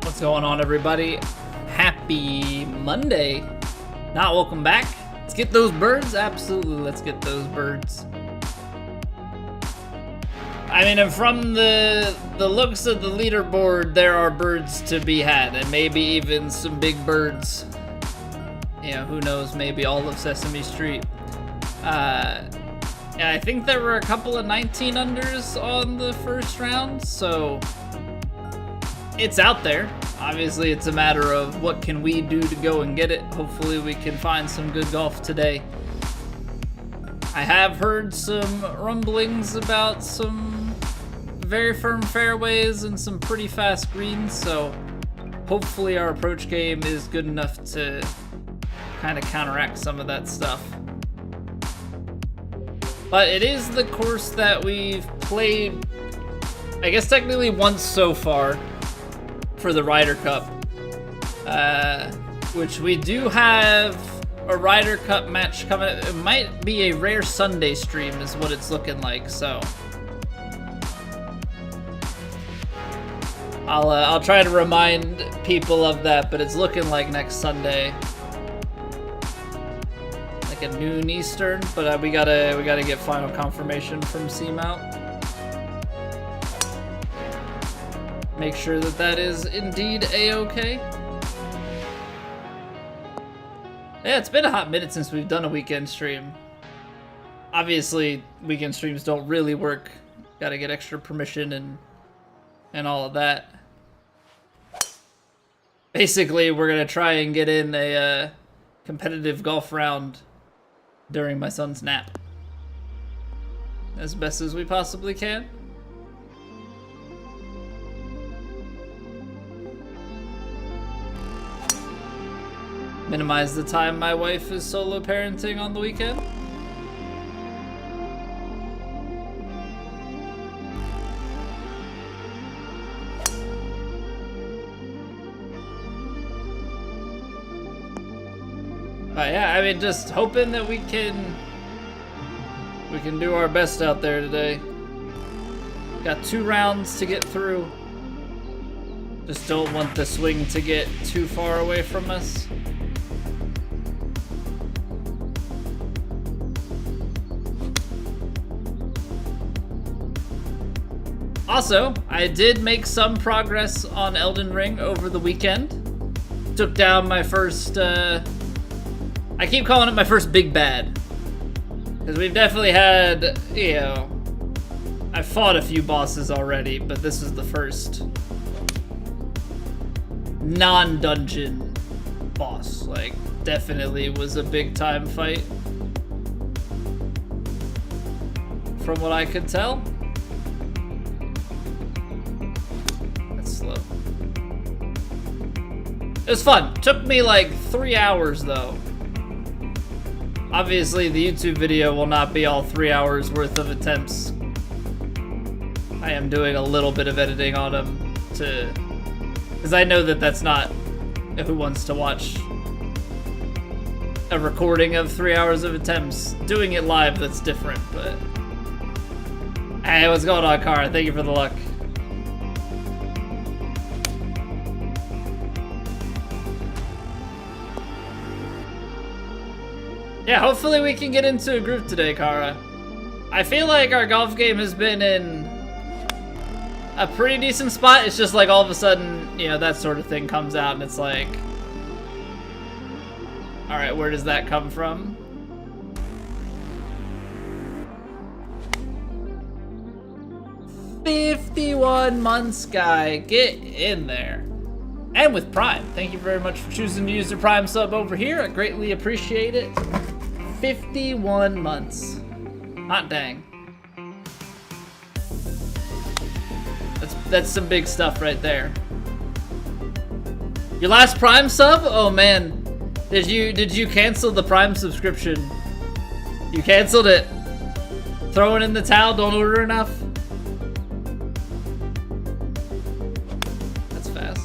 What's going on, everybody? Happy Monday. Not welcome back. Let's get those birds. Absolutely, let's get those birds. I mean, and from the looks of the leaderboard, there are birds to be had, and maybe even some big birds. You know, who knows, maybe all of Sesame Street. Yeah, I think there were a couple of 19 unders on the first round, so it's out there. Obviously, it's a matter of what can we do to go and get it. Hopefully, we can find some good golf today. I have heard some rumblings about some very firm fairways and some pretty fast greens, so hopefully our approach game is good enough to kind of counteract some of that stuff. But it is the course that we've played, I guess technically once so far for the Ryder Cup, which we do have a Ryder Cup match coming. It might be a rare Sunday stream is what it's looking like, so I'll try to remind people of that, but it's looking like next Sunday, like at noon Eastern, but we gotta get final confirmation from Seamount. Make sure that that is indeed a-okay. Yeah, it's been a hot minute since we've done a weekend stream. Obviously, weekend streams don't really work. Gotta get extra permission and all of that. Basically, we're gonna try and get in a competitive golf round during my son's nap, as best as we possibly can. Minimize the time my wife is solo parenting on the weekend. But yeah, I mean, just hoping that we can do our best out there today. Got 2 rounds to get through. Just don't want the swing to get too far away from us. Also, I did make some progress on Elden Ring over the weekend. Took down my first, I keep calling it my first big bad. Because we've definitely had, you know, I've fought a few bosses already, but this is the first non-dungeon boss. Like, definitely was a big time fight, from what I could tell. It was fun. Took me like 3 hours though. Obviously the YouTube video will not be all 3 hours worth of attempts. I am doing a little bit of editing on them because I know that that's not who wants to watch a recording of 3 hours of attempts. Doing it live, that's different, but hey, what's going on, Kara? Thank you for the luck. Yeah, hopefully we can get into a group today, Kara. I feel like our golf game has been in a pretty decent spot. It's just like all of a sudden, you know, that sort of thing comes out and it's like, all right, where does that come from? $51 months, guy. Get in there. And with Prime. Thank you very much for choosing to use the Prime sub over here. I greatly appreciate it. 51 months. Hot dang. That's some big stuff right there. Your last Prime sub? Oh man. Did you cancel the Prime subscription? You canceled it. Throw it in the towel, don't order enough. That's fast.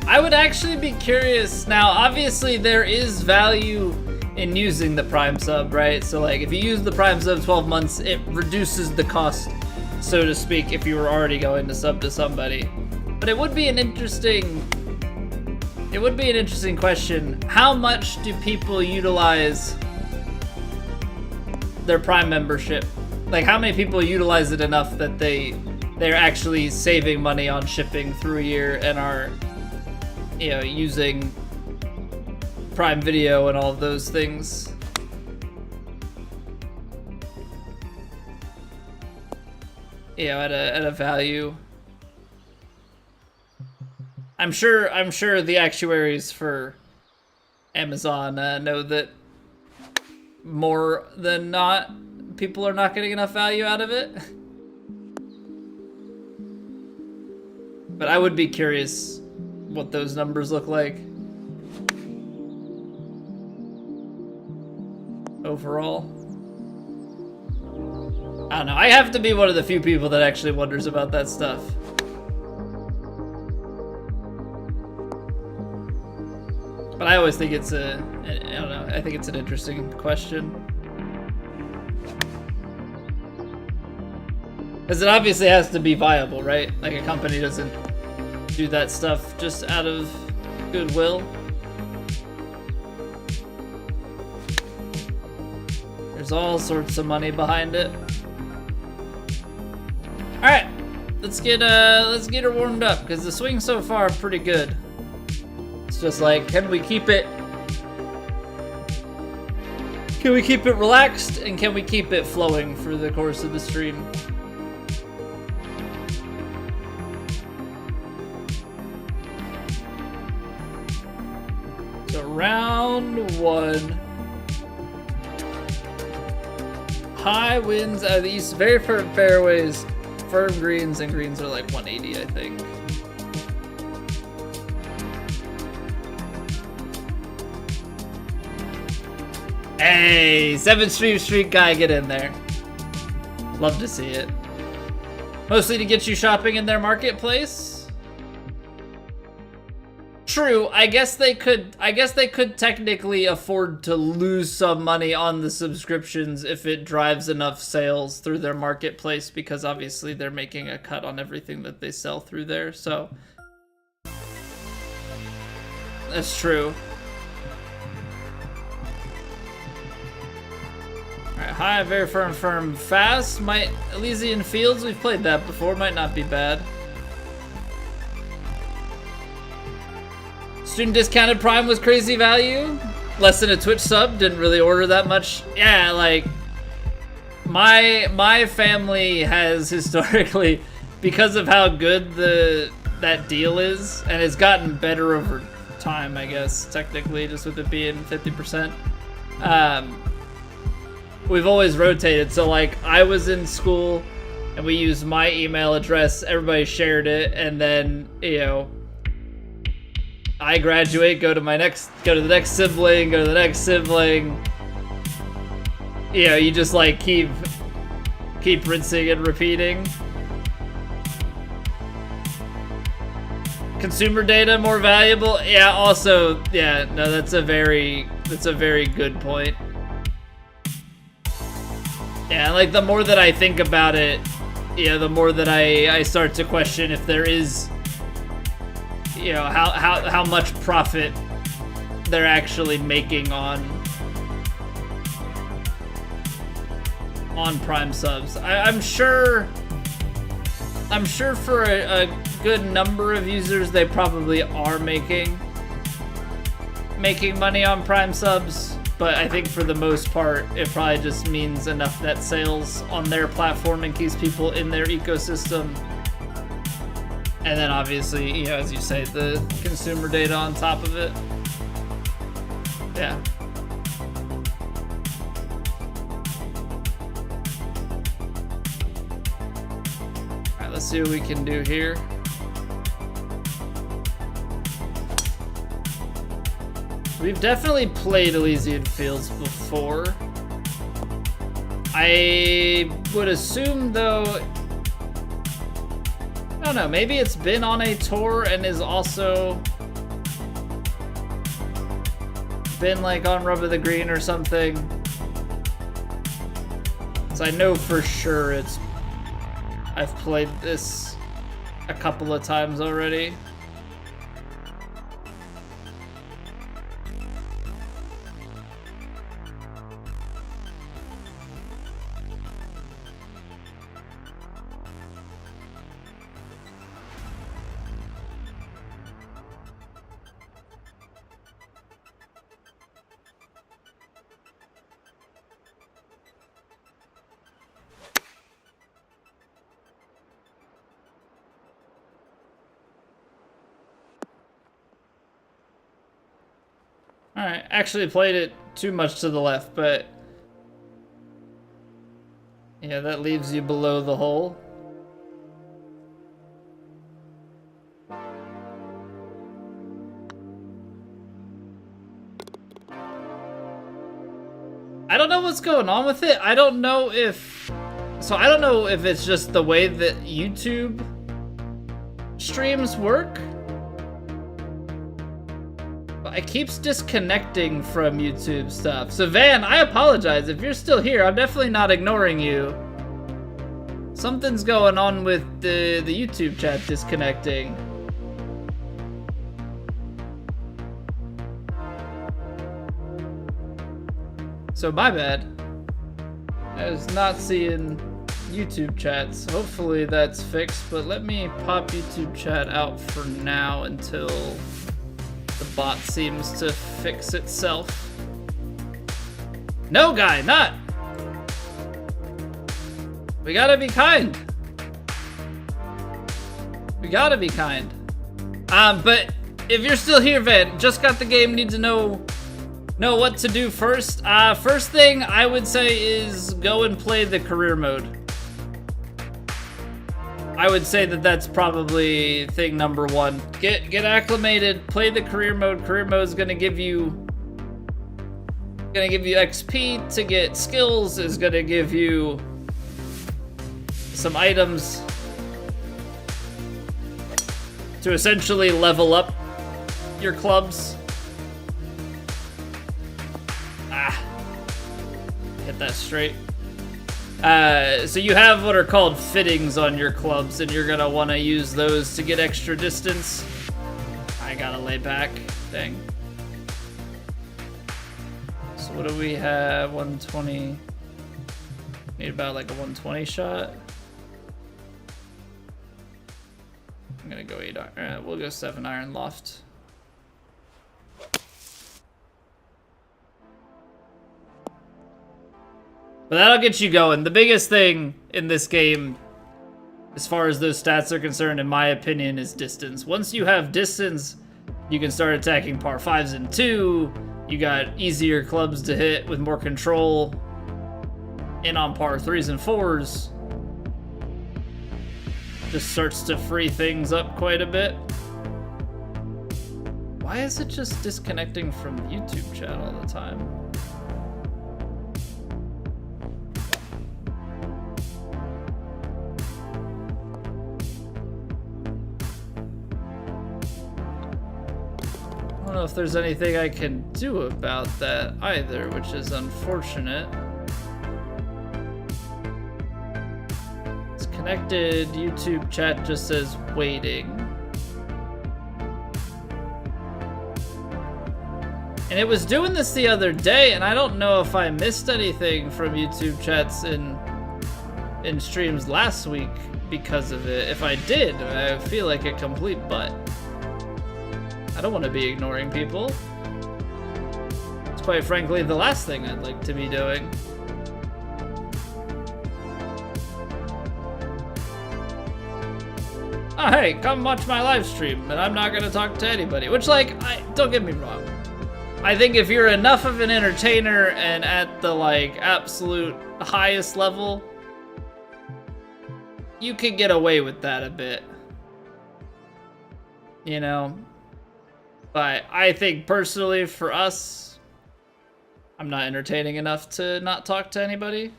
I would actually be curious. Now, obviously, there is value in using the Prime sub, right? So like if you use the Prime sub 12 months, it reduces the cost, so to speak, if you were already going to sub to somebody. But it would be an interesting question. How much do people utilize their Prime membership? Like how many people utilize it enough that they're actually saving money on shipping through a year and are, you know, using Prime Video and all of those things? You know, at a value. I'm sure the actuaries for Amazon know that more than not, people are not getting enough value out of it. But I would be curious what those numbers look like overall. I don't know. I have to be one of the few people that actually wonders about that stuff. But I always think it's I don't know, I think it's an interesting question. Because it obviously has to be viable, right? Like a company doesn't do that stuff just out of goodwill. There's all sorts of money behind it. All right, let's get her warmed up because the swing so far pretty good. It's just like, can we keep it relaxed and can we keep it flowing for the course of the stream? So round one. High winds out of the east, very firm fairways, firm greens, and greens are like 180, I think. Hey, 7th Street guy, get in there. Love to see it. Mostly to get you shopping in their marketplace. True, I guess they could technically afford to lose some money on the subscriptions if it drives enough sales through their marketplace, because obviously they're making a cut on everything that they sell through there, so that's true. Alright, high, very firm, fast. Elysian Fields, we've played that before, might not be bad. Student discounted Prime was crazy value. Less than a Twitch sub, didn't really order that much. Yeah, like, my family has historically, because of how good that deal is, and it's gotten better over time, I guess, technically, just with it being 50%. We've always rotated, so like I was in school and we used my email address, everybody shared it, and then, you know, I graduate, go to the next sibling, go to the next sibling. You know, you just like keep rinsing and repeating. Consumer data more valuable? Yeah, also, yeah, no, that's a very good point. Yeah, like the more that I think about it, yeah, the more that I start to question if there is, you know, how much profit they're actually making on Prime subs. I'm sure for a good number of users they probably are making money on Prime subs, but I think for the most part it probably just means enough net sales on their platform and keeps people in their ecosystem. And then obviously, you know, as you say, the consumer data on top of it. Yeah. Alright, let's see what we can do here. We've definitely played Elysian Fields before. I would assume, though, I don't know, maybe it's been on a tour and is also been like on Rub of the Green or something. So I know for sure I've played this a couple of times already. Alright, actually played it too much to the left, but yeah, that leaves you below the hole. I don't know what's going on with it. I don't know if it's just the way that YouTube streams work. It keeps disconnecting from YouTube stuff. So Van, I apologize. If you're still here, I'm definitely not ignoring you. Something's going on with the YouTube chat disconnecting. So my bad. I was not seeing YouTube chats. Hopefully that's fixed, but let me pop YouTube chat out for now until the bot seems to fix itself. No, guy, not. We gotta be kind. We gotta be kind. But if you're still here, Van, just got the game, need to know what to do first. First thing I would say is go and play the career mode. I would say that that's probably thing number one. Get acclimated, play the career mode. Career mode is gonna give you XP to get skills, is gonna give you some items to essentially level up your clubs. Hit that straight. So you have what are called fittings on your clubs, and you're gonna want to use those to get extra distance. I gotta lay back. Dang. So what do we have? 120. Need about like a 120 shot. I'm gonna go 8 iron. We'll go 7 iron loft. But that'll get you going. The biggest thing in this game, as far as those stats are concerned, in my opinion, is distance. Once you have distance, you can start attacking par 5s and 2. You got easier clubs to hit with more control. In on par 3s and 4s. Just starts to free things up quite a bit. Why is it just disconnecting from YouTube chat all the time? I don't know if there's anything I can do about that either, which is unfortunate. It's connected. YouTube chat just says waiting. And it was doing this the other day, and I don't know if I missed anything from YouTube chats in streams last week because of it. If I did, I feel like a complete butt. I don't want to be ignoring people. It's quite frankly the last thing I'd like to be doing. Oh, hey, come watch my live stream, and I'm not gonna talk to anybody. Which, like, don't get me wrong. I think if you're enough of an entertainer and at the, like, absolute highest level, you could get away with that a bit. You know? But I think personally for us, I'm not entertaining enough to not talk to anybody.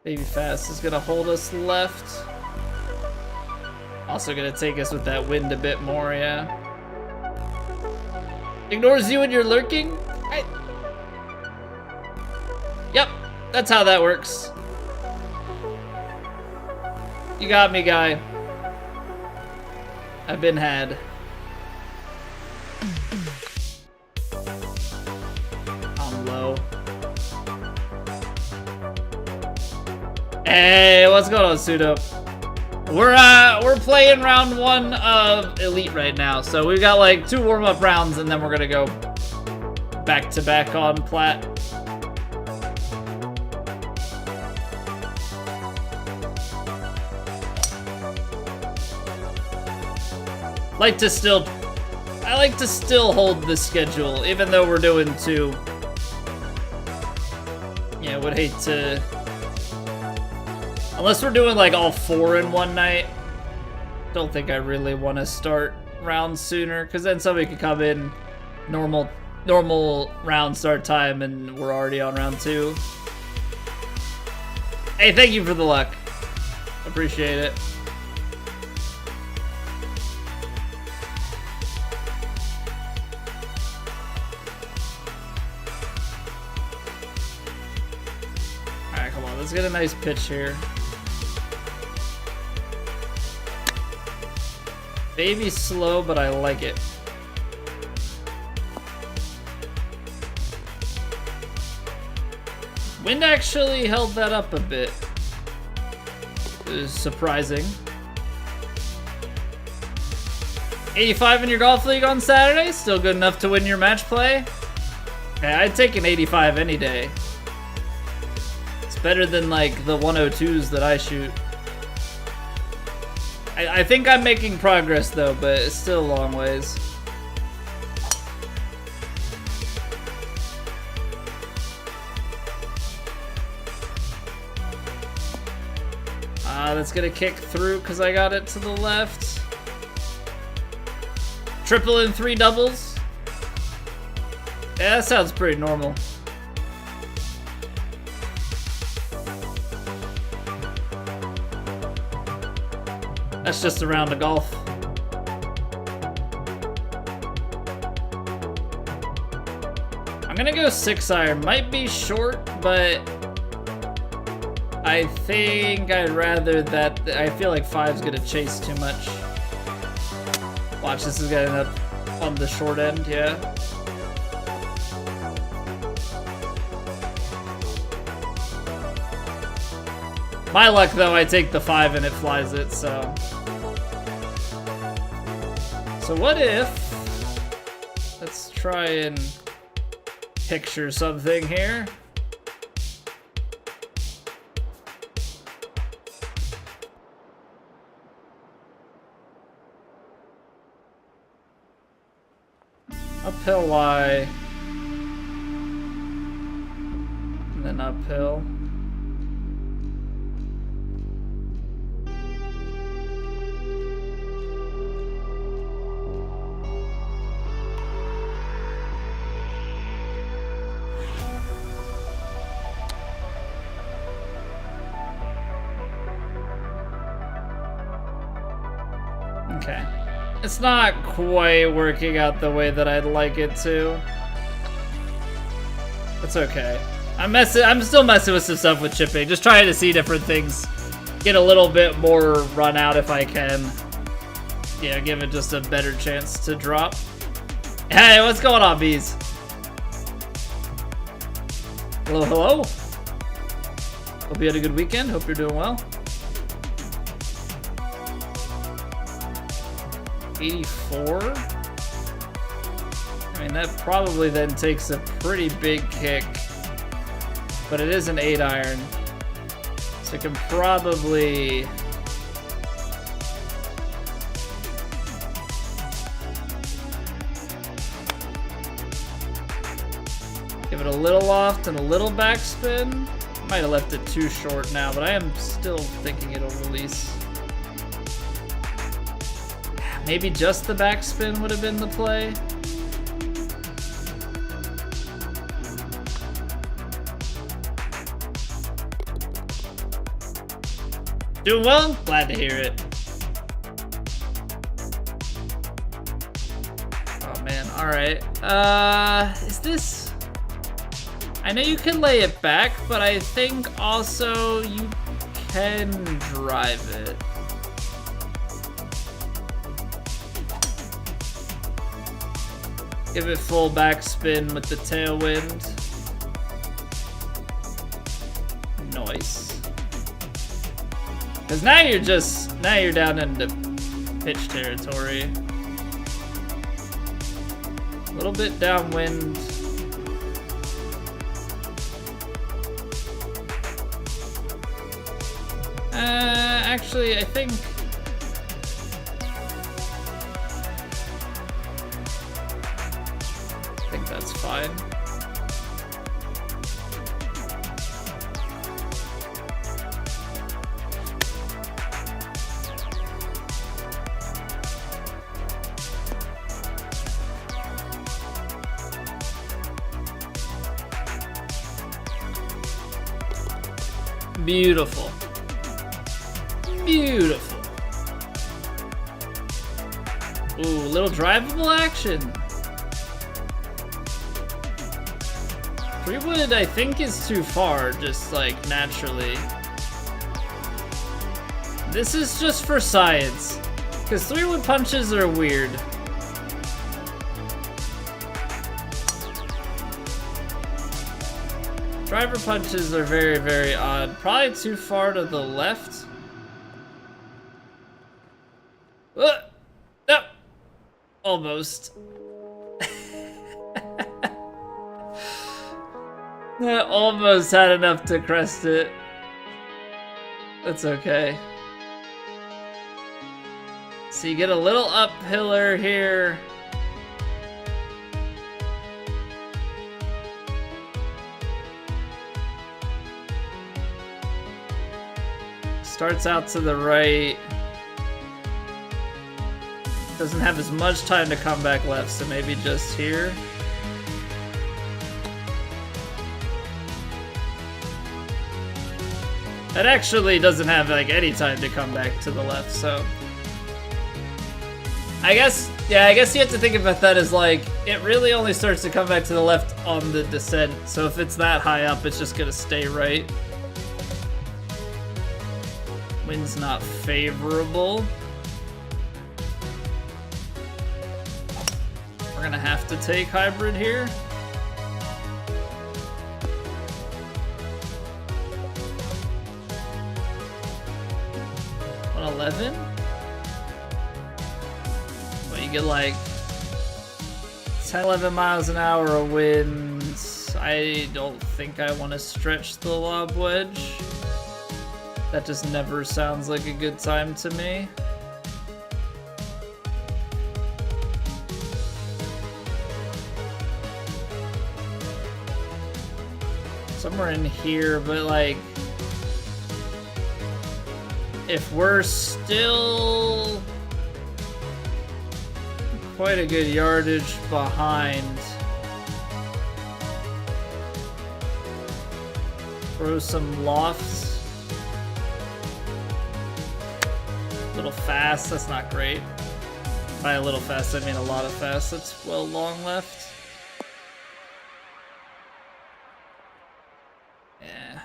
Baby Fast is gonna hold us left. Also gonna take us with that wind a bit more, yeah. Ignores you when you're lurking? Yep, that's how that works. You got me, guy. I've been had. I'm low. Hey, what's going on, Pseudo? We're playing round 1 of Elite right now, so we've got like 2 warm-up rounds, and then we're gonna go back-to-back on Plat. I like to still hold the schedule, even though we're doing 2. Yeah, would hate to. Unless we're doing like all 4 in one night. Don't think I really want to start rounds sooner, because then somebody could come in normal round start time and we're already on round 2. Hey, thank you for the luck. Appreciate it. Alright, come on, let's get a nice pitch here. Maybe slow, but I like it. Wind actually held that up a bit. It was surprising. 85 in your golf league on Saturday? Still good enough to win your match play? Okay, I'd take an 85 any day. It's better than like the 102s that I shoot. I think I'm making progress though, but it's still a long ways. That's gonna kick through because I got it to the left. Triple and 3 doubles. Yeah, that sounds pretty normal. That's just a round of golf. I'm gonna go 6-iron. Might be short, but I think I'd rather that. I feel like 5's gonna chase too much. Watch, this is gonna end up on the short end, yeah. My luck though, I take the 5 and it flies it, so. So what if, let's try and picture something here. Uphill Y, and then uphill. Okay. It's not quite working out the way that I'd like it to. It's okay. I'm still messing with some stuff with chipping, just trying to see different things. Get a little bit more run out if I can. Yeah, give it just a better chance to drop. Hey, what's going on, bees? Hello, hello. Hope you had a good weekend. Hope you're doing well. 84? I mean, that probably then takes a pretty big kick. But it is an 8-iron. So I can probably... give it a little loft and a little backspin. Might have left it too short now, but I am still thinking it'll release. Maybe just the backspin would have been the play. Doing well? Glad to hear it. man. All right. Is this? I know you can lay it back, but I think also you can drive it. Give it full backspin with the tailwind. Nice. Because now you're down into pitch territory. A little bit downwind. Actually, I think that's fine. Beautiful. Beautiful. Ooh, little drivable action. 3-wood, I think, is too far, just like naturally. This is just for science, because 3-wood punches are weird. Driver punches are very, very odd. Probably too far to the left. No! Almost. I almost had enough to crest it. That's okay. So you get a little uphiller here. Starts out to the right. Doesn't have as much time to come back left, so maybe just here. It actually doesn't have like any time to come back to the left, so I guess you have to think about that as like it really only starts to come back to the left on the descent. So if it's that high up, it's just gonna stay right. Wind's not favorable. We're gonna have to take hybrid here. $11? Well, you get like 10, 11 miles an hour of winds. I don't think I want to stretch the lob wedge. That just never sounds like a good time to me. Somewhere in here, but like if we're still quite a good yardage behind, throw some lofts. A little fast, that's not great. By a little fast, I mean a lot of fast. That's well long left. Yeah.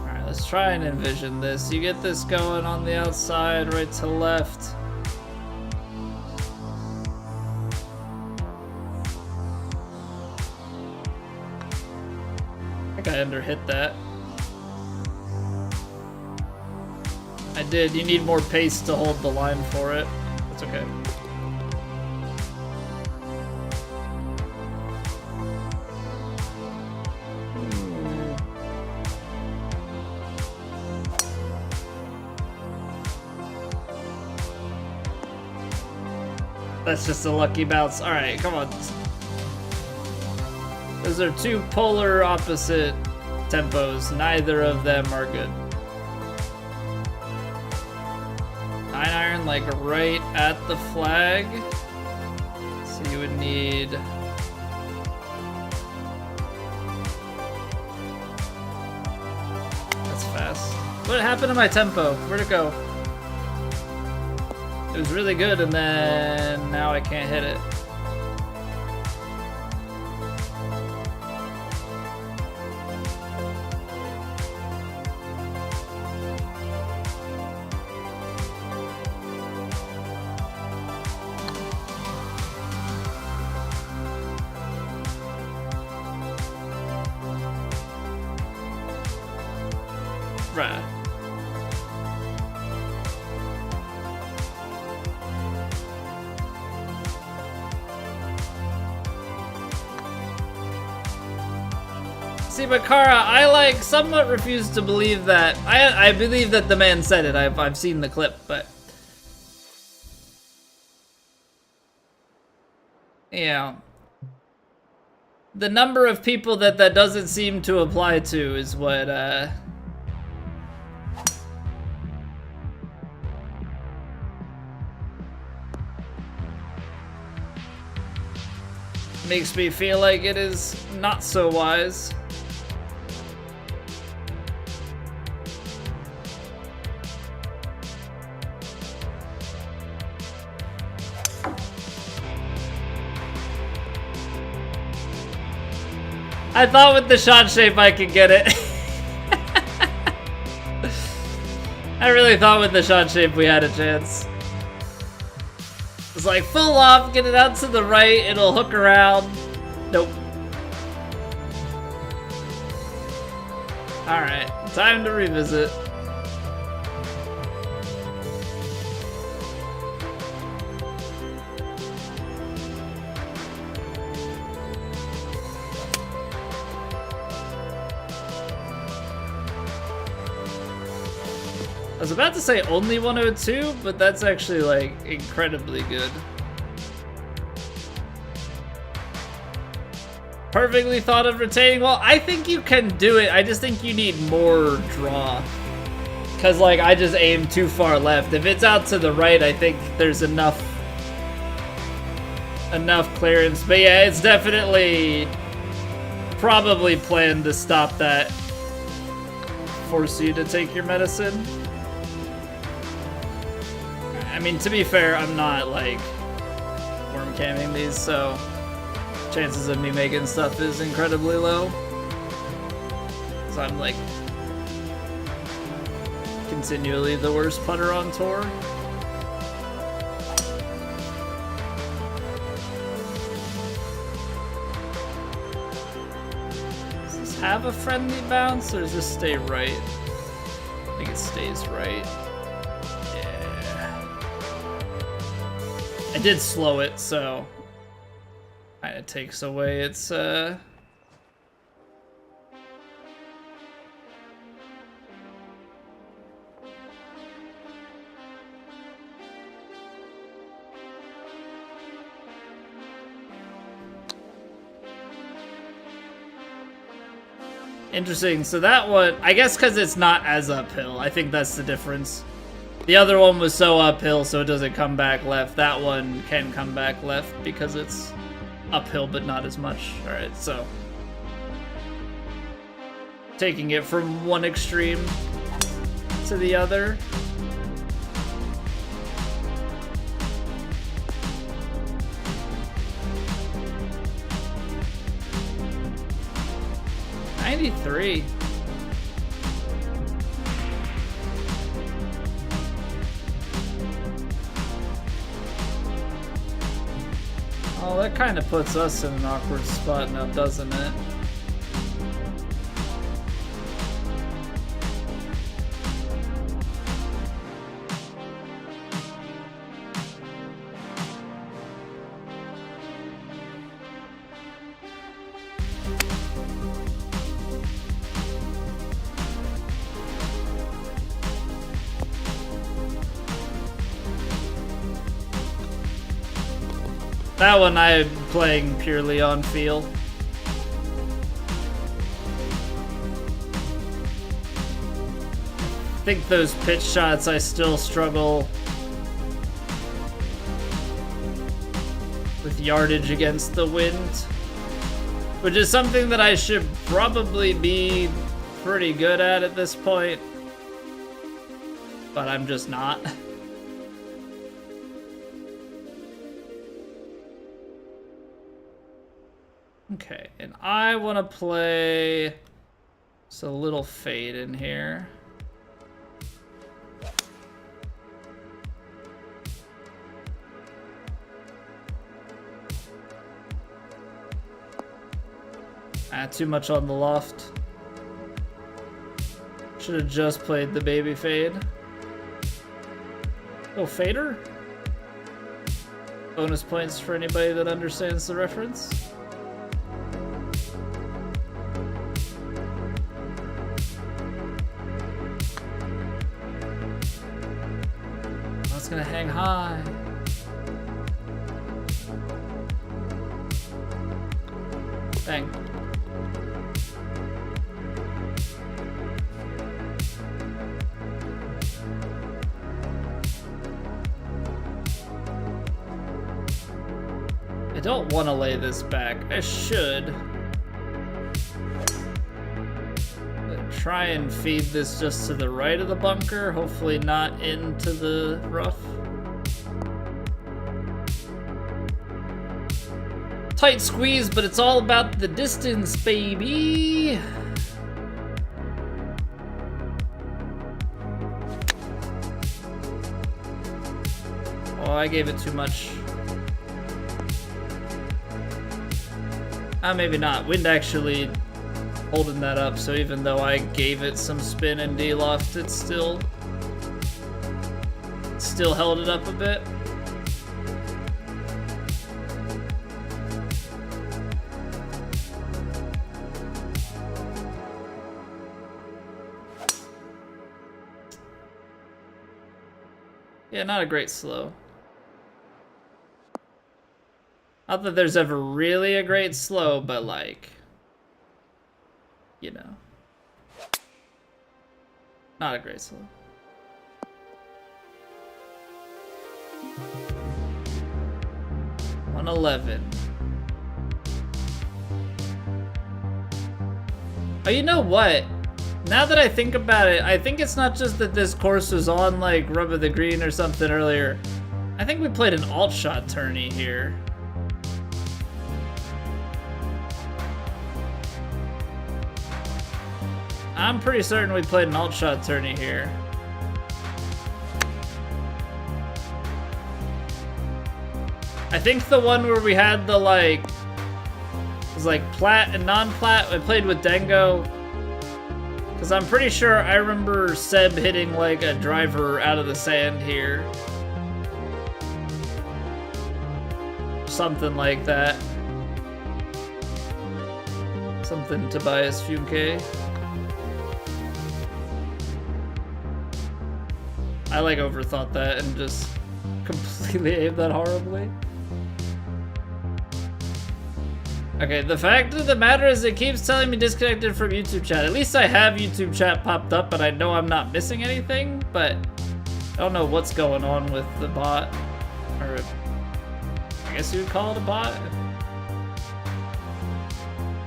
Alright, let's try and envision this. You get this going on the outside, right to left. I underhit that. I did. You need more pace to hold the line for it. That's okay. That's just a lucky bounce. All right, come on. Those are two polar opposite tempos. Neither of them are good. 9-iron like right at the flag. So you would need fast. What happened to my tempo? Where'd it go? It was really good, and then now I can't hit it. Right. See, but Kara, I like somewhat refuse to believe that. I believe that the man said it. I've seen the clip, but yeah, the number of people that doesn't seem to apply to is what makes me feel like it is not so wise. I thought with the shot shape I could get it. I really thought with the shot shape we had a chance. It's like full off, get it out to the right, it'll hook around. Nope. Alright, time to revisit. I was about to say only 102, but that's actually like incredibly good. Perfectly thought of retaining. Well, I think you can do it. I just think you need more draw. Cause like I just aimed too far left. If it's out to the right, I think there's enough clearance. But yeah, it's definitely probably planned to stop that. Force you to take your medicine. I mean, to be fair, I'm not, like, worm camming these, so chances of me making stuff is incredibly low. So I'm, like, continually the worst putter on tour. Does this have a friendly bounce, or does this stay right? I think it stays right. I did slow it, so kinda takes away its interesting. So that one, I guess because it's not as uphill, I think that's the difference. The other one was so uphill, so it doesn't come back left. That one can come back left because it's uphill, but not as much. All right, so taking it from one extreme to the other. '93. Oh, that kind of puts us in an awkward spot now, doesn't it? That one I'm playing purely on feel. I think those pitch shots I still struggle with yardage against the wind, which is something that I should probably be pretty good at this point, but I'm just not. Okay, and I want to play just a little fade in here. Too much on the loft. Should have just played the baby fade. Oh, fader? Bonus points for anybody that understands the reference. That's gonna hang high. Bang. I don't want to lay this back. I should. But try and feed this just to the right of the bunker, hopefully not into the rough. Tight squeeze, but it's all about the distance, baby. Oh, I gave it too much. Maybe not. Wind actually holding that up, so even though I gave it some spin and D-loft, it still held it up a bit. Yeah, not a great slow. Not that there's ever really a great slow, but like, you know, not a great slow. $111. Oh, you know what? Now that I think about it, I think it's not just that this course was on like Rub of the Green or something earlier. I think we played an alt shot tourney here. I'm pretty certain we played an alt shot tourney here. I think the one where we had the like, it was like Plat and non-Plat. I played with Dango. Because I'm pretty sure I remember Seb hitting like a driver out of the sand here. Something like that. Something Tobias Funke. I like overthought that and just completely aimed that horribly. Okay, the fact of the matter is it keeps telling me disconnected from YouTube chat. At least I have YouTube chat popped up, but I know I'm not missing anything, but I don't know what's going on with the bot. Or I guess you would call it a bot.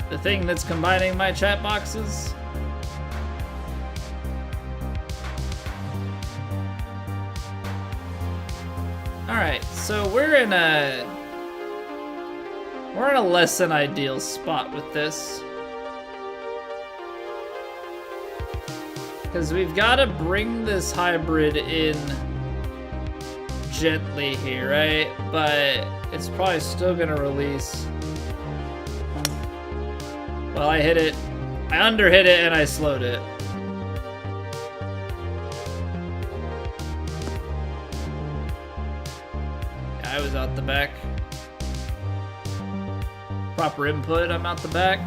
The thing that's combining my chat boxes. Alright, so we're in a less than ideal spot with this. Because we've got to bring this hybrid in gently here, right? But it's probably still going to release. Well, I hit it. I underhit it and I slowed it. I was out the back. Proper input, I'm out the back.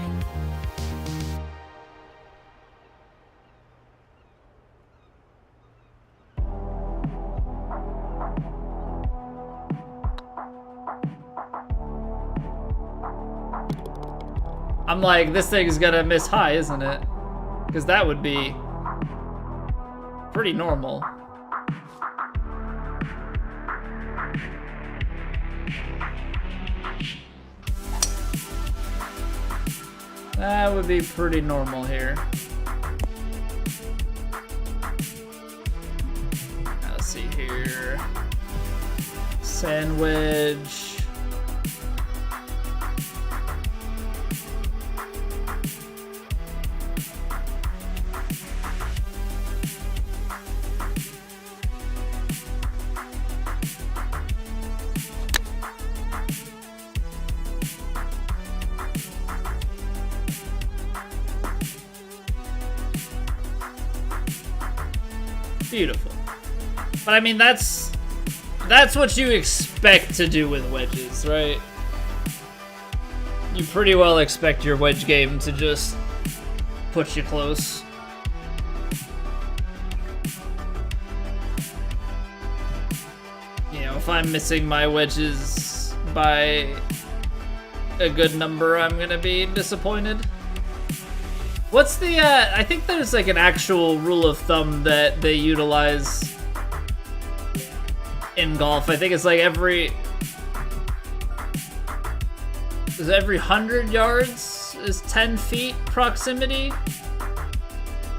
I'm like, this thing is gonna miss high, isn't it? Because that would be pretty normal. That would be pretty normal here. see here. Sand wedge. Beautiful. But I mean, that's what you expect to do with wedges, right? You pretty well expect your wedge game to just put you close. You know, if I'm missing my wedges by a good number, I'm gonna be disappointed. What's the, I think there's like an actual rule of thumb that they utilize in golf. I think it's like every 100 yards is 10 feet proximity?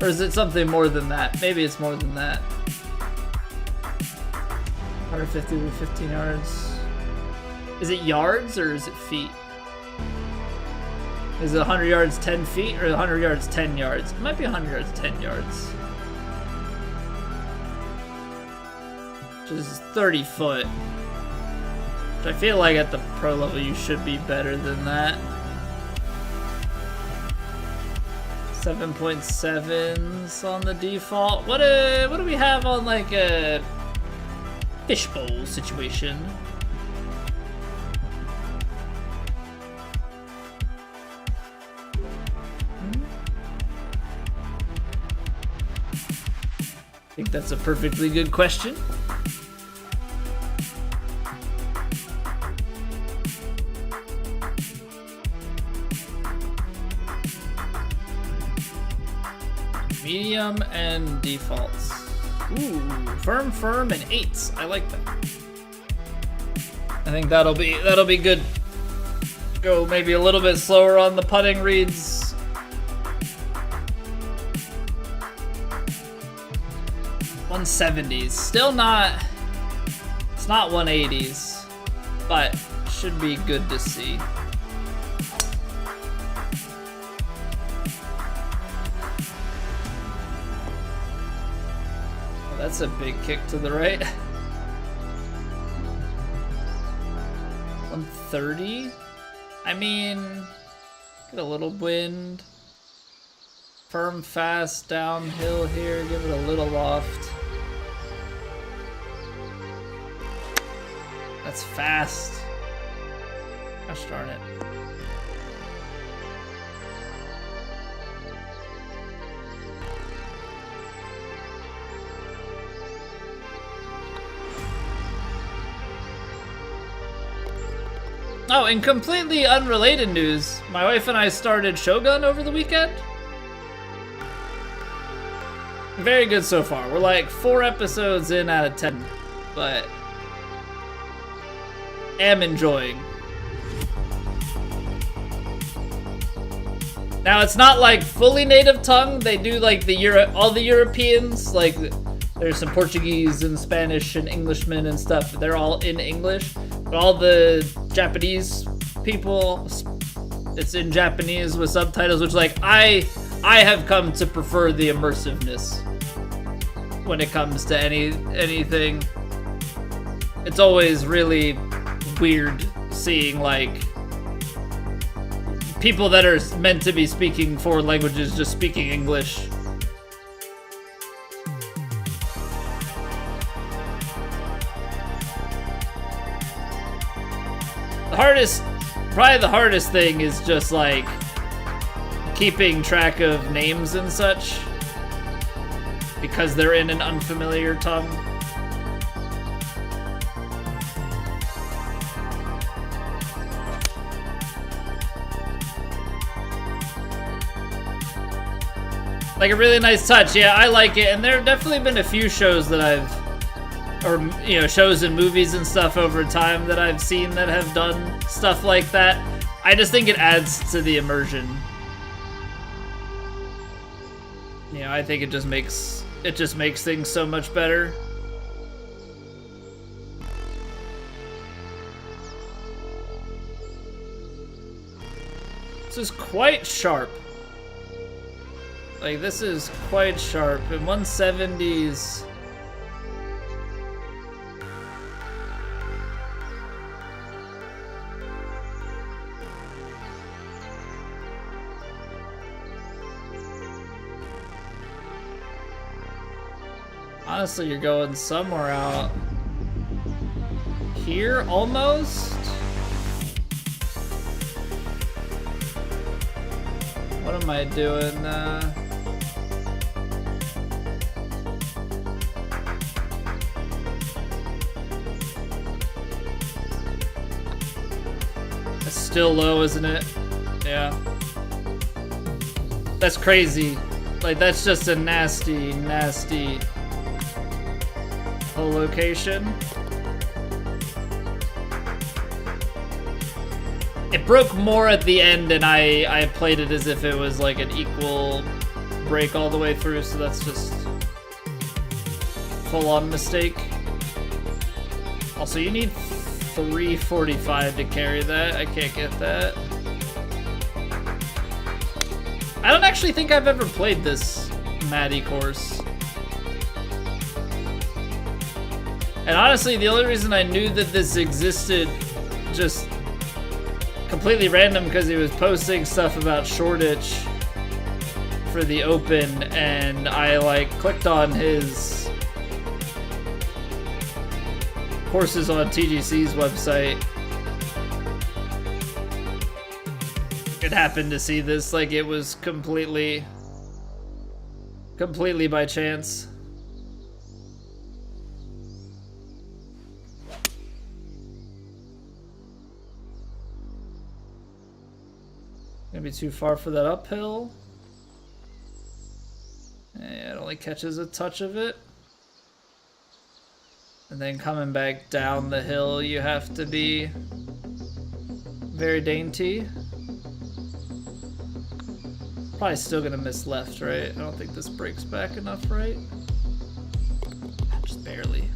Or is it something more than that? Maybe it's more than that. 150 to 15 yards. Is it yards or is it feet? Is it 100 yards 10 feet or 100 yards 10 yards? It might be 100 yards 10 yards. Which is 30 foot. Which I feel like at the pro level you should be better than that. 7.7s on the default. What do we have on like a fishbowl situation? I think that's a perfectly good question. Medium and defaults. Ooh, firm, and 8s. I like that. I think that'll be good. Go maybe a little bit slower on the putting reads. 170s. Still not. It's not 180s, but should be good to see. Oh, that's a big kick to the right. 130. I mean, get a little wind. Firm, fast, downhill here. Give it a little loft. That's fast. Gosh darn it. Oh, in completely unrelated news, my wife and I started Shogun over the weekend. Very good so far. We're like 4 episodes in out of 10, but am enjoying. Now it's not like fully native tongue. They do like all the Europeans, like there's some Portuguese and Spanish and Englishmen and stuff. They're all in English, but all the Japanese people, it's in Japanese with subtitles, which like I have come to prefer the immersiveness when it comes to anything. It's always really weird seeing like people that are meant to be speaking 4 languages just speaking English. Probably the hardest thing is just like keeping track of names and such because they're in an unfamiliar tongue. Like a really nice touch. Yeah, I like it. And there have definitely been a few shows that shows and movies and stuff over time that I've seen that have done stuff like that. I just think it adds to the immersion. You know, I think it just makes things so much better. This is quite sharp. Like, this is quite sharp. In 170s... Honestly, you're going somewhere out here, almost? What am I doing? It's still low, isn't it? Yeah. That's crazy. Like, that's just a nasty, nasty whole location. It broke more at the end, and I played it as if it was like an equal break all the way through, so that's just full-on mistake. Also, you need 345 to carry that. I can't get that. I don't actually think I've ever played this Matty course. And honestly, the only reason I knew that this existed just completely random because he was posting stuff about Shoreditch for the Open, and I like clicked on his courses on TGC's website. It happened to see this, like it was completely by chance. Gonna be too far for that uphill. Yeah, it only catches a touch of it. And then coming back down the hill, you have to be very dainty. Probably still gonna miss left, right? I don't think this breaks back enough, right? Just barely.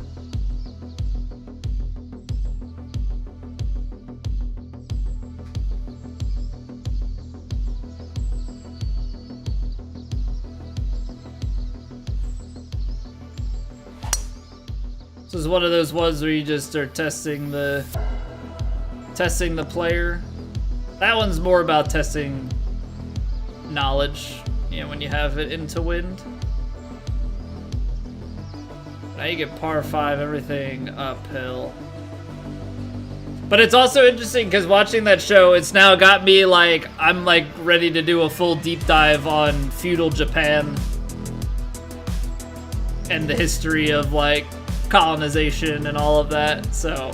This is one of those ones where you just are testing the player. That one's more about testing knowledge, you know, when you have it into wind. Now you get par 5, everything uphill. But it's also interesting because watching that show, it's now got me like, I'm like ready to do a full deep dive on feudal Japan and the history of like colonization and all of that. So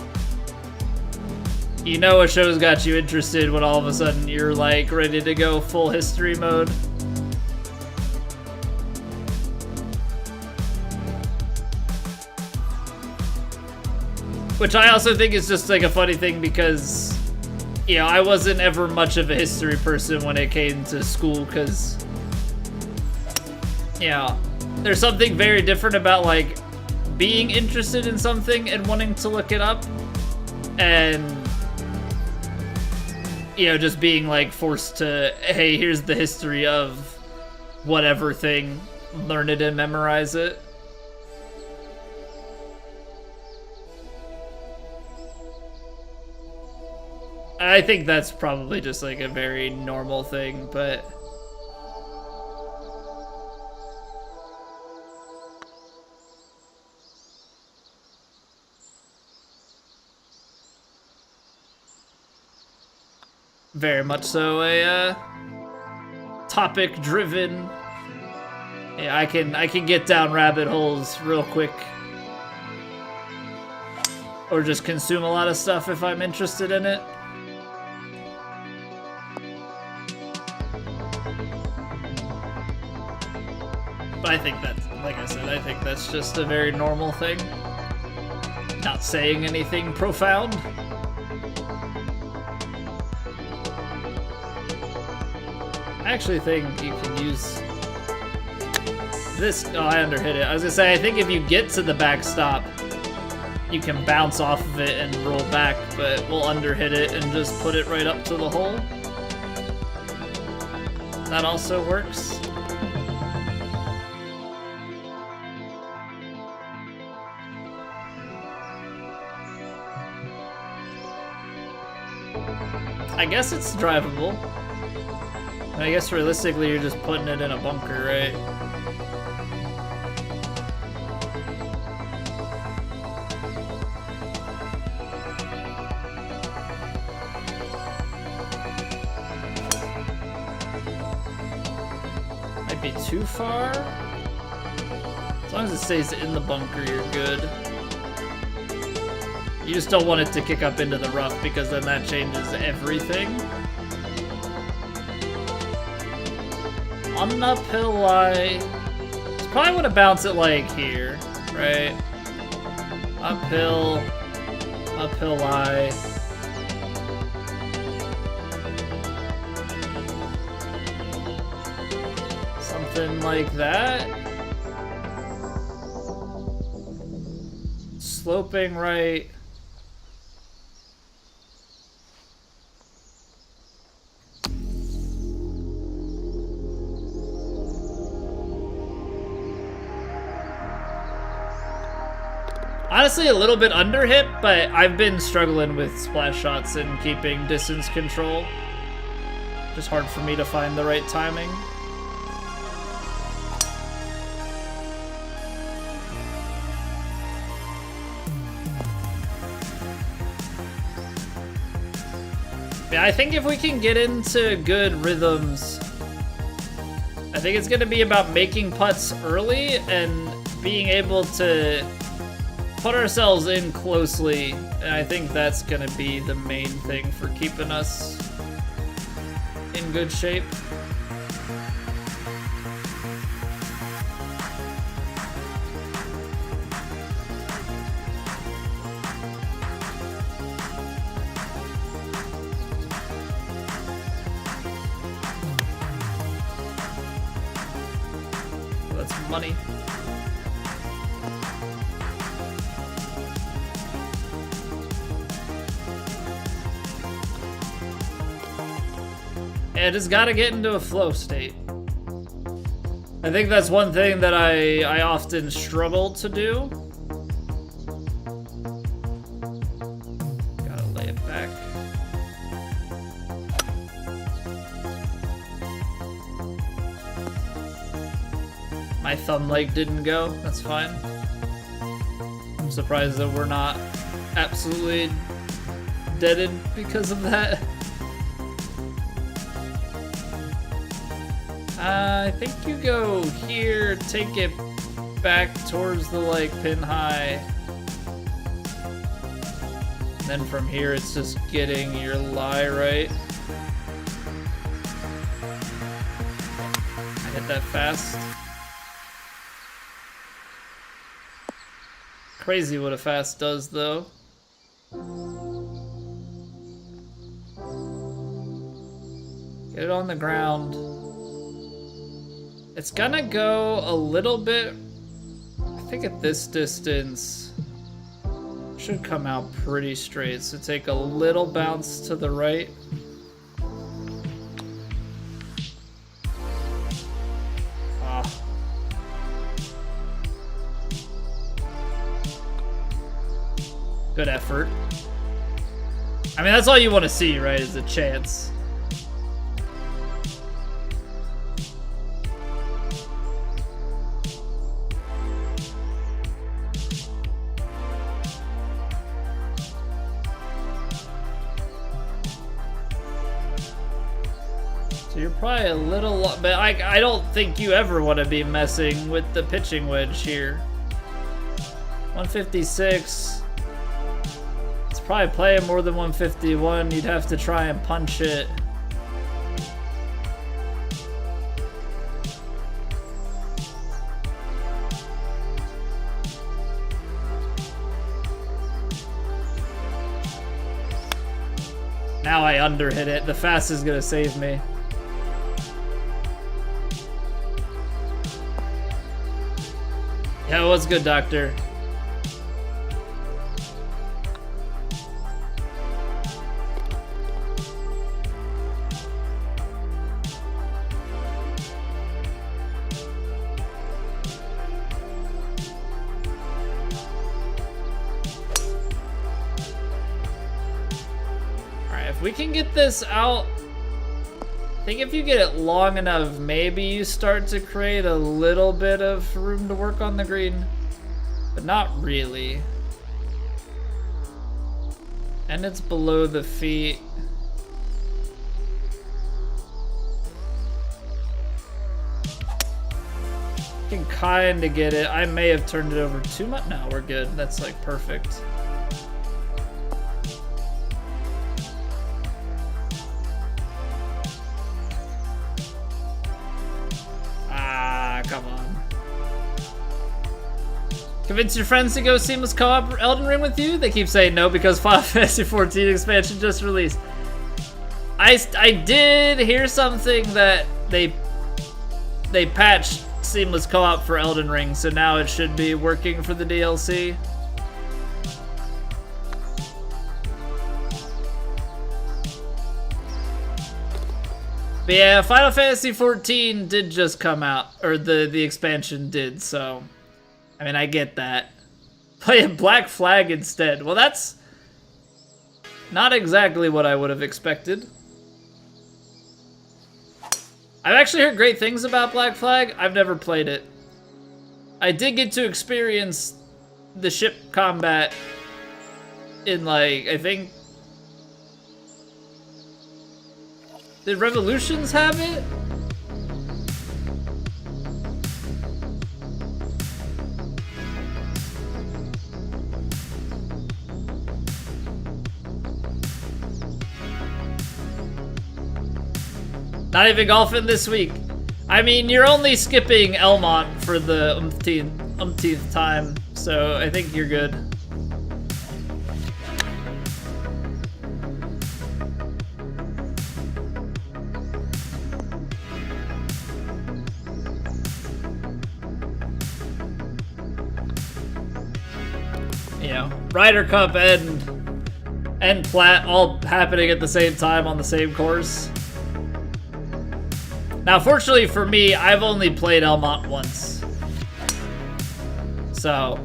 you know a show's got you interested when all of a sudden you're like ready to go full history mode. Which I also think is just like a funny thing because, you know, I wasn't ever much of a history person when it came to school because, you know, there's something very different about like being interested in something and wanting to look it up, and you know, just being like forced to, hey, here's the history of whatever thing, learn it and memorize it. I think that's probably just like a very normal thing, but very much so a topic driven. Yeah, I can get down rabbit holes real quick, or just consume a lot of stuff if I'm interested in it. But I think that, like I said, I think that's just a very normal thing. Not saying anything profound. I actually think you can use this. Oh, I underhit it. I was gonna say, I think if you get to the backstop, you can bounce off of it and roll back, but we'll underhit it and just put it right up to the hole. That also works. I guess it's drivable. I guess realistically you're just putting it in a bunker, right? Might be too far. As long as it stays in the bunker, you're good. You just don't want it to kick up into the rough because then that changes everything. On an uphill lie, just probably want to bounce it like here, right? Uphill lie. Something like that. Sloping right. Honestly, a little bit under hit, but I've been struggling with splash shots and keeping distance control. Just hard for me to find the right timing. Yeah, I think if we can get into good rhythms, I think it's going to be about making putts early and being able to put ourselves in closely, and I think that's gonna be the main thing for keeping us in good shape. That's money. Yeah, just gotta get into a flow state. I think that's one thing that I often struggle to do. Gotta lay it back. My thumb leg didn't go, that's fine. I'm surprised that we're not absolutely deaded because of that. I think you go here, take it back towards the like pin high. Then from here it's just getting your lie right. I hit that fast. Crazy what a fast does though. Get it on the ground. It's gonna go a little bit, I think at this distance, should come out pretty straight. So take a little bounce to the right. Ah. Good effort. I mean, that's all you want to see, right, is a chance. So you're probably a little, but I don't think you ever want to be messing with the pitching wedge here. 156. It's probably playing more than 151. You'd have to try and punch it. Now I underhit it. The fast is gonna save me. Yeah, what's good, Doctor? we can get this out, I think if you get it long enough, maybe you start to create a little bit of room to work on the green, but not really. And it's below the feet. You can kind of get it. I may have turned it over too much. No, we're good. That's like perfect. Come on. Convince your friends to go seamless co-op Elden Ring with you? They keep saying no because Final Fantasy 14 expansion just released. I did hear something that they patched seamless co-op for Elden Ring, so now it should be working for the DLC. But yeah, Final Fantasy 14 did just come out, or the expansion did, so I mean, I get that. Playing Black Flag instead. Well, that's not exactly what I would have expected. I've actually heard great things about Black Flag. I've never played it. I did get to experience the ship combat in, like, I think... Did Revolutions have it? Not even golfing this week. I mean, you're only skipping Elmont for the umpteenth time, so I think you're good. You know, Ryder Cup and Plat all happening at the same time on the same course. Now, fortunately for me, I've only played Elmont once. So,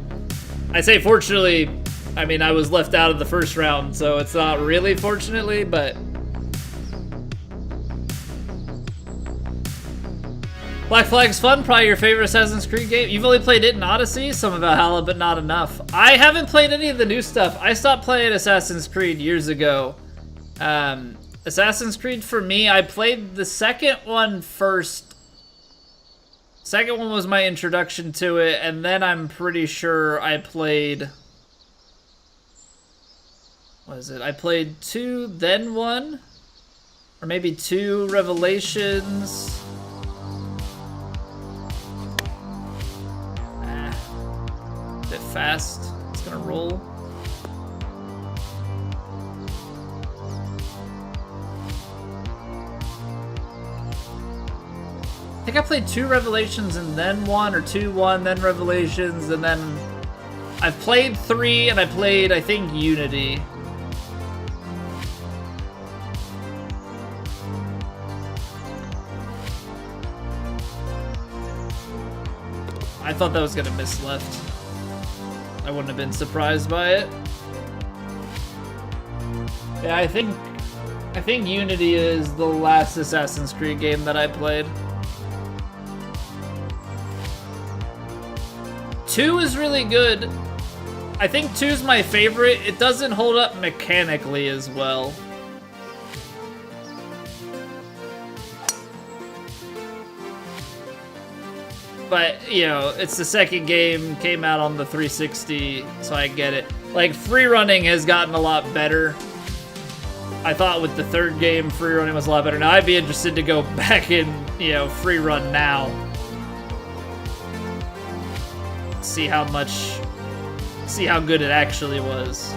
I say fortunately, I mean, I was left out of the first round, so it's not really fortunately, but... Black Flag's fun, probably your favorite Assassin's Creed game. You've only played it in Odyssey, some of Valhalla, but not enough. I haven't played any of the new stuff. I stopped playing Assassin's Creed years ago. Assassin's Creed, for me, I played the second one first. Second one was my introduction to it, and then I'm pretty sure I played... What is it? I played 2, then 1? Or maybe 2 Revelations... Bit fast. It's gonna roll. I think I played 2 Revelations and then 1, or 2, 1, then Revelations, and then I've played 3, and I played, I think, Unity. I thought that was gonna miss left. I wouldn't have been surprised by it. Yeah, I think Unity is the last Assassin's Creed game that I played. 2 is really good. I think 2 is my favorite. It doesn't hold up mechanically as well. But, you know, it's the second game, came out on the 360, so I get it. Like, free running has gotten a lot better. I thought with the third game, free running was a lot better. Now, I'd be interested to go back and, you know, free run now. See how good it actually was.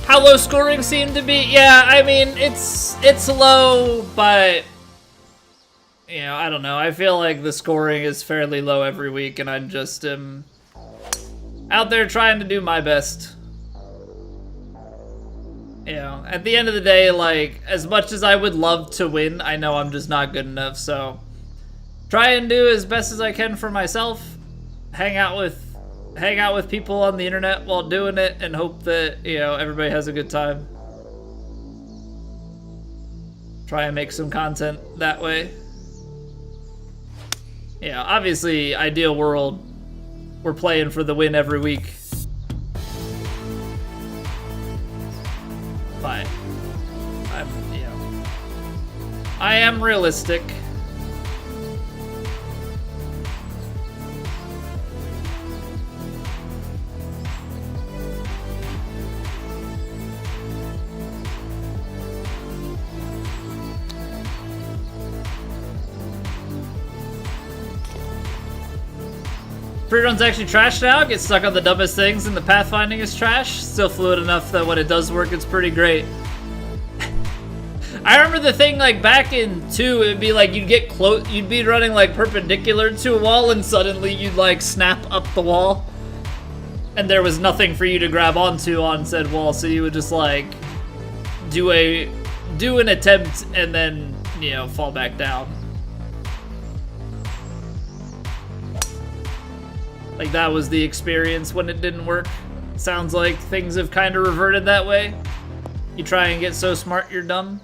How low scoring seemed to be? Yeah, I mean, it's low, but, you know, I don't know. I feel like the scoring is fairly low every week, and I just am out there trying to do my best. You know, at the end of the day, like, as much as I would love to win, I know I'm just not good enough, so try and do as best as I can for myself. Hang out with people on the internet while doing it, and hope that, you know, everybody has a good time. Try and make some content that way. Yeah, obviously, ideal world, we're playing for the win every week. But I am realistic. Freerun's actually trash now. Get stuck on the dumbest things, and the pathfinding is trash. Still fluid enough that when it does work, it's pretty great. I remember the thing, like, back in 2, it'd be like you'd get close, you'd be running like perpendicular to a wall, and suddenly you'd like snap up the wall, and there was nothing for you to grab onto on said wall, so you would just like do an attempt and then, you know, fall back down. Like, that was the experience when it didn't work. Sounds like things have kind of reverted that way. You try and get so smart you're dumb.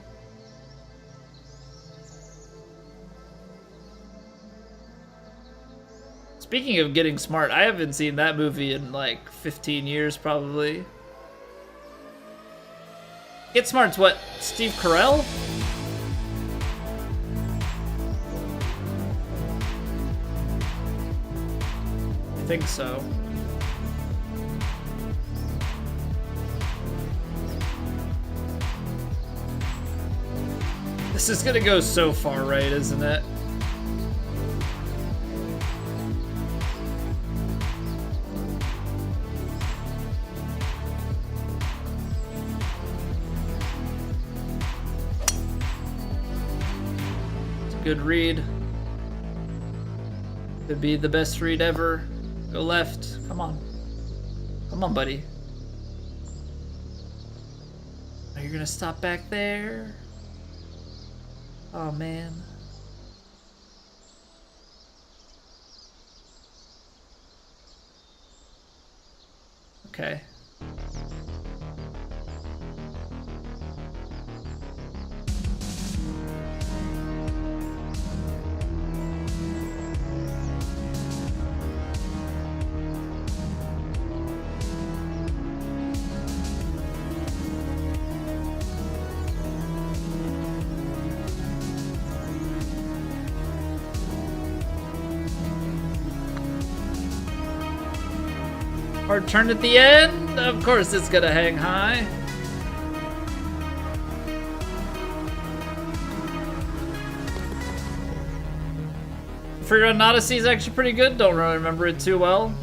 Speaking of getting smart, I haven't seen that movie in like 15 years probably. Get Smart's what? Steve Carell? I think so. This is gonna go so far right, isn't it? It's a good read. Could be the best read ever. Go left. Come on. Come on, buddy. Are you gonna stop back there? Oh, man. Okay. Hard turn at the end. Of course it's gonna hang high. Freerun Odyssey is actually pretty good. Don't really remember it too well.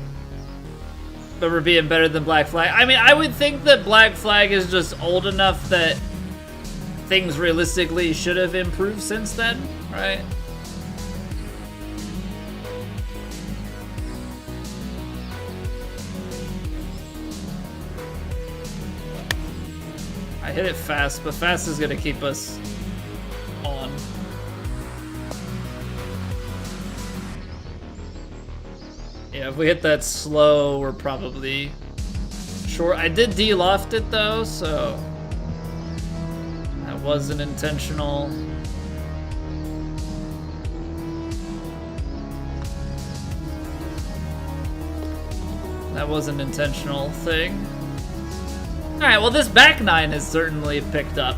But we're being better than Black Flag. I mean, I would think that Black Flag is just old enough that things realistically should have improved since then, right? I hit it fast, but fast is gonna keep us on. Yeah, if we hit that slow, we're probably short. I did de-loft it though, so that wasn't intentional. That was an intentional thing. Alright, well this back nine has certainly picked up.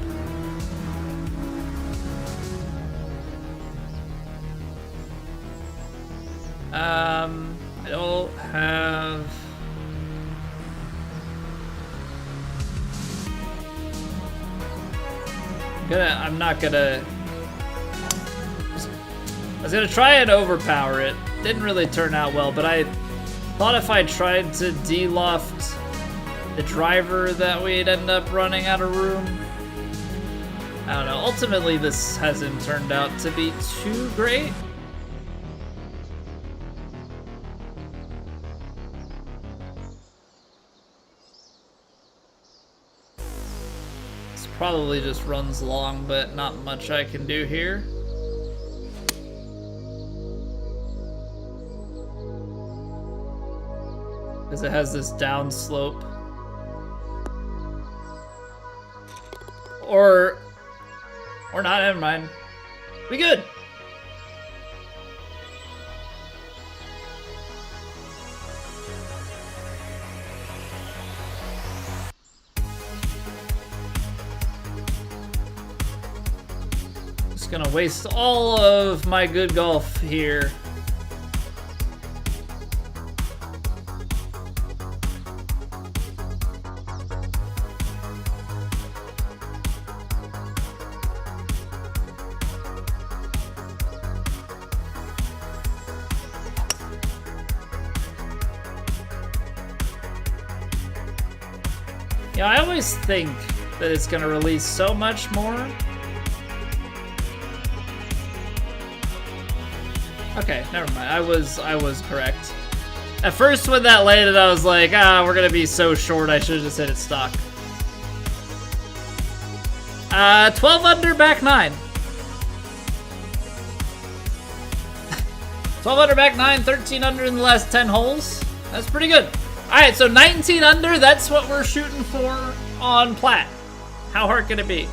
I don't have... I'm not gonna... I was gonna try and overpower it. Didn't really turn out well, but I thought if I tried to de-loft the driver that we'd end up running out of room. I don't know. Ultimately, this hasn't turned out to be too great. probably just runs long, but not much I can do here. Because it has this down slope. Or not, never mind. We good. Just gonna waste all of my good golf here. Yeah, I always think that it's gonna release so much more. Okay, never mind. I was correct. At first when that landed, I was like, we're gonna be so short, I should have just hit it stock. 12 under, back 9. 12 under, back 9, 13 under in the last 10 holes. That's pretty good. Alright, so 19 under, that's what we're shooting for on Plat. How hard can it be?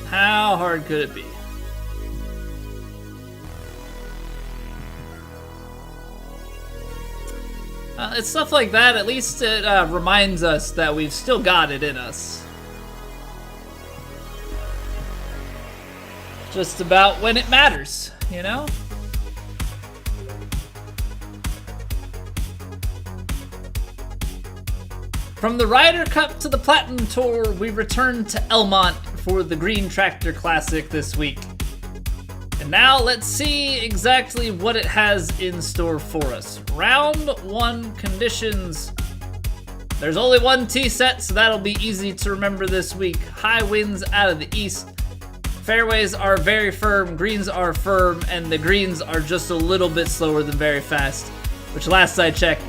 How hard could it be? It's stuff like that, at least it reminds us that we've still got it in us. Just about when it matters, you know? From the Ryder Cup to the Platinum Tour, we return to Elmont for the Green Tractor Classic this week. And now let's see exactly what it has in store for us. Round 1 conditions. There's only one tee set, so that'll be easy to remember this week. High winds out of the east. Fairways are very firm, greens are firm, and the greens are just a little bit slower than very fast, which last I checked,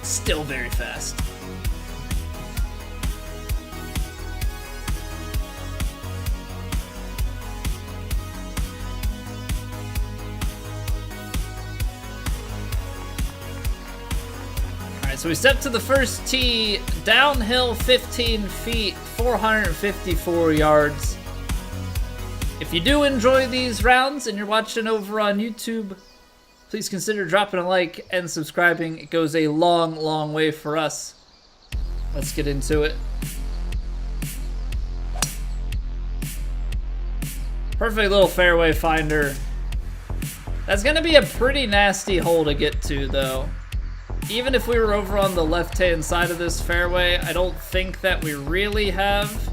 still very fast. Alright, so we step to the first tee, downhill 15 feet, 454 yards. If you do enjoy these rounds and you're watching over on YouTube, please consider dropping a like and subscribing. It goes a long, long way for us. Let's get into it. Perfect little fairway finder. That's going to be a pretty nasty hole to get to, though. Even if we were over on the left-hand side of this fairway, I don't think that we really have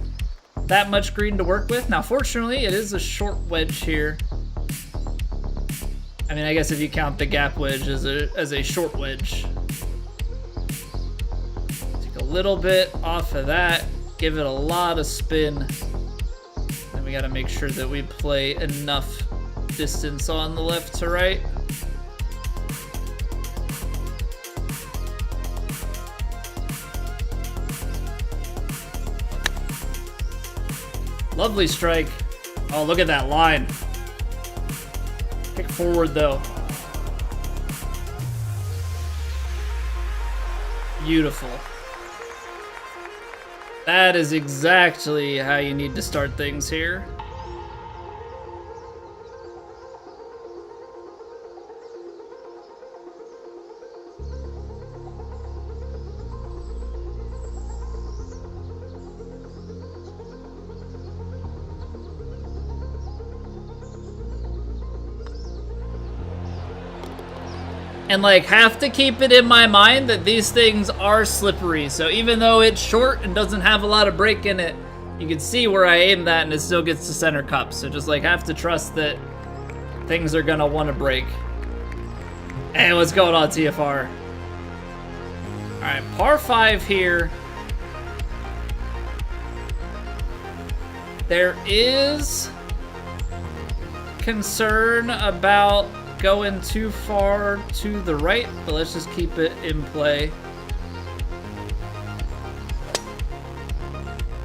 that much green to work with. Now, fortunately, it is a short wedge here. I mean, I guess if you count the gap wedge as a short wedge. Take a little bit off of that, give it a lot of spin. And we got to make sure that we play enough distance on the left to right. Lovely strike. Oh, look at that line. Kick forward, though. Beautiful. That is exactly how you need to start things here. And like, have to keep it in my mind that these things are slippery. So even though it's short and doesn't have a lot of break in it, you can see where I aimed that and it still gets to center cup. So just like have to trust that things are gonna want to break. Hey, what's going on, TFR? All right, par 5 here. There is concern about going too far to the right, but let's just keep it in play.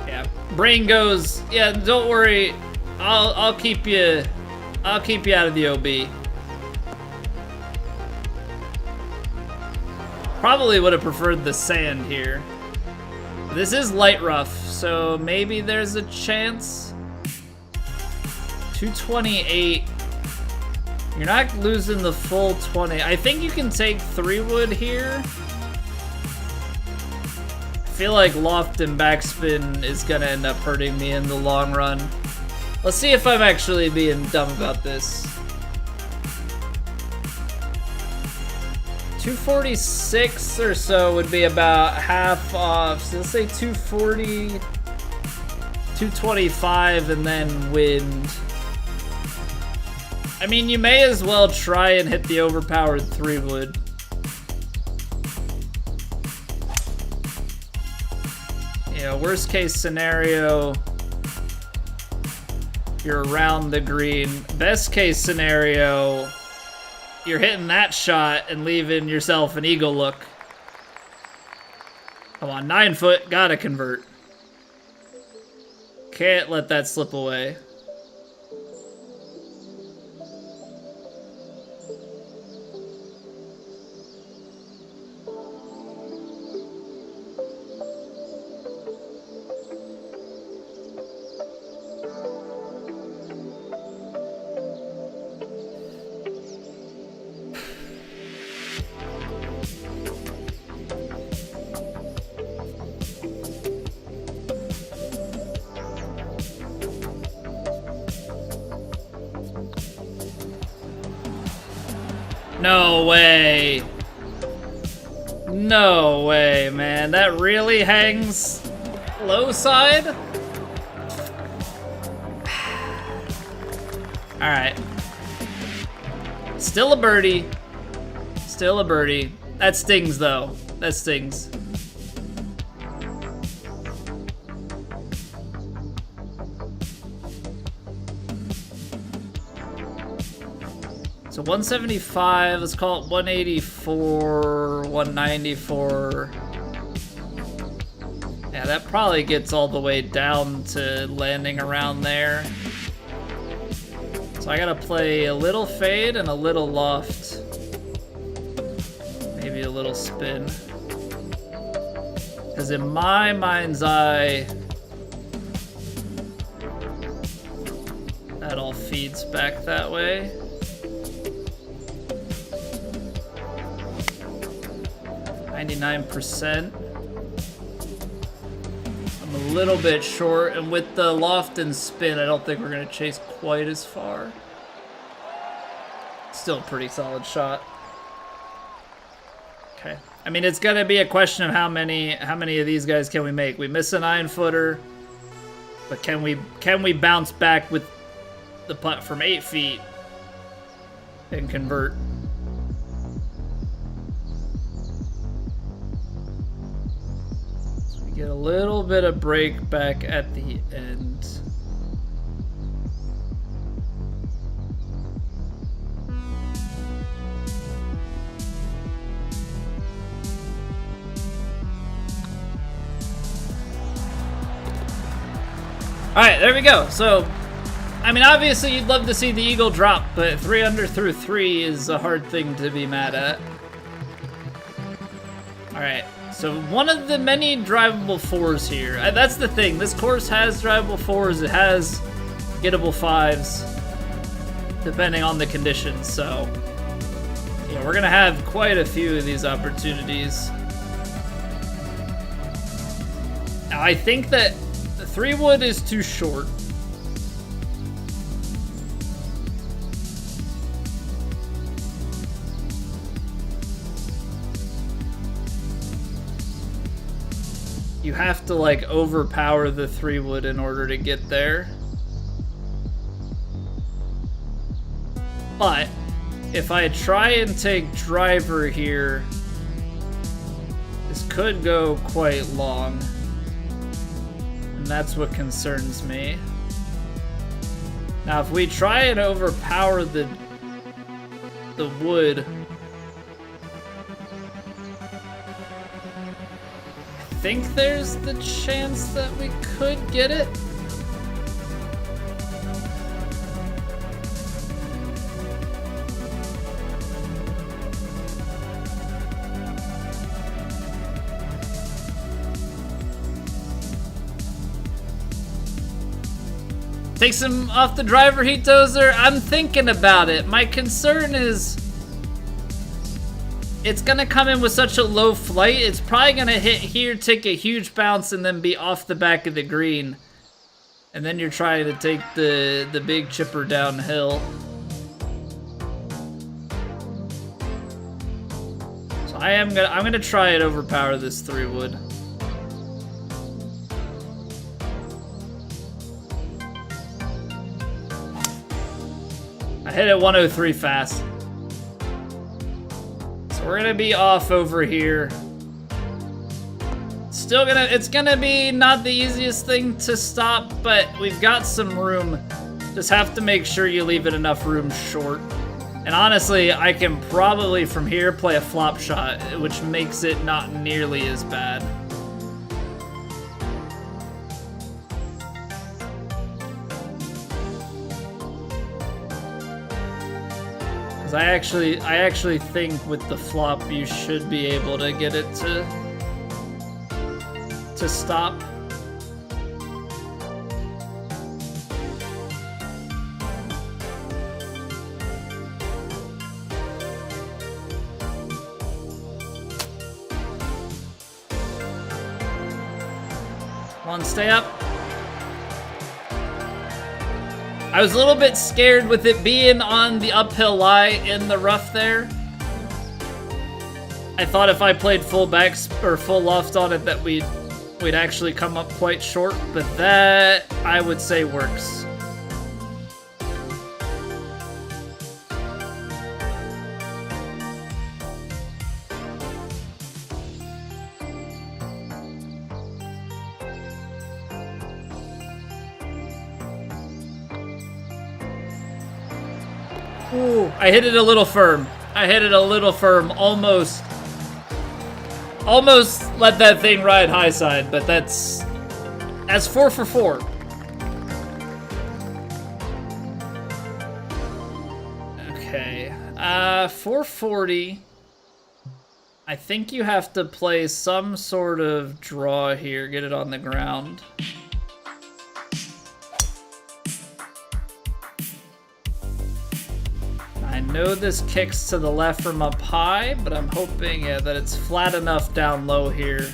Yeah, brain goes, yeah, don't worry, I'll keep you out of the OB. Probably would have preferred the sand here. This is light rough, so maybe there's a chance. 228. You're not losing the full 20. I think you can take 3-wood here. I feel like loft and backspin is gonna end up hurting me in the long run. Let's see if I'm actually being dumb about this. 246 or so would be about half off. So let's say 240, 225, and then wind. I mean, you may as well try and hit the overpowered 3-wood. Yeah, worst case scenario, you're around the green. Best case scenario, you're hitting that shot and leaving yourself an eagle look. Come on, 9 foot, gotta convert. Can't let that slip away. No way. No way, man. That really hangs low side? Alright. Still a birdie. Still a birdie. That stings, though. That stings. So 175, let's call it 184, 194. Yeah, that probably gets all the way down to landing around there. So I gotta play a little fade and a little loft. Maybe a little spin. Because in my mind's eye, that all feeds back that way. 99%. I'm a little bit short, and with the loft and spin, I don't think we're gonna chase quite as far. Still a pretty solid shot. Okay. I mean, it's gonna be a question of how many of these guys can we make. We miss a 9-footer, but can we bounce back with the putt from 8 feet and convert? Get a little bit of break back at the end. All right, there we go. So, I mean, obviously you'd love to see the eagle drop, but 3 under through 3 is a hard thing to be mad at. All right. So one of the many drivable 4s here. That's the thing. This course has drivable 4s. It has gettable 5s, depending on the conditions. So, yeah, we're gonna have quite a few of these opportunities. Now, I think that the 3-wood is too short. You have to like overpower the 3-wood in order to get there. But if I try and take driver here, this could go quite long. And that's what concerns me. Now if we try and overpower the the wood. I think there's the chance that we could get it. Takes him off the driver heat dozer. I'm thinking about it. My concern is it's gonna come in with such a low flight. It's probably gonna hit here, take a huge bounce, and then be off the back of the green. And then you're trying to take the big chipper downhill. So I'm gonna try and overpower this 3-wood. I hit it 103 fast. So we're gonna be off over here. It's gonna be not the easiest thing to stop, but we've got some room. Just have to make sure you leave it enough room short. And honestly, I can probably from here play a flop shot, which makes it not nearly as bad. I actually think with the flop you should be able to get it to stop. Come on, stay up. I was a little bit scared with it being on the uphill lie in the rough there. I thought if I played full backs or full loft on it that we'd actually come up quite short, but that I would say works. Ooh, I hit it a little firm. Almost let that thing ride high side, but that's 4 for 4. Okay, 440. I think you have to play some sort of draw here, get it on the ground. I know this kicks to the left from up high, but I'm hoping that it's flat enough down low here.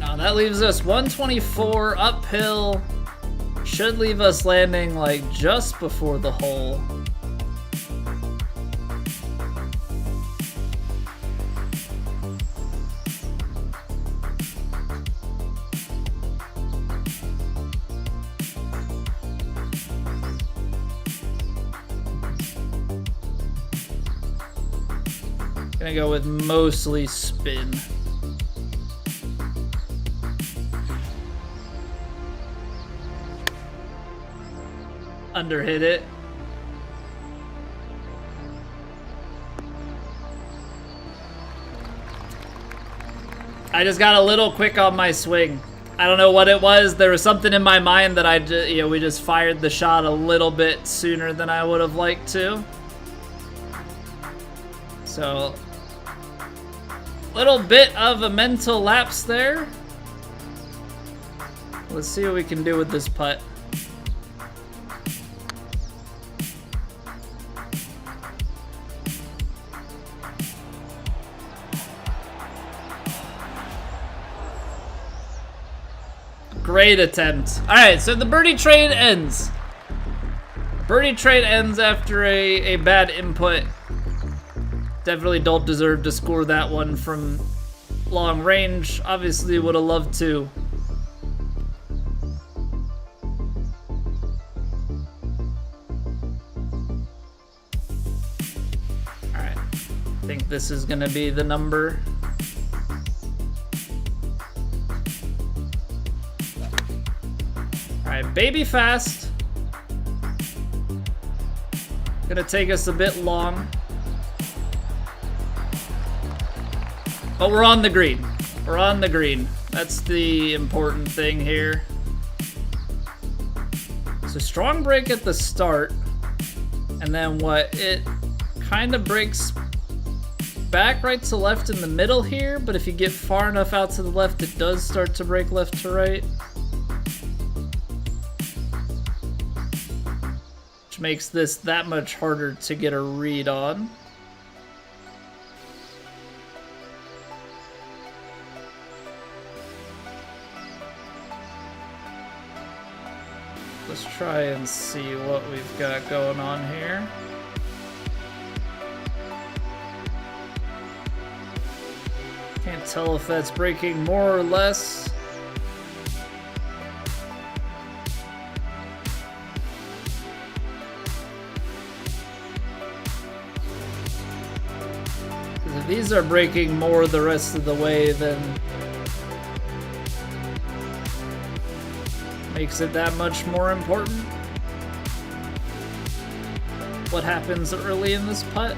Now that leaves us 124 uphill. Should leave us landing like just before the hole. Gonna go with mostly spin. Underhit it. I just got a little quick on my swing. I don't know what it was. There was something in my mind that we just fired the shot a little bit sooner than I would have liked to. So, little bit of a mental lapse there. Let's see what we can do with this putt. Great attempt. All right, so the birdie trade ends. Birdie trade ends after a bad input. Definitely don't deserve to score that one from long range. Obviously would have loved to. Alright. I think this is gonna be the number. Alright, baby fast. Gonna take us a bit long. But we're on the green. We're on the green. That's the important thing here. So strong break at the start. And then what? It kind of breaks back right to left in the middle here. But if you get far enough out to the left, it does start to break left to right. Which makes this that much harder to get a read on. Let's try and see what we've got going on here. Can't tell if that's breaking more or less. Because if these are breaking more the rest of the way, then makes it that much more important. What happens early in this putt?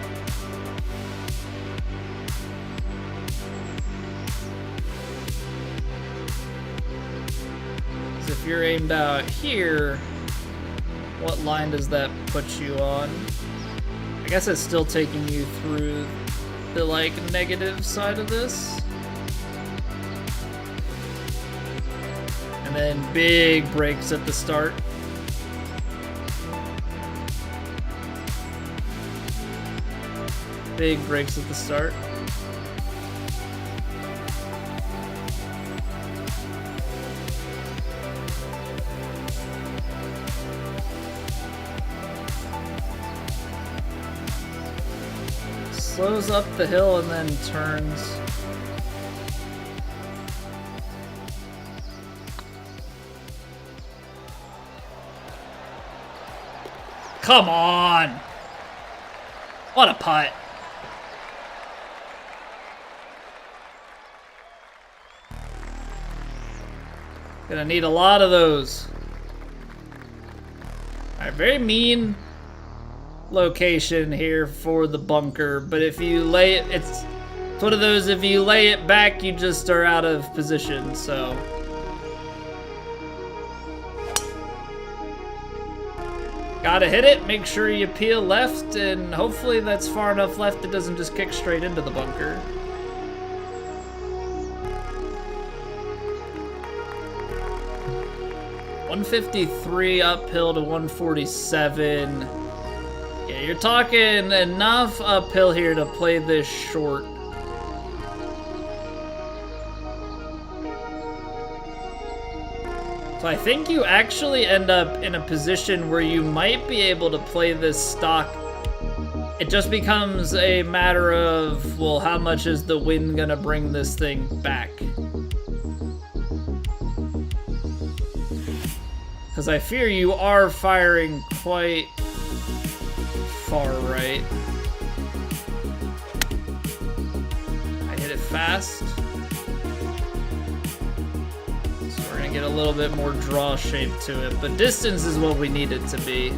Because if you're aimed out here, what line does that put you on? I guess it's still taking you through the like negative side of this. And then big breaks at the start. Big breaks at the start. Slows up the hill and then turns. Come on! What a putt. Gonna need a lot of those. Alright, very mean location here for the bunker, but if you lay it, it's one of those, if you lay it back, you just are out of position, so. Gotta hit it, make sure you peel left, and hopefully that's far enough left it doesn't just kick straight into the bunker. $153 uphill to 147. Yeah, you're talking enough uphill here to play this short. So I think you actually end up in a position where you might be able to play this stock. It just becomes a matter of, well, how much is the wind gonna bring this thing back? Because I fear you are firing quite far right. I hit it fast. Get a little bit more draw shape to it, but distance is what we need it to be.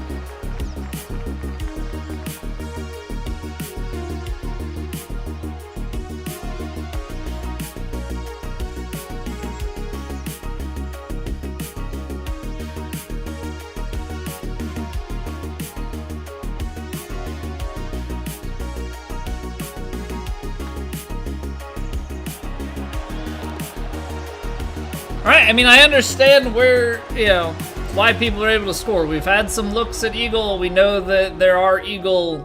Alright, I mean, I understand where, you know, why people are able to score. We've had some looks at Eagle. We know that there are Eagleable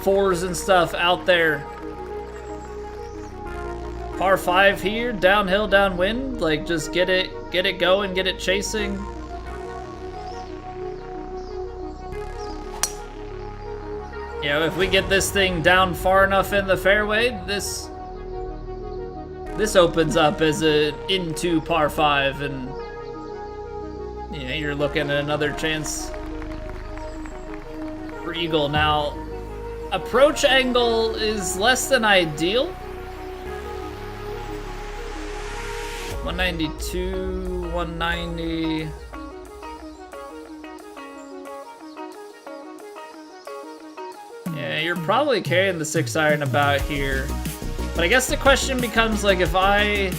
fours and stuff out there. Par 5 here, downhill, downwind. Like, just get it going, get it chasing. You know, if we get this thing down far enough in the fairway, this opens up as a into par 5, and you know, you're looking at another chance for Eagle. Now, approach angle is less than ideal. 192, 190. you're probably carrying the 6-iron about here. But I guess the question becomes, like, if I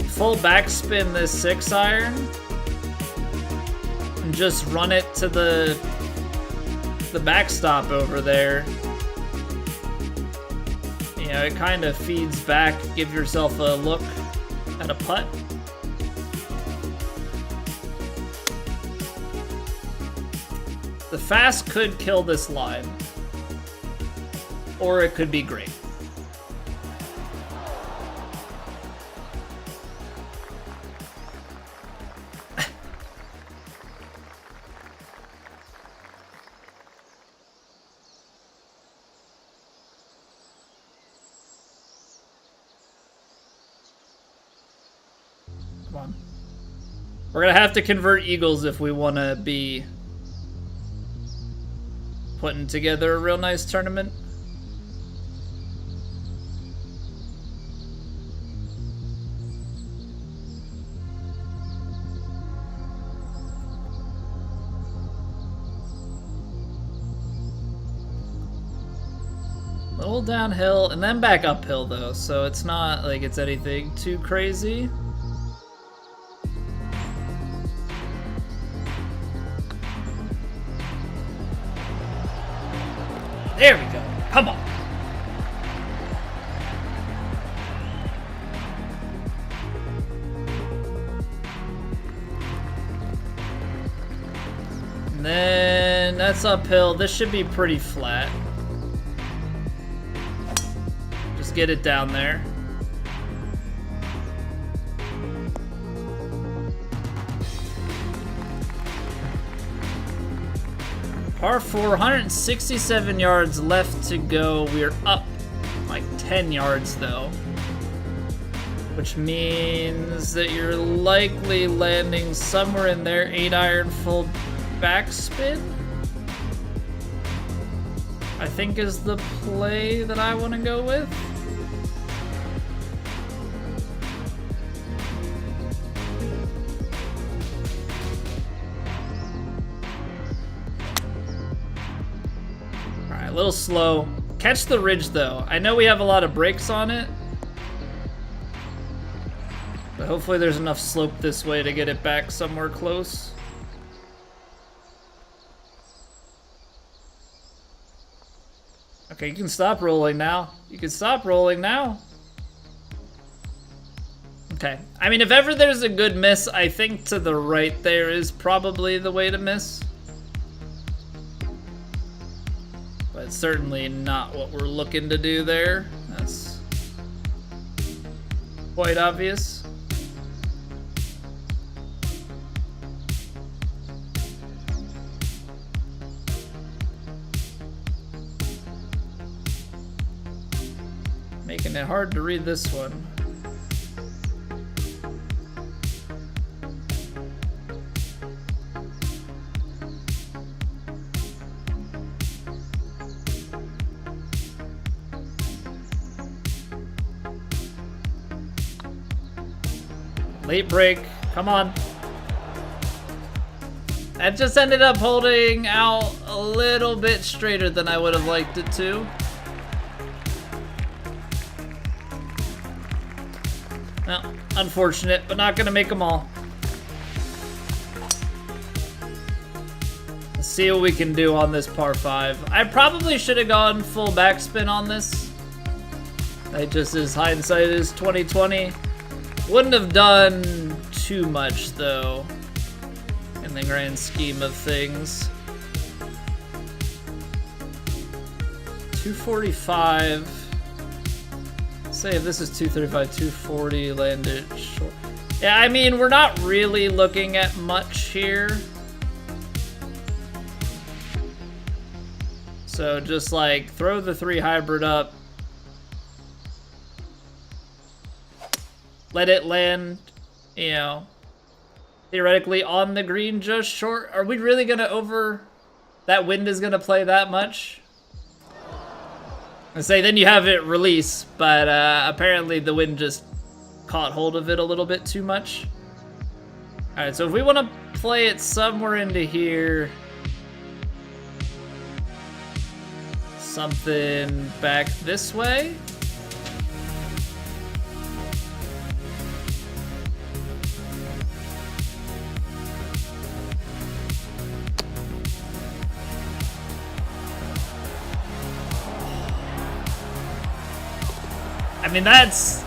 full backspin this 6-iron and just run it to the backstop over there, you know, it kind of feeds back, give yourself a look at a putt. The fast could kill this line, or it could be great. Come on. We're gonna have to convert eagles if we want to be putting together a real nice tournament. Little downhill and then back uphill though, so it's not like it's anything too crazy. There we go. Come on. And then that's uphill. This should be pretty flat. Just get it down there. Par 4, 167 yards left to go. We're up like 10 yards though, which means that you're likely landing somewhere in there. 8-iron full backspin, I think, is the play that I want to go with. A little slow. Catch the ridge though. I know we have a lot of brakes on it, but hopefully there's enough slope this way to get it back somewhere close. Okay, you can stop rolling now. You can stop rolling now. Okay. I mean, if ever there's a good miss, I think to the right there is probably the way to miss. But certainly not what we're looking to do there. That's quite obvious. Making it hard to read this one. Late break, come on. That just ended up holding out a little bit straighter than I would have liked it to. Well, unfortunate, but not gonna make them all. Let's see what we can do on this par 5. I probably should have gone full backspin on this. It just is hindsight is 2020. Wouldn't have done too much though, in the grand scheme of things. 245. Say if this is 235, 240, land it short. Yeah, I mean, we're not really looking at much here. So just like throw the 3 hybrid up. Let it land, you know, theoretically on the green just short. Are we really gonna that wind is gonna play that much? I say then you have it release, but apparently the wind just caught hold of it a little bit too much. All right, so if we want to play it somewhere into here, something back this way. I mean, that's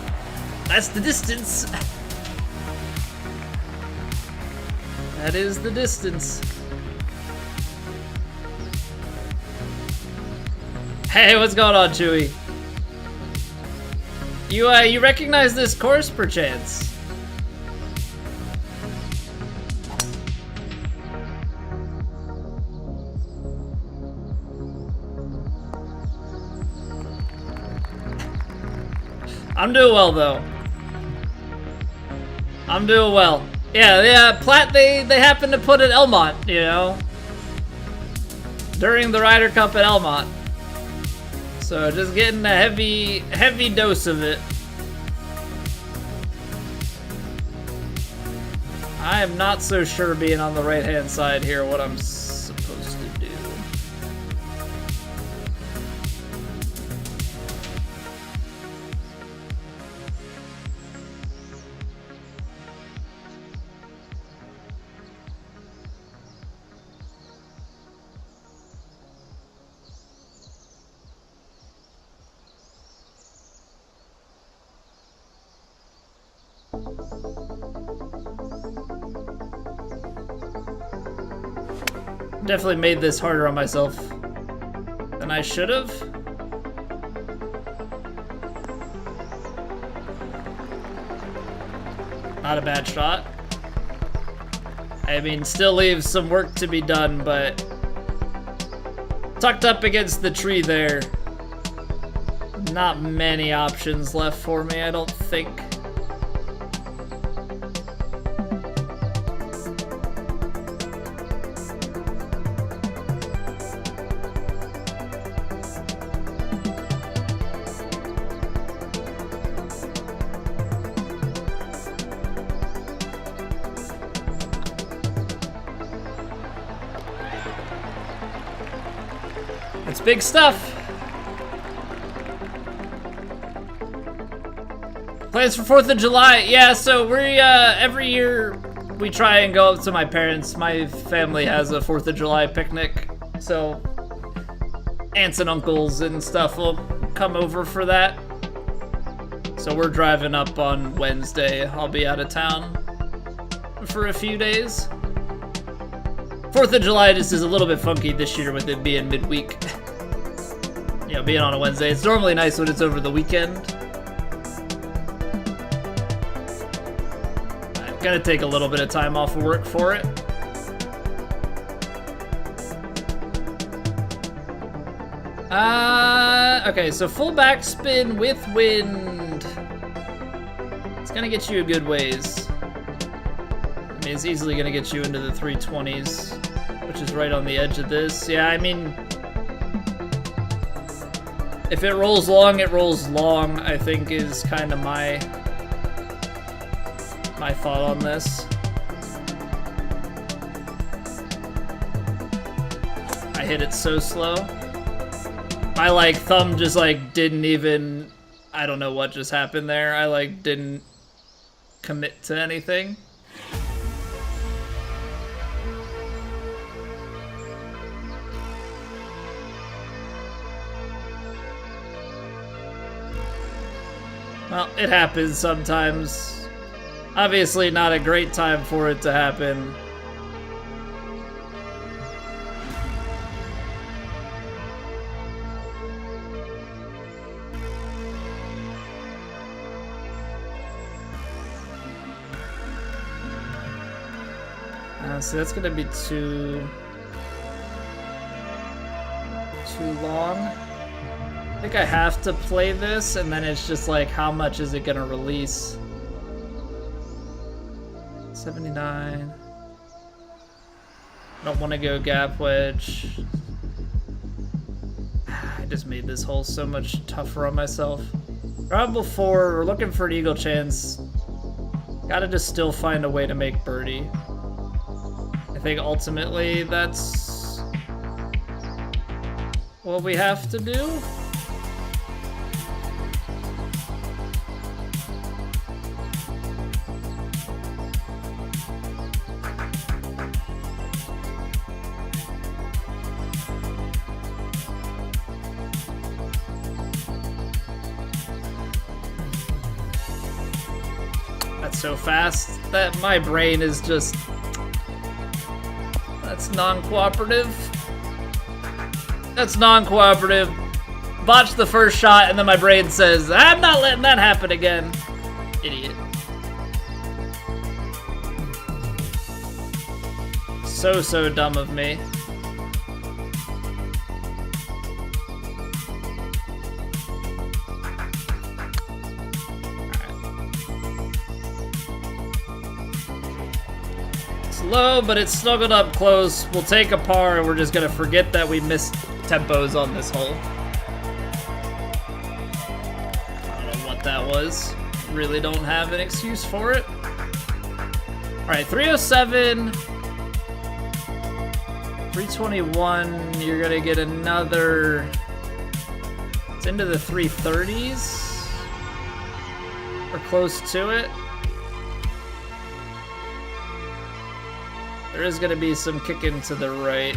the distance. That is the distance. Hey, what's going on, Chewy? You recognize this course, perchance? I'm doing well, though. I'm doing well. Yeah, Plat, they happened to put at Elmont, you know, during the Ryder Cup at Elmont. So just getting a heavy dose of it. I am not so sure, being on the right-hand side here, what I'm supposed to do. Definitely made this harder on myself than I should have. Not a bad shot. I mean, still leaves some work to be done, but tucked up against the tree there. Not many options left for me, I don't think. It's big stuff. Plans for 4th of July. Yeah, so we every year we try and go up to my parents. My family has a 4th of July picnic. So aunts and uncles and stuff will come over for that. So we're driving up on Wednesday. I'll be out of town for a few days. 4th of July just is a little bit funky this year with it being midweek. You know, being on a Wednesday. It's normally nice when it's over the weekend. I'm gonna take a little bit of time off of work for it. Okay, so full backspin with wind. It's gonna get you a good ways. I mean, it's easily gonna get you into the 320s, which is right on the edge of this. Yeah, I mean, if it rolls long, it rolls long, I think is kind of my thought on this. I hit it so slow. My thumb just didn't even, I don't know what just happened there. I didn't commit to anything. Well, it happens sometimes. Obviously not a great time for it to happen. So that's gonna be too long. I think I have to play this, and then it's just how much is it gonna release? 79. Don't want to go gap wedge. I just made this hole so much tougher on myself. Probable 4, we're looking for an eagle chance. Gotta just still find a way to make birdie. I think ultimately that's what we have to do. That's so fast that my brain is just... That's non-cooperative. That's non-cooperative. Botched the first shot, and then my brain says, I'm not letting that happen again. Idiot. So dumb of me. Low, but it's snuggled up close. We'll take a par, and we're just gonna forget that we missed tempos on this hole. I don't know what that was. Really don't have an excuse for it. All right, 307, 321. You're gonna get another. It's into the 330s or close to it. There is gonna be some kicking to the right.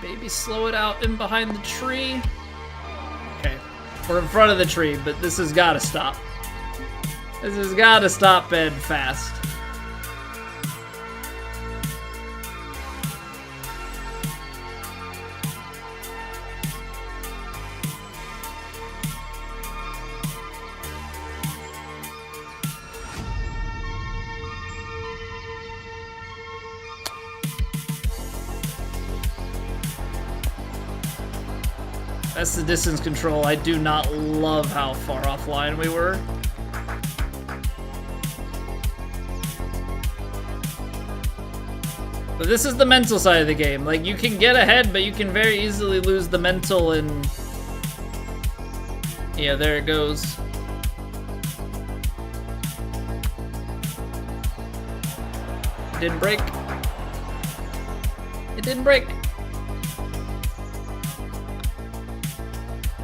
Maybe slow it out in behind the tree. Okay, we're in front of the tree, but this has gotta stop. This has gotta stop and fast. That's the distance control. I do not love how far offline we were. But this is the mental side of the game. Like, you can get ahead, but you can very easily lose the mental and... Yeah, there it goes. It didn't break. It didn't break.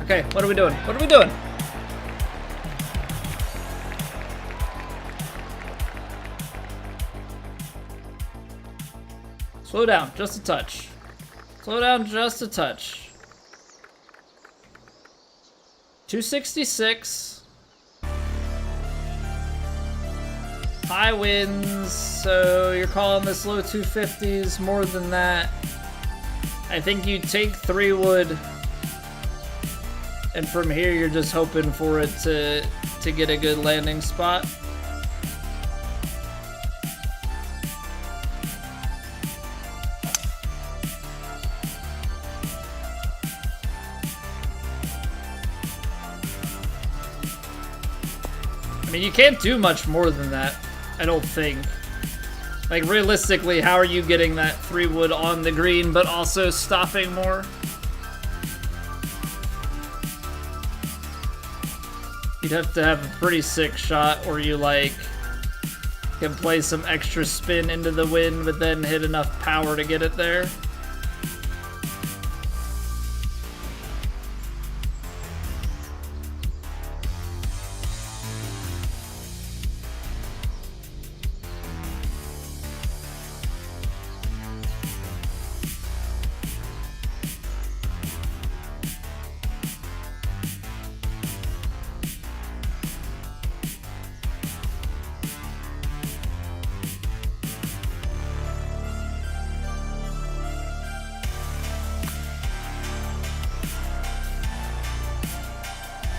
Okay, what are we doing? What are we doing? Slow down, just a touch. Slow down just a touch. 266. High winds, so you're calling this low 250s, more than that. I think you take 3-wood. And from here, you're just hoping for it to get a good landing spot. I mean, you can't do much more than that, I don't think. Like, realistically, how are you getting that 3-wood on the green, but also stopping more? You'd have to have a pretty sick shot, or you, like, can play some extra spin into the wind, but then hit enough power to get it there.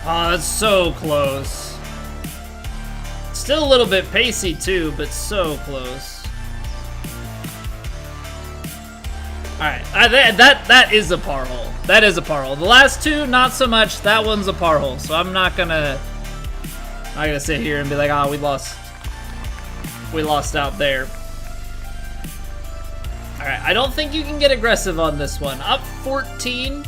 Oh, that's so close. Still a little bit pacey too, but so close. Alright, that is a par hole. That is a par hole. The last two, not so much. That one's a par hole, so I'm not gonna sit here and be like, ah, we lost out there. Alright, I don't think you can get aggressive on this one. Up 14.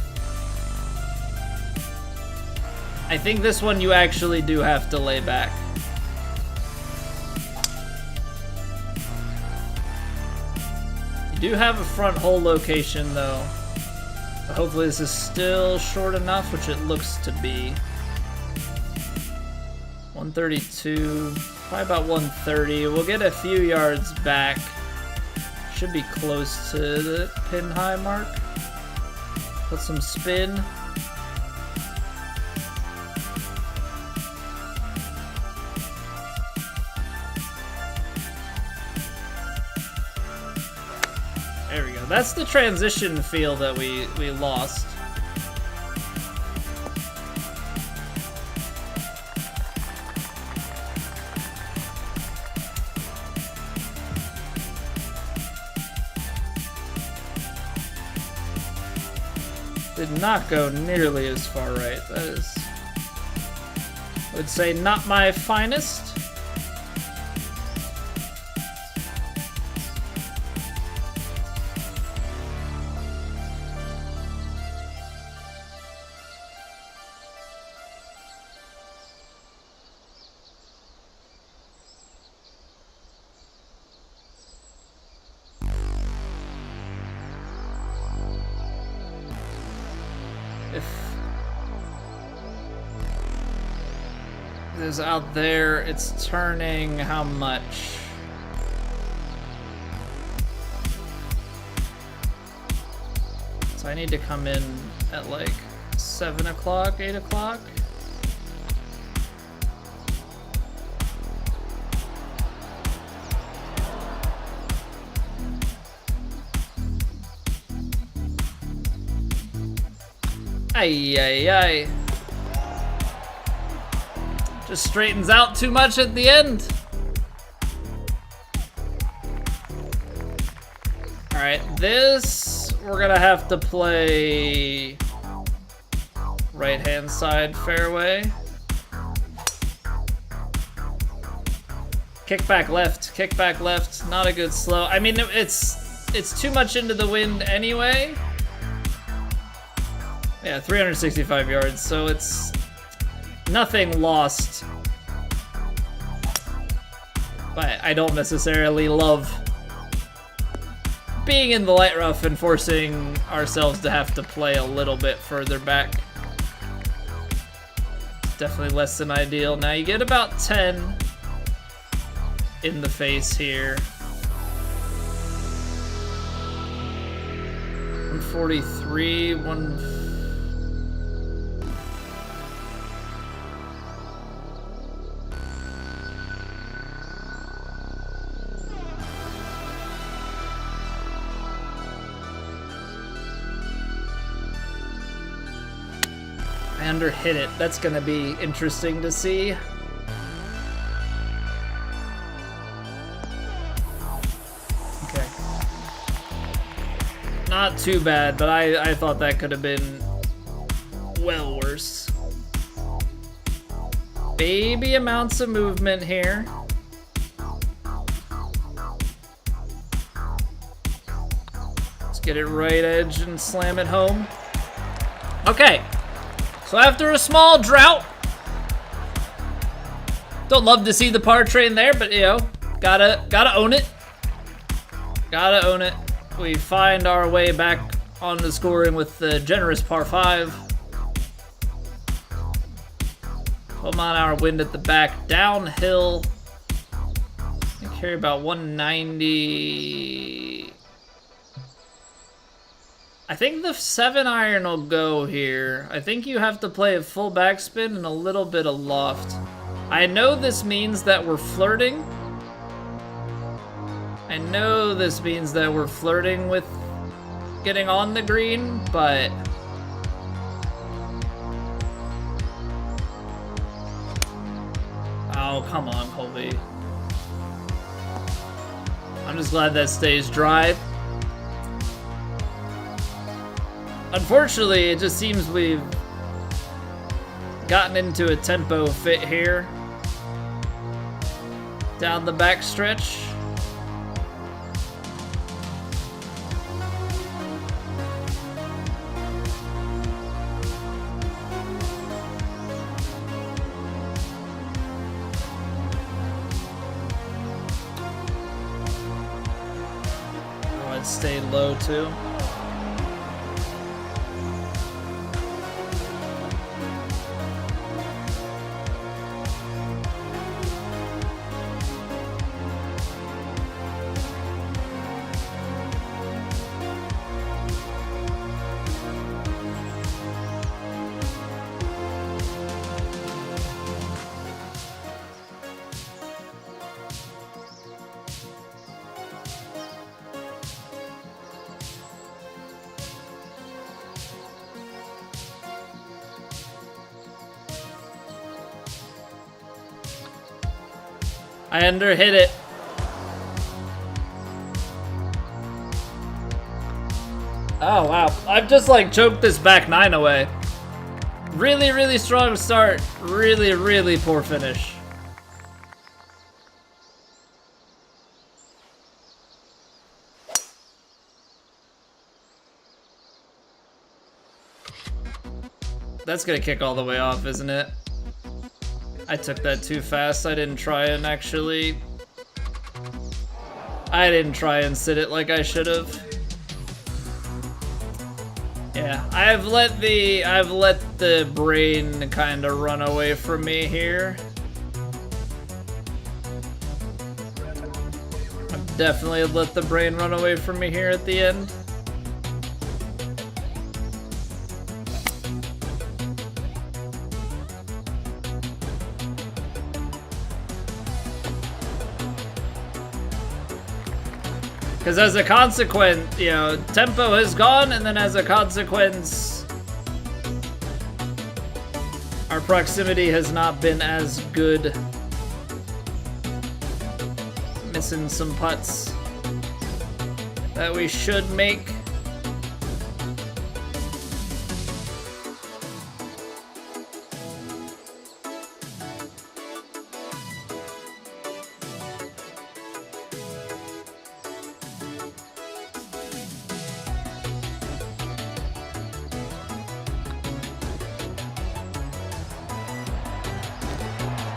I think this one you actually do have to lay back. do have a front hole location though. But hopefully this is still short enough, which it looks to be. 132, probably about 130. We'll get a few yards back. Should be close to the pin high mark. Put some spin. There we go. That's the transition feel that we lost. Did not go nearly as far right. That is, I would say, not my finest. Is out there, it's turning how much? So I need to come in at like 7 o'clock, 8 o'clock. Ay, ay, ay. Just straightens out too much at the end. All right, this we're gonna have to play right-hand side fairway. Kick back left, not a good slow. I mean, it's too much into the wind anyway. Yeah, 365 yards, so it's nothing lost. But I don't necessarily love being in the light rough and forcing ourselves to have to play a little bit further back. Definitely less than ideal. Now you get about 10 in the face here. 143, I underhit it. That's gonna be interesting to see. Okay. Not too bad, but I thought that could have been well worse. Baby amounts of movement here. Let's get it right edge and slam it home. Okay. So after a small drought, don't love to see the par train there, but you know, gotta own it. Gotta own it. We find our way back on the scoring with the generous par 5. 12-mile-an-hour wind at the back, downhill. I carry about 190. I think the 7-iron will go here. I think you have to play a full backspin and a little bit of loft. I know this means that we're flirting. I know this means that we're flirting with getting on the green, but oh, come on, Colby. I'm just glad that stays dry. Unfortunately, it just seems we've gotten into a tempo fit here down the back stretch. stay low too. I underhit it. Oh wow, I've just like choked this back nine away. Really, really strong start. Really, really poor finish. That's gonna kick all the way off, isn't it? I took that too fast. I didn't try and actually... I didn't try and sit it like I should have. Yeah, I've let the brain kind of run away from me here. I've definitely let the brain run away from me here at the end. Because as a consequence, you know, tempo has gone, and then as a consequence, our proximity has not been as good. Missing some putts that we should make.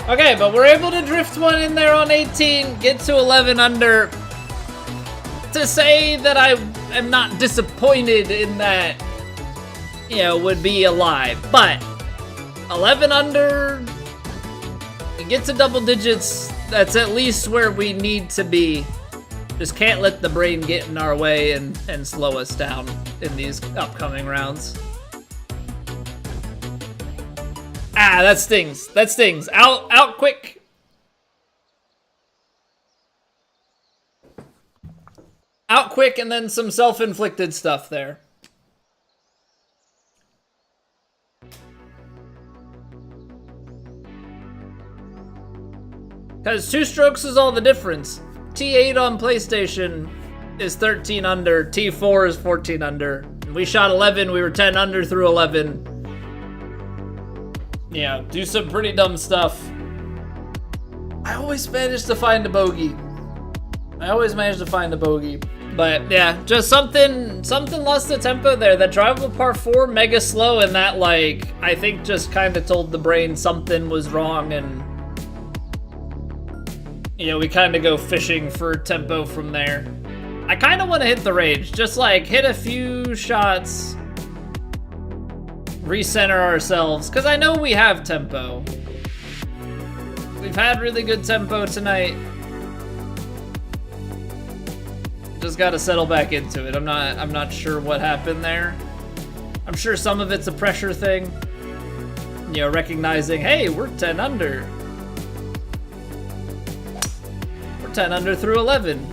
Okay, but we're able to drift one in there on 18, get to 11 under. To say that I am not disappointed in that, you know, would be a lie. But 11 under, we get to double digits. That's at least where we need to be. Just can't let the brain get in our way and slow us down in these upcoming rounds. Ah, that stings. That stings. Out quick. Out quick, and then some self-inflicted stuff there. Because 2 strokes is all the difference. T8 on PlayStation is 13 under. T4 is 14 under. We shot 11. We were 10 under through 11. Yeah, do some pretty dumb stuff. I always manage to find a bogey. But yeah, just something lost the tempo there. That drivable par 4, mega slow, and that, like, I think just kind of told the brain something was wrong, and you know, we kind of go fishing for tempo from there. I kind of want to hit the range, just like hit a few shots, recenter ourselves, because I know we have tempo. We've had really good tempo tonight. Just got to settle back into it. I'm not sure what happened there. I'm sure some of it's a pressure thing. You know, recognizing, hey, we're 10 under. We're 10 under through 11.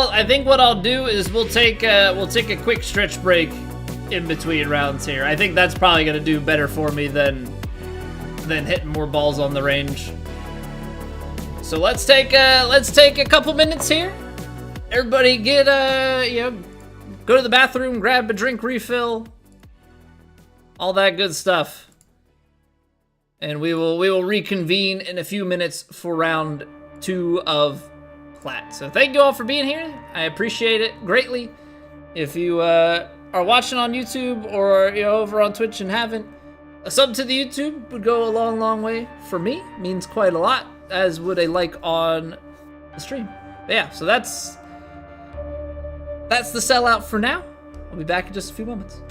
I think what I'll do is we'll take a quick stretch break in between rounds here. I think that's probably gonna do better for me than hitting more balls on the range. So let's take a couple minutes here. Everybody get you know, go to the bathroom, grab a drink refill, all that good stuff. And we will reconvene in a few minutes for round 2 of Plat. So thank you all for being here. I appreciate it greatly. If you are watching on YouTube or over on Twitch and haven't, a sub to the YouTube would go a long way for me. Means quite a lot, as would a like on the stream. But yeah, so that's the sellout for now. I'll be back in just a few moments.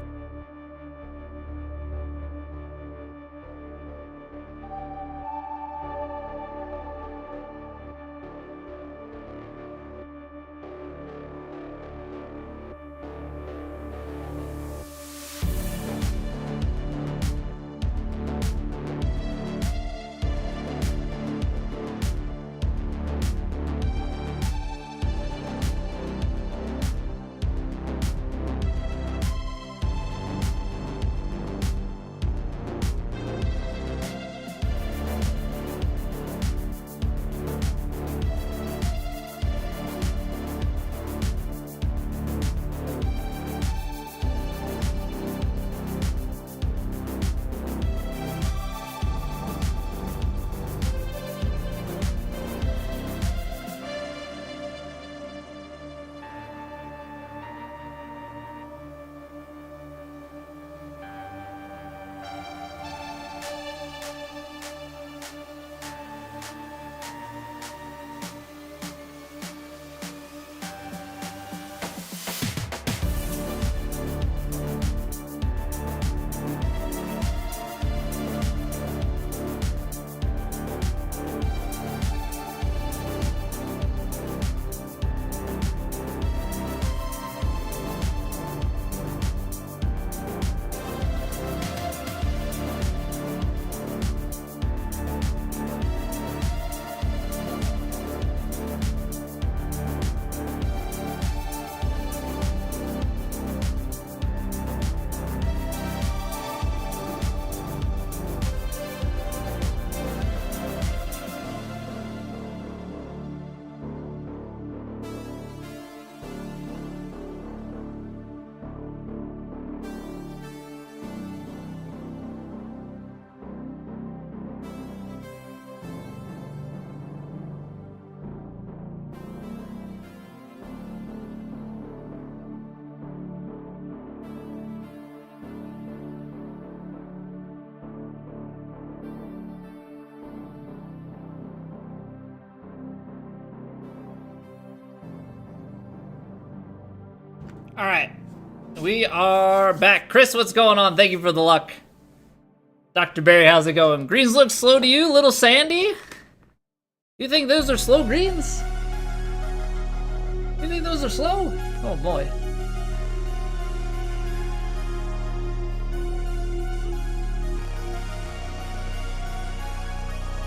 All right, we are back. Chris, what's going on? Thank you for the luck. Dr. Barry, how's it going? Greens look slow to you, little Sandy? You think those are slow greens? You think those are slow? Oh boy.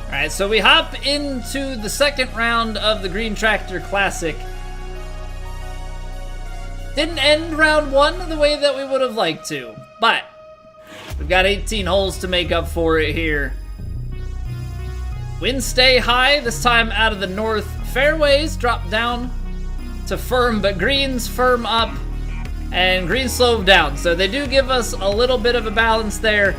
All right, so we hop into the second round of the Green Tractor Classic. Didn't end round 1 the way that we would have liked to, but we've got 18 holes to make up for it here. Winds stay high, this time out of the north. Fairways drop down to firm, but greens firm up and greens slow down. So they do give us a little bit of a balance there,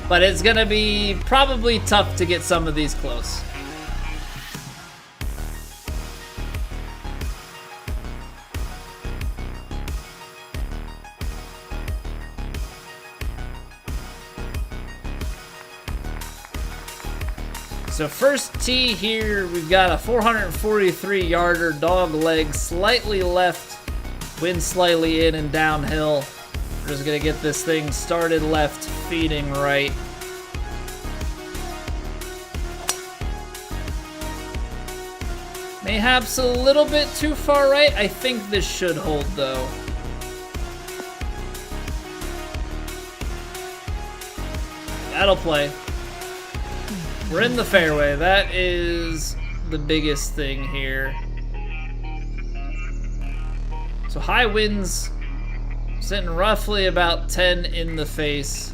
but it's gonna be probably tough to get some of these close. So first tee here, we've got a 443 yarder, dog leg, slightly left, wind slightly in and downhill. We're just gonna get this thing started left, feeding right. Mayhaps a little bit too far right. I think this should hold though. That'll play. We're in the fairway. That is the biggest thing here. So high winds, sitting roughly about 10 in the face.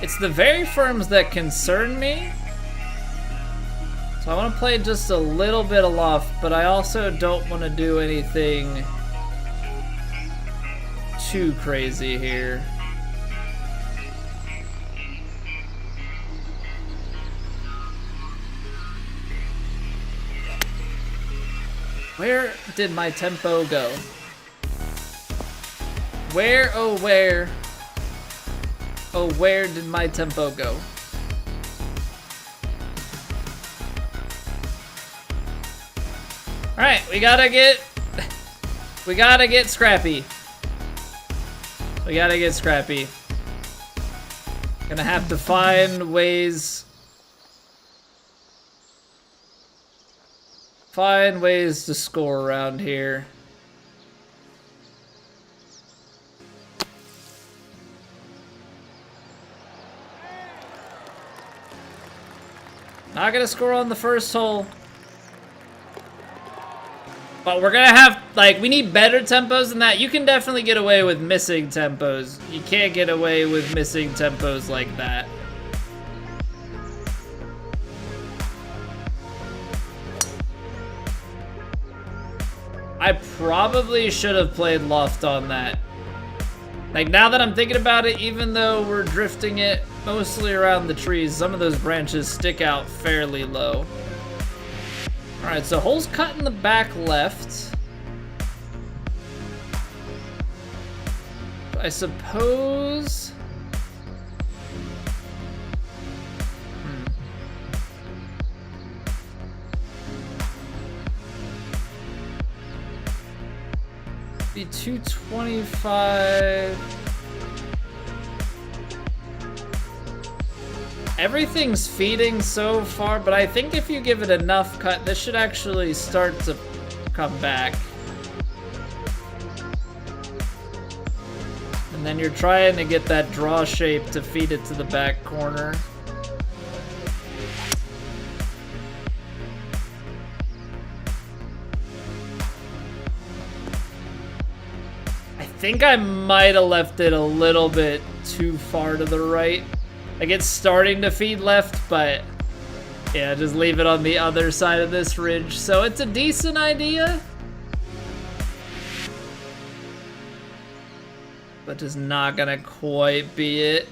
It's the very firms that concern me. So I want to play just a little bit of loft, but I also don't want to do anything too crazy here. Where did my tempo go? Where, oh where? Oh, where did my tempo go? Alright, we gotta get scrappy. We gotta get scrappy. Gonna have to find ways to score around here. Not gonna score on the first hole. But we're gonna have, like, we need better tempos than that. You can definitely get away with missing tempos. You can't get away with missing tempos like that. I probably should have played loft on that. Like, now that I'm thinking about it, even though we're drifting it mostly around the trees, some of those branches stick out fairly low. Alright, so hole's cut in the back left. I suppose... Be 225. Everything's feeding so far, but I think if you give it enough cut, this should actually start to come back. And then you're trying to get that draw shape to feed it to the back corner. I think I might have left it a little bit too far to the right. Like, it's starting to feed left, but yeah, just leave it on the other side of this ridge. So it's a decent idea, but just not gonna quite be it.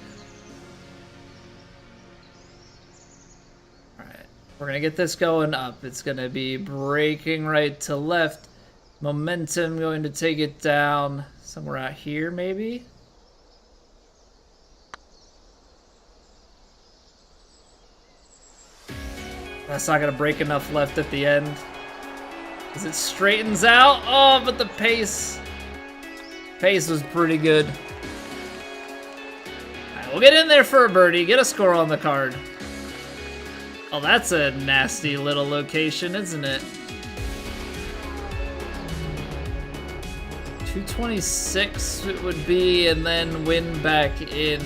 All right, we're gonna get this going up. It's gonna be braking right to left. Momentum going to take it down somewhere out here, maybe. That's not gonna break enough left at the end. As it straightens out. Oh, but the pace was pretty good. Alright, we'll get in there for a birdie, get a score on the card. Oh, that's a nasty little location, isn't it? 226 it would be, and then wind back in.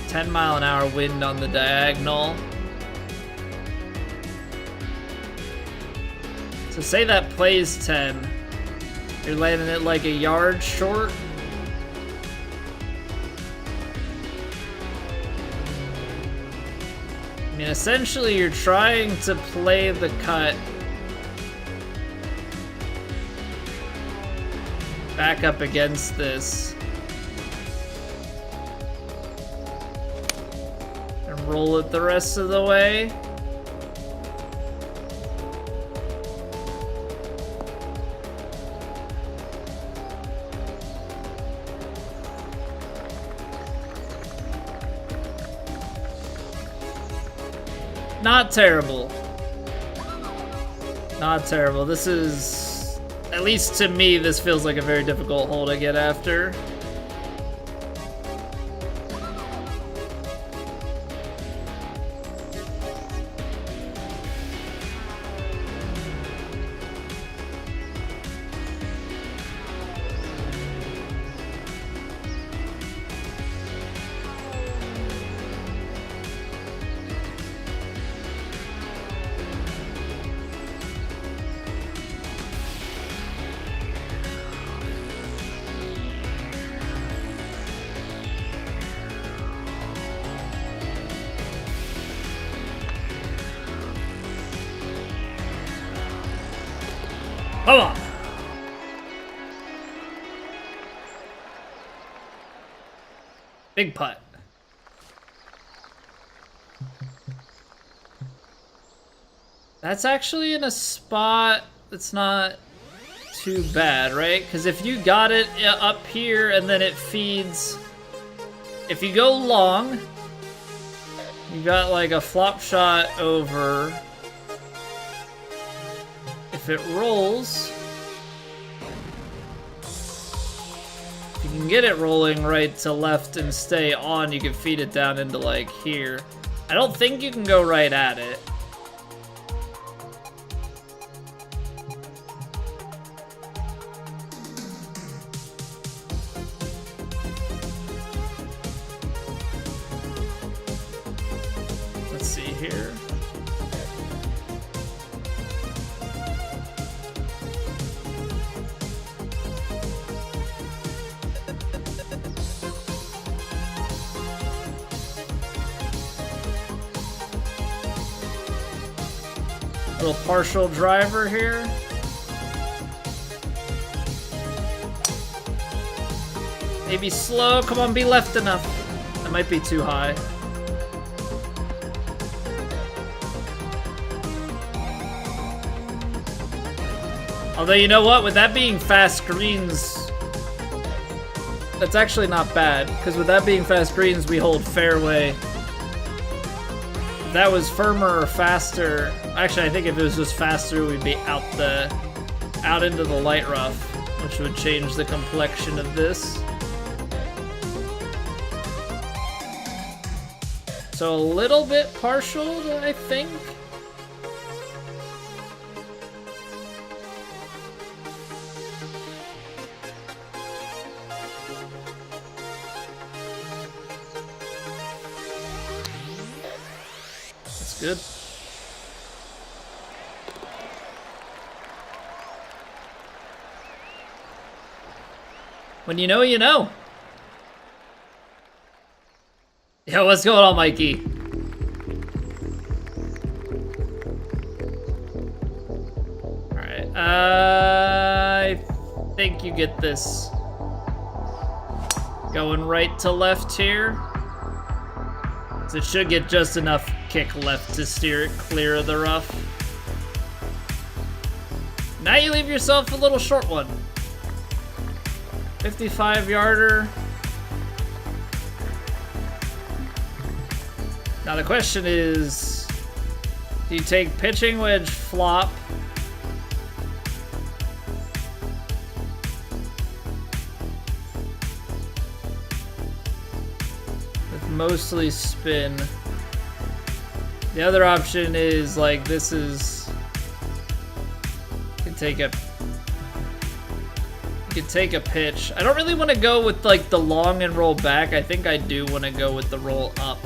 10-mile-an-hour wind on the diagonal. So say that plays 10. You're landing it like a yard short. I mean, essentially you're trying to play the cut back up against this. And roll it the rest of the way. Not terrible. Not terrible. This is, at least to me, this feels like a very difficult hole to get after. Come on. Big putt. That's actually in a spot that's not too bad, right? Because if you got it up here and then it feeds, if you go long, you got like a flop shot over. If it rolls, if you can get it rolling right to left and stay on, you can feed it down into like here. I don't think you can go right at it. Let's see here. Little partial driver here. Maybe slow. Come on, be left enough. That might be too high. Although, you know what? With that being fast greens, that's actually not bad. Because with that being fast greens, we hold fairway. If that was firmer or faster, actually, I think if it was just faster, we'd be out into the light rough, which would change the complexion of this. So a little bit partial, I think. That's good. When you know, you know. Yo, what's going on, Mikey? Alright, I think you get this. Going right to left here. So it should get just enough kick left to steer it clear of the rough. Now you leave yourself a little short one. 55-yarder. Now the question is, do you take pitching wedge flop? With mostly spin. The other option is like this is, you could take a pitch. I don't really want to go with like the long and roll back. I think I do want to go with the roll up.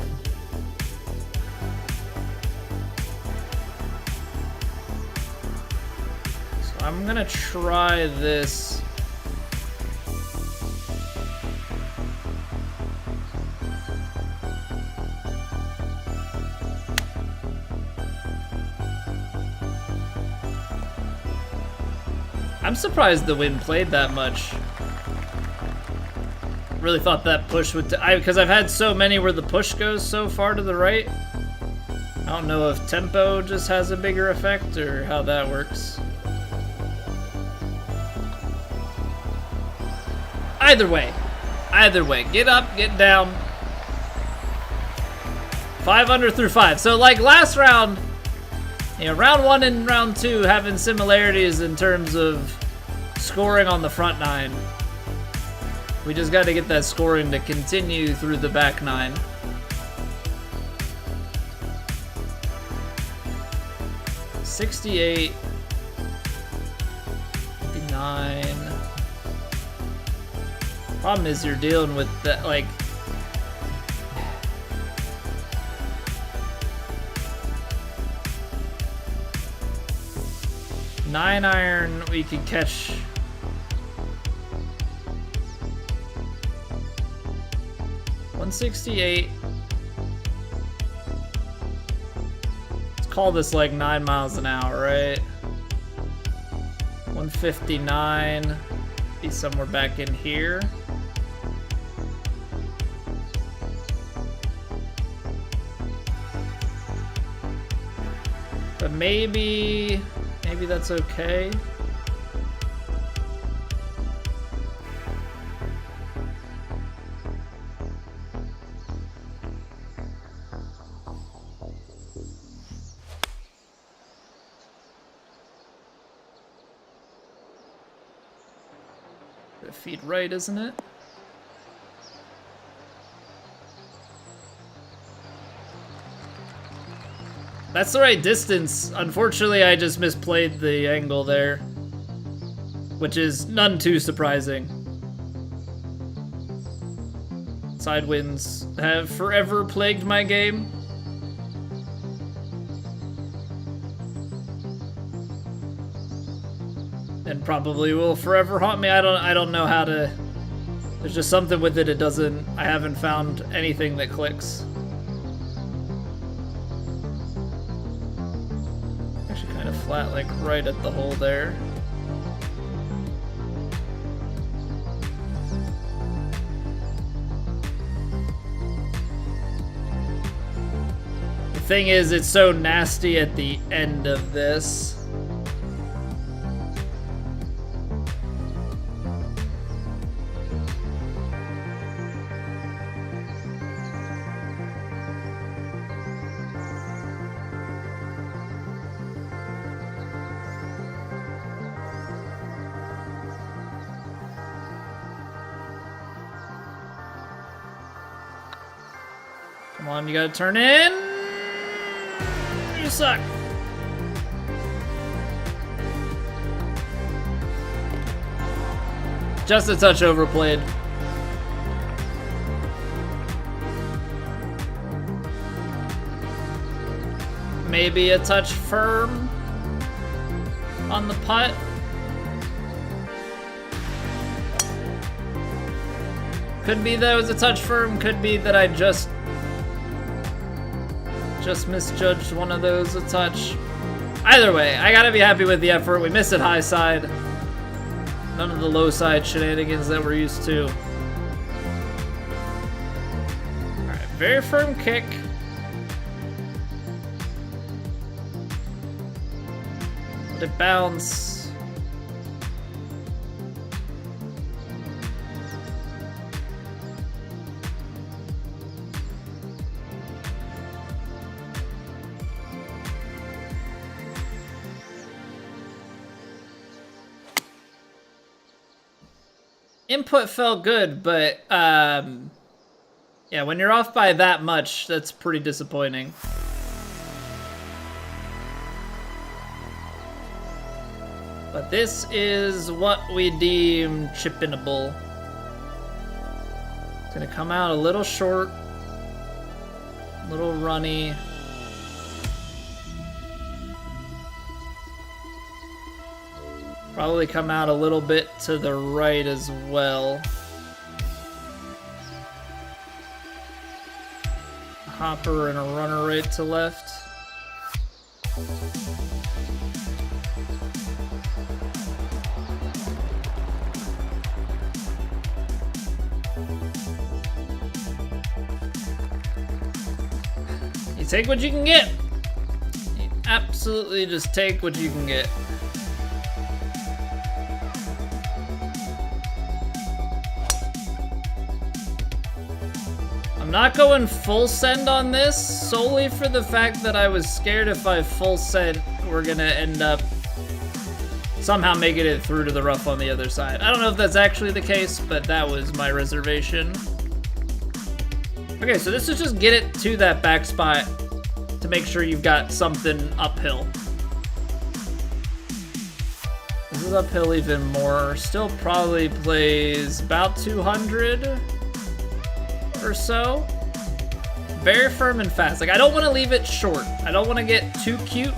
So I'm gonna try this. I'm surprised the wind played that much. Really thought that push would, because I've had so many where the push goes so far to the right. I don't know if tempo just has a bigger effect or how that works. Either way, get up, get down. 5 under through 5. So like last round, you know, round 1 and round 2 having similarities in terms of scoring on the front 9. We just got to get that scoring to continue through the back 9. $68, $59. Problem is you're dealing with that, like, nine iron, we could catch. $168. Let's call this like 9 miles an hour, right? 259. Be somewhere back in here. But maybe that's okay. Feet right, isn't it? That's the right distance. Unfortunately, I just misplayed the angle there, which is none too surprising. Side winds have forever plagued my game. And probably will forever haunt me. I don't know how to. There's just something with it. It doesn't. I haven't found anything that clicks. Actually, kind of flat, like right at the hole there. The thing is, it's so nasty at the end of this. Come on, you gotta turn in. You suck. Just a touch overplayed. Maybe a touch firm on the putt. Could be that it was a touch firm, could be that I just misjudged one of those a touch. Either way, I gotta be happy with the effort. We missed it high side. None of the low side shenanigans that we're used to. Alright, very firm kick. Let it bounce. Input felt good, but yeah, when you're off by that much, that's pretty disappointing. But this is what we deem chippinable. It's gonna come out a little short, a little runny. Probably come out a little bit to the right as well. A hopper and a runner right to left. You take what you can get. You absolutely just take what you can get. I'm not going full send on this solely for the fact that I was scared if I full send, we're gonna end up somehow making it through to the rough on the other side. I don't know if that's actually the case, but that was my reservation. Okay, so this is just get it to that back spot to make sure you've got something uphill. This is uphill even more. Still probably plays about 200 or so. Very firm and fast. Like, I don't want to leave it short. I don't want to get too cute,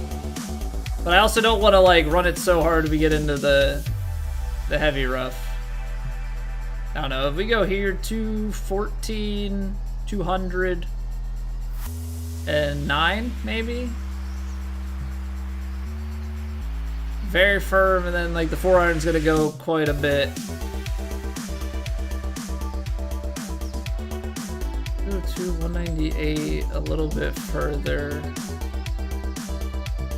but I also don't want to like run it so hard we get into the heavy rough. I don't know, if we go here 214, 209 maybe. very firm, and then like the 4-iron's gonna go quite a bit. Go to 198 a little bit further.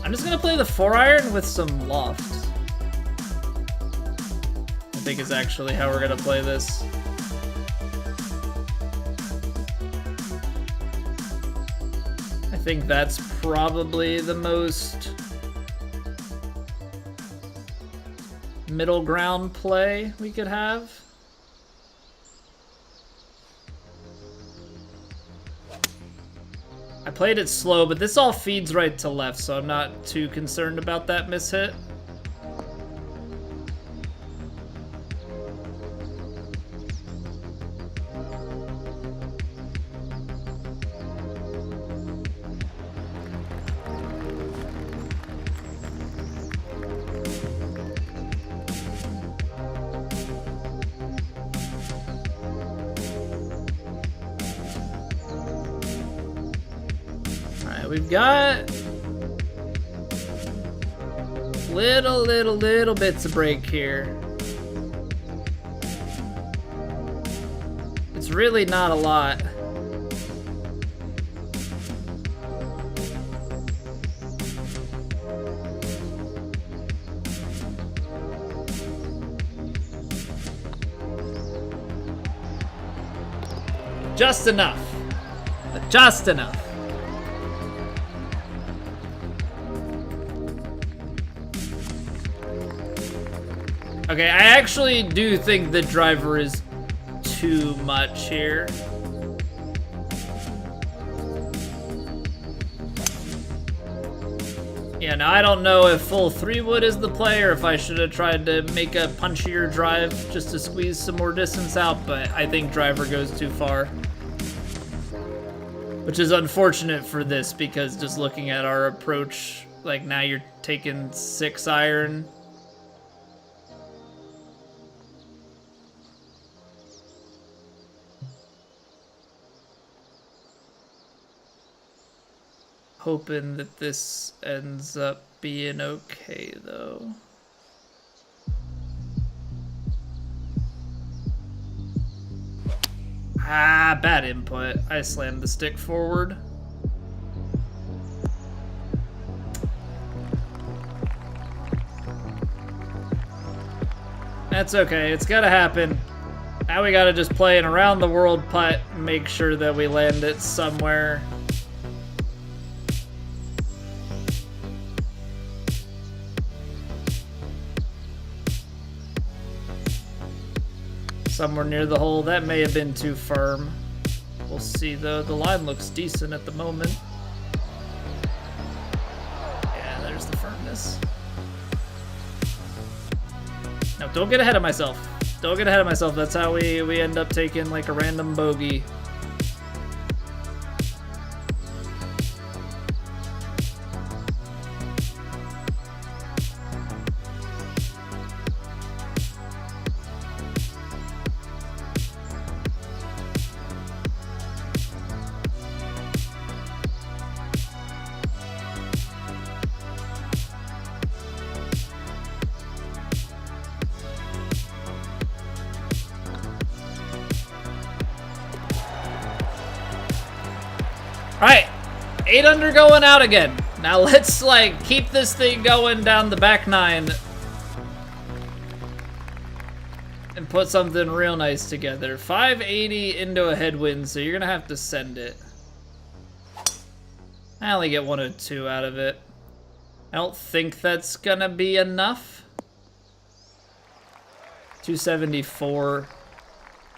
I'm just gonna play the 4-iron with some loft. I think is actually how we're gonna play this. I think that's probably the most middle ground play we could have. I played it slow, but this all feeds right to left, so I'm not too concerned about that mishit. We've got little bits of break here. It's really not a lot. Just enough. Just enough. Okay, I actually do think the driver is too much here. Yeah, now I don't know if full 3-wood is the play or if I should have tried to make a punchier drive just to squeeze some more distance out, but I think driver goes too far. Which is unfortunate for this because just looking at our approach, like now you're taking 6-iron. Hoping that this ends up being okay, though. Ah, bad input. I slammed the stick forward. That's okay. It's gotta happen. Now we gotta just play an around the world putt and make sure that we land it somewhere. Somewhere near the hole. That may have been too firm. We'll see though. The line looks decent at the moment. Yeah, there's the firmness. No, don't get ahead of myself. Don't get ahead of myself. That's how we end up taking like a random bogey. Alright, 8 under going out again. Now let's like keep this thing going down the back 9 and put something real nice together. 580 into a headwind, so you're gonna have to send it. I only get 102 out of it. I don't think that's gonna be enough. 274.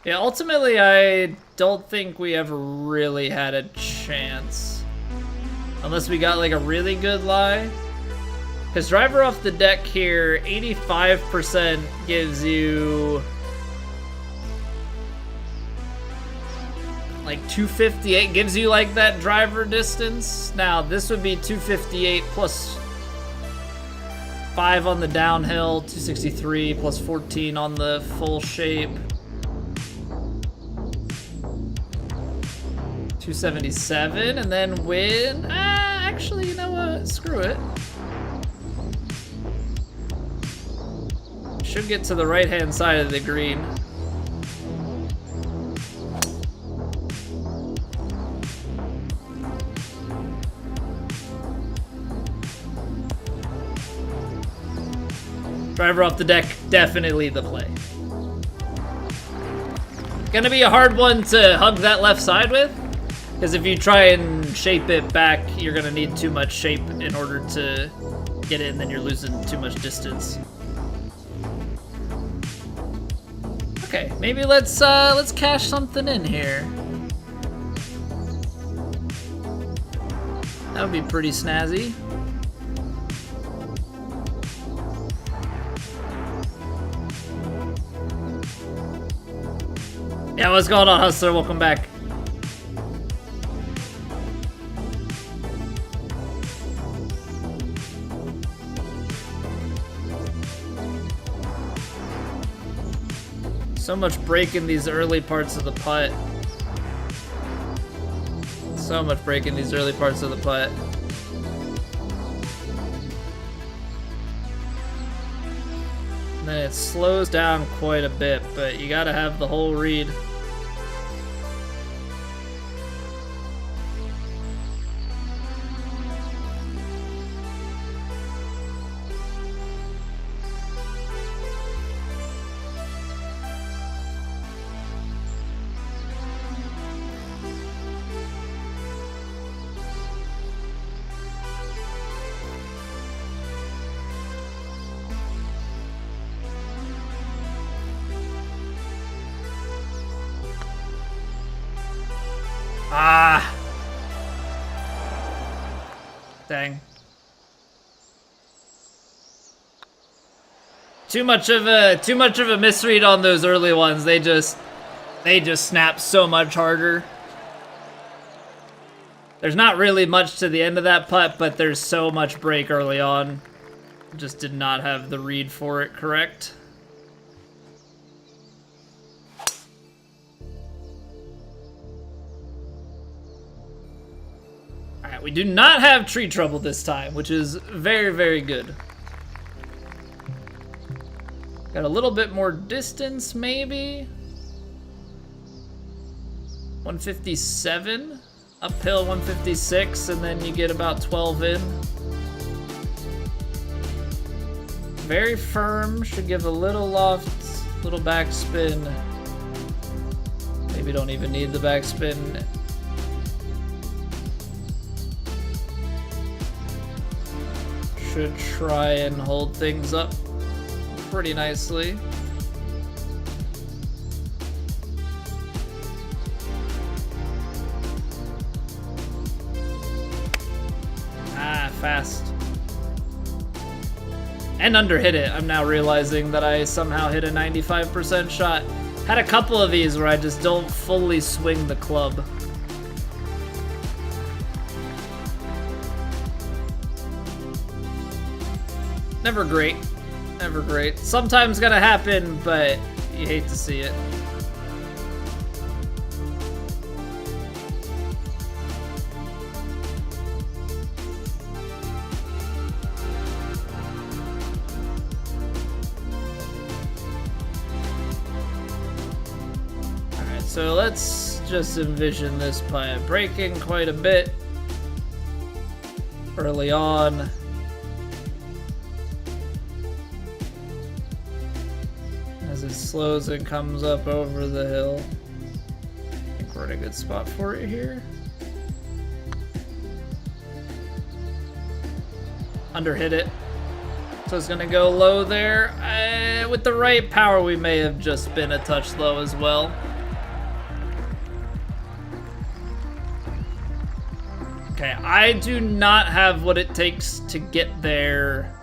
Yeah, ultimately, I don't think we ever really had a chance. Unless we got like a really good lie. Because driver off the deck here, 85% gives you like 258, gives you like that driver distance. Now, this would be 258 plus 5 on the downhill, 263 plus 14 on the full shape. 277, and then win. Actually, you know what? Screw it. should get to the right-hand side of the green. Driver off the deck, definitely the play. Gonna be a hard one to hug that left side with, because if you try and shape it back, you're gonna need too much shape in order to get it, and then you're losing too much distance. Okay, maybe let's cash something in here. That would be pretty snazzy. Yeah, what's going on, Hustler? Welcome back. So much break in these early parts of the putt. So much break in these early parts of the putt. And then it slows down quite a bit, but you gotta have the whole read. Ah! Dang. Too much of a misread on those early ones. They just snap so much harder. There's not really much to the end of that putt, but there's so much break early on. Just did not have the read for it correct. Alright, we do not have tree trouble this time, which is very, very good. Got a little bit more distance, maybe? 157? Uphill 156, and then you get about 12 in. Very firm, should give a little loft, little backspin. Maybe don't even need the backspin. Should try and hold things up pretty nicely. Ah, fast. And underhit it. I'm now realizing that I somehow hit a 95% shot. Had a couple of these where I just don't fully swing the club. Never great. Never great. Sometimes gonna happen, but you hate to see it. Alright, so let's just envision this putt breaking quite a bit early on. As it slows and comes up over the hill. I think we're in a good spot for it here. Underhit it. So it's gonna go low there. With the right power, we may have just been a touch low as well. Okay, I do not have what it takes to get there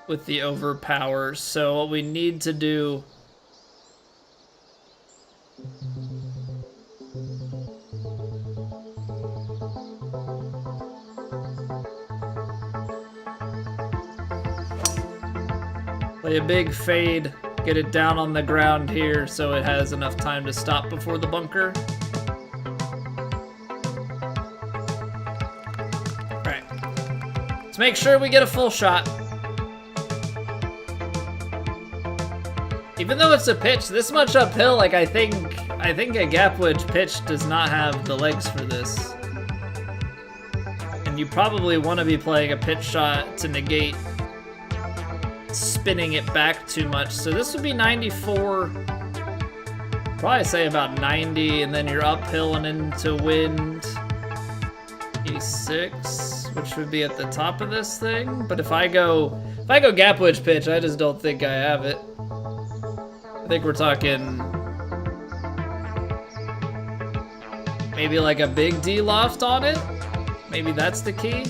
with the overpower, so what we need to do play a big fade, get it down on the ground here so it has enough time to stop before the bunker. All right, let's make sure we get a full shot. Even though it's a pitch this much uphill, like I think a gap wedge pitch does not have the legs for this. And you probably want to be playing a pitch shot to negate spinning it back too much. So this would be 94. Probably say about 90, and then you're uphill and into wind. 86, which would be at the top of this thing. But if I go gap wedge pitch, I just don't think I have it. I think we're talking maybe like a big D loft on it. Maybe that's the key.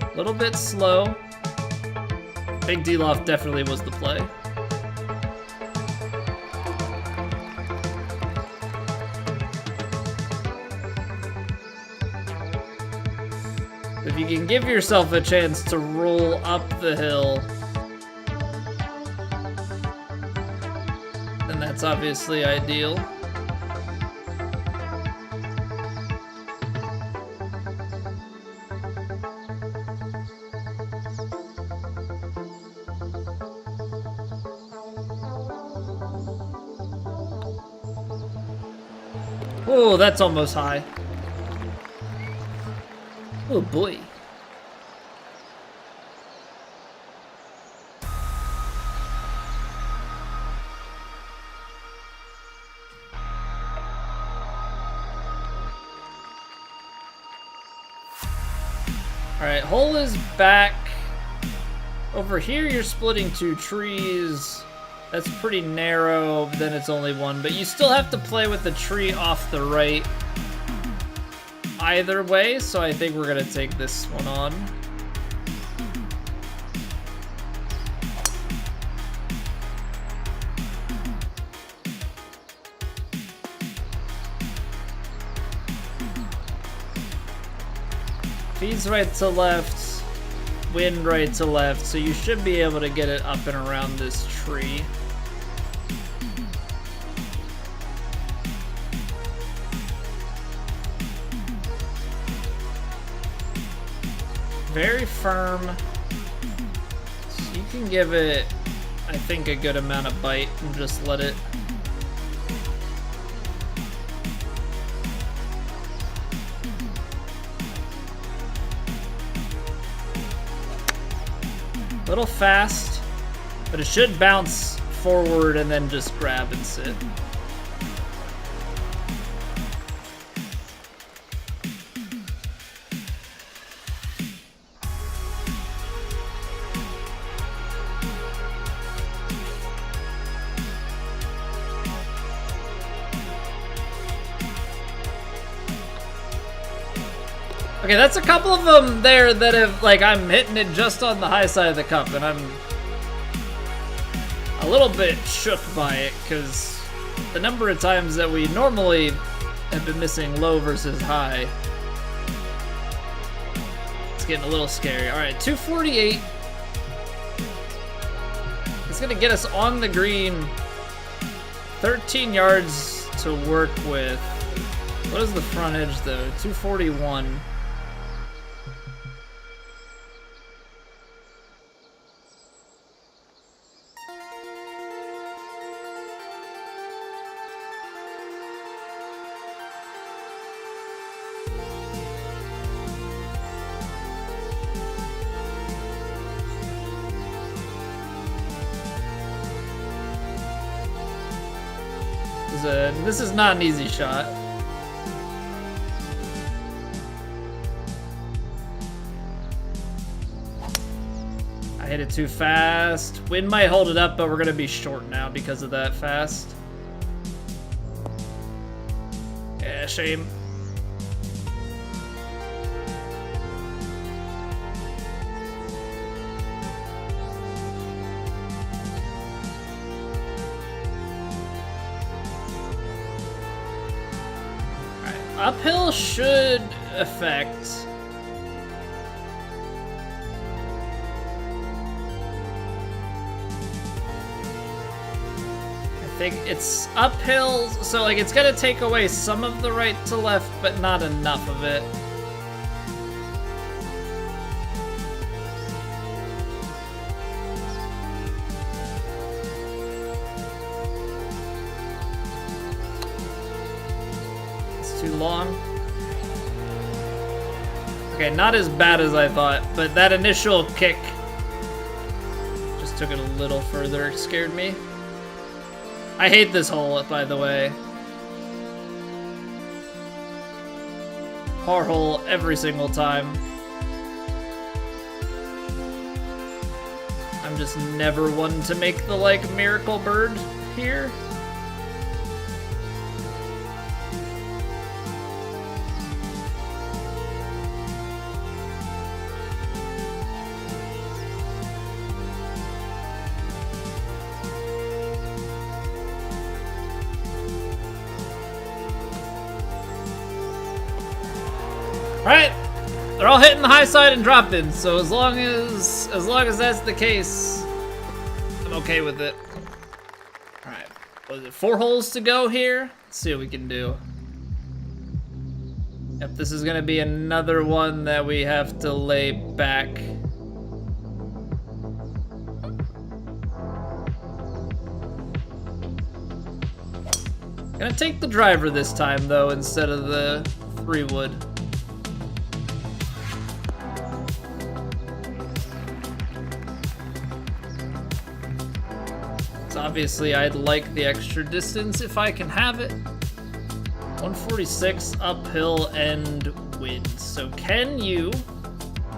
A little bit slow. Big D loft definitely was the play. If you can give yourself a chance to roll up the hill, then that's obviously ideal. Oh, that's almost high. Oh boy. Alright, hole is back. Over here you're splitting two trees. That's pretty narrow, then it's only one, but you still have to play with the tree off the right either way, so I think we're gonna take this one on. Feeds right to left, wind right to left, so you should be able to get it up and around this tree. Very firm, so you can give it, I think, a good amount of bite and just let it. A little fast, but it should bounce forward and then just grab and sit. Okay, that's a couple of them there that have, like, I'm hitting it just on the high side of the cup, and I'm a little bit shook by it, because the number of times that we normally have been missing low versus high, it's getting a little scary. All right, 248. It's gonna get us on the green, 13 yards to work with. What is the front edge, though? 241. This is not an easy shot. I hit it too fast. Wind might hold it up, but we're gonna be short now because of that fast. Yeah, shame. Uphill should affect. I think it's uphill, so like it's gonna take away some of the right to left, but not enough of it. too long. Okay, not as bad as I thought, but that initial kick just took it a little further. It scared me. I hate this hole, by the way. Par hole every single time. I'm just never one to make the, like, miracle bird here. Alright, they're all hitting the high side and dropping, so as long as that's the case, I'm okay with it. Alright, was it 4 holes to go here? Let's see what we can do. Yep, this is gonna be another one that we have to lay back. Gonna take the driver this time though, instead of the 3-wood. Obviously, I'd like the extra distance if I can have it. 146 uphill and wind. So can you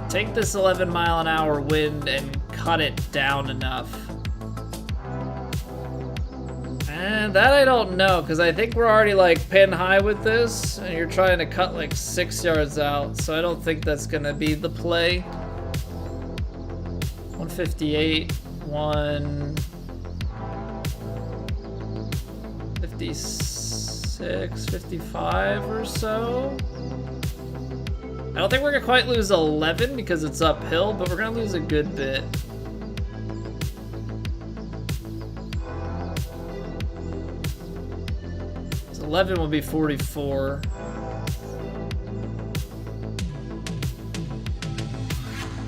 take this 11-mile-an-hour wind and cut it down enough? And that I don't know, because I think we're already like pin high with this, and you're trying to cut like 6 yards out, so I don't think that's gonna be the play. 158, 156, 55 or so. I don't think we're gonna quite lose 11 because it's uphill, but we're gonna lose a good bit. So 11 will be 44.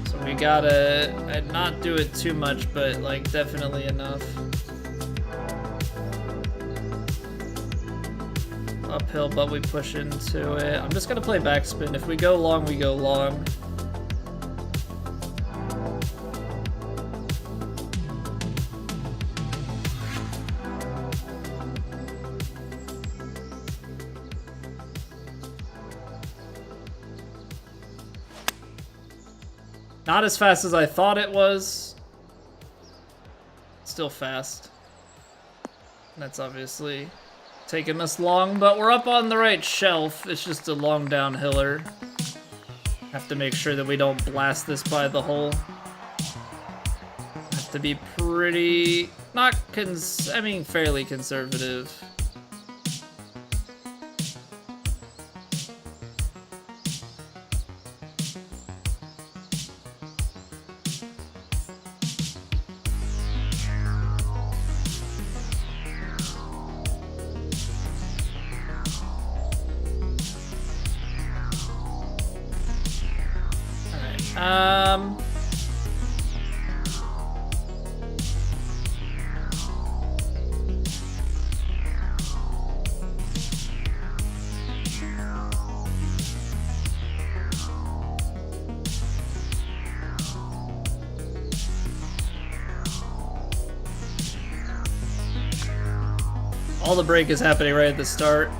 So we gotta not do it too much, but like definitely enough. Uphill, but we push into it. I'm just gonna play backspin. If we go long, we go long. Not as fast as I thought it was. Still fast. That's obviously taking us long, but we're up on the right shelf. It's just a long downhiller. Have to make sure that we don't blast this by the hole. Have to be pretty, fairly conservative. All the break is happening right at the start.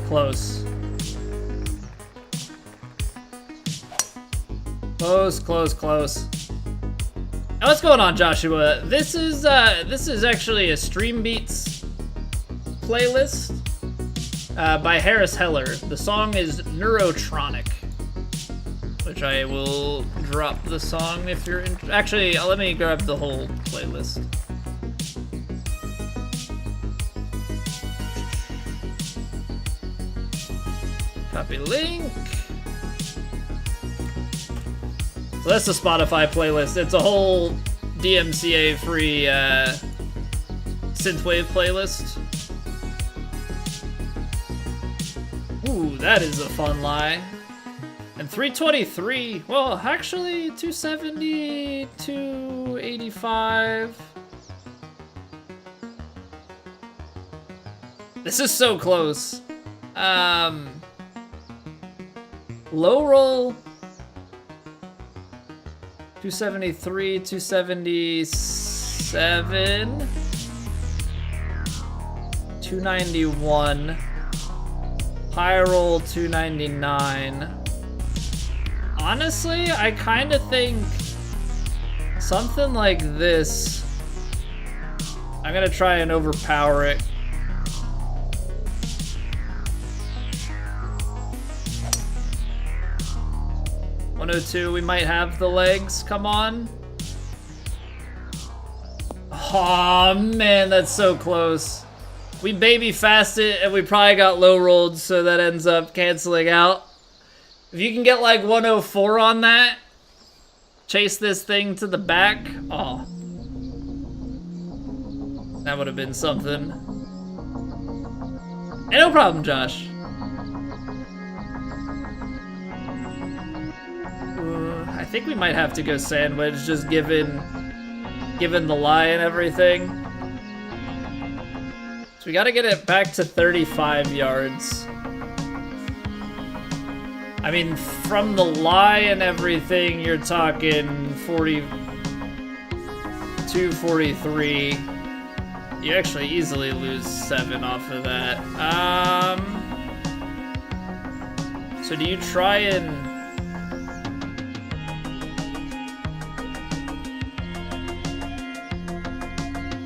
Close. Close. Now, what's going on, Joshua? This is actually a Stream Beats playlist by Harris Heller. The song is Neurotronic, which I will drop the song if you're in. Actually, let me grab the whole playlist. Copy link. So that's the Spotify playlist. It's a whole DMCA free synthwave playlist. Ooh, that is a fun lie. And 323, well, actually 270, 285. This is so close. Low roll, 273, 277, 291, high roll, 299. Honestly, I kind of think something like this. I'm gonna try and overpower it. $102, we might have the legs. Come on. Oh man, that's so close. We baby fasted and we probably got low rolled, so that ends up canceling out. If you can get like 104 on that, chase this thing to the back. Oh, that would have been something. Hey, no problem, Josh. I think we might have to go sandwich, just given the lie and everything. So we got to get it back to 35 yards. I mean, from the lie and everything, you're talking 42, 43. You actually easily lose 7 off of that. So do you try and...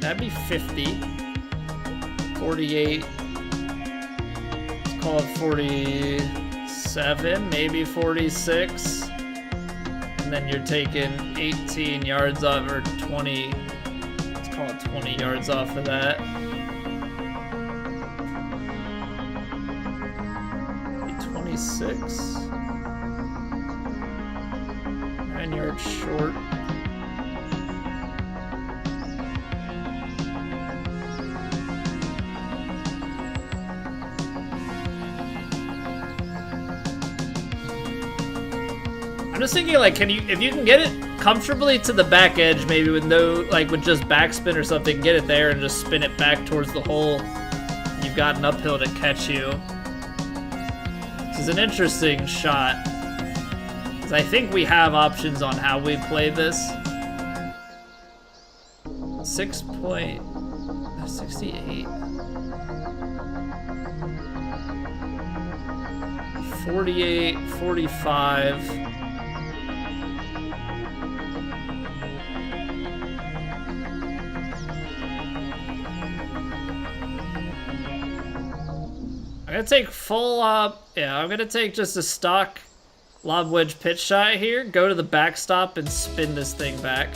That'd be 50. 48. Let's call it 47, maybe 46. And then you're taking 18 yards off, or 20. Let's call it 20 yards off of that. Maybe 26. 9 yards short. I'm just thinking, like, if you can get it comfortably to the back edge, maybe with no, like, with just backspin or something, get it there and just spin it back towards the hole. You've got an uphill to catch you. This is an interesting shot, because I think we have options on how we play this. 6.68. 48, 45. I'm gonna take full I'm gonna take just a stock lob wedge pitch shot here, go to the backstop and spin this thing back.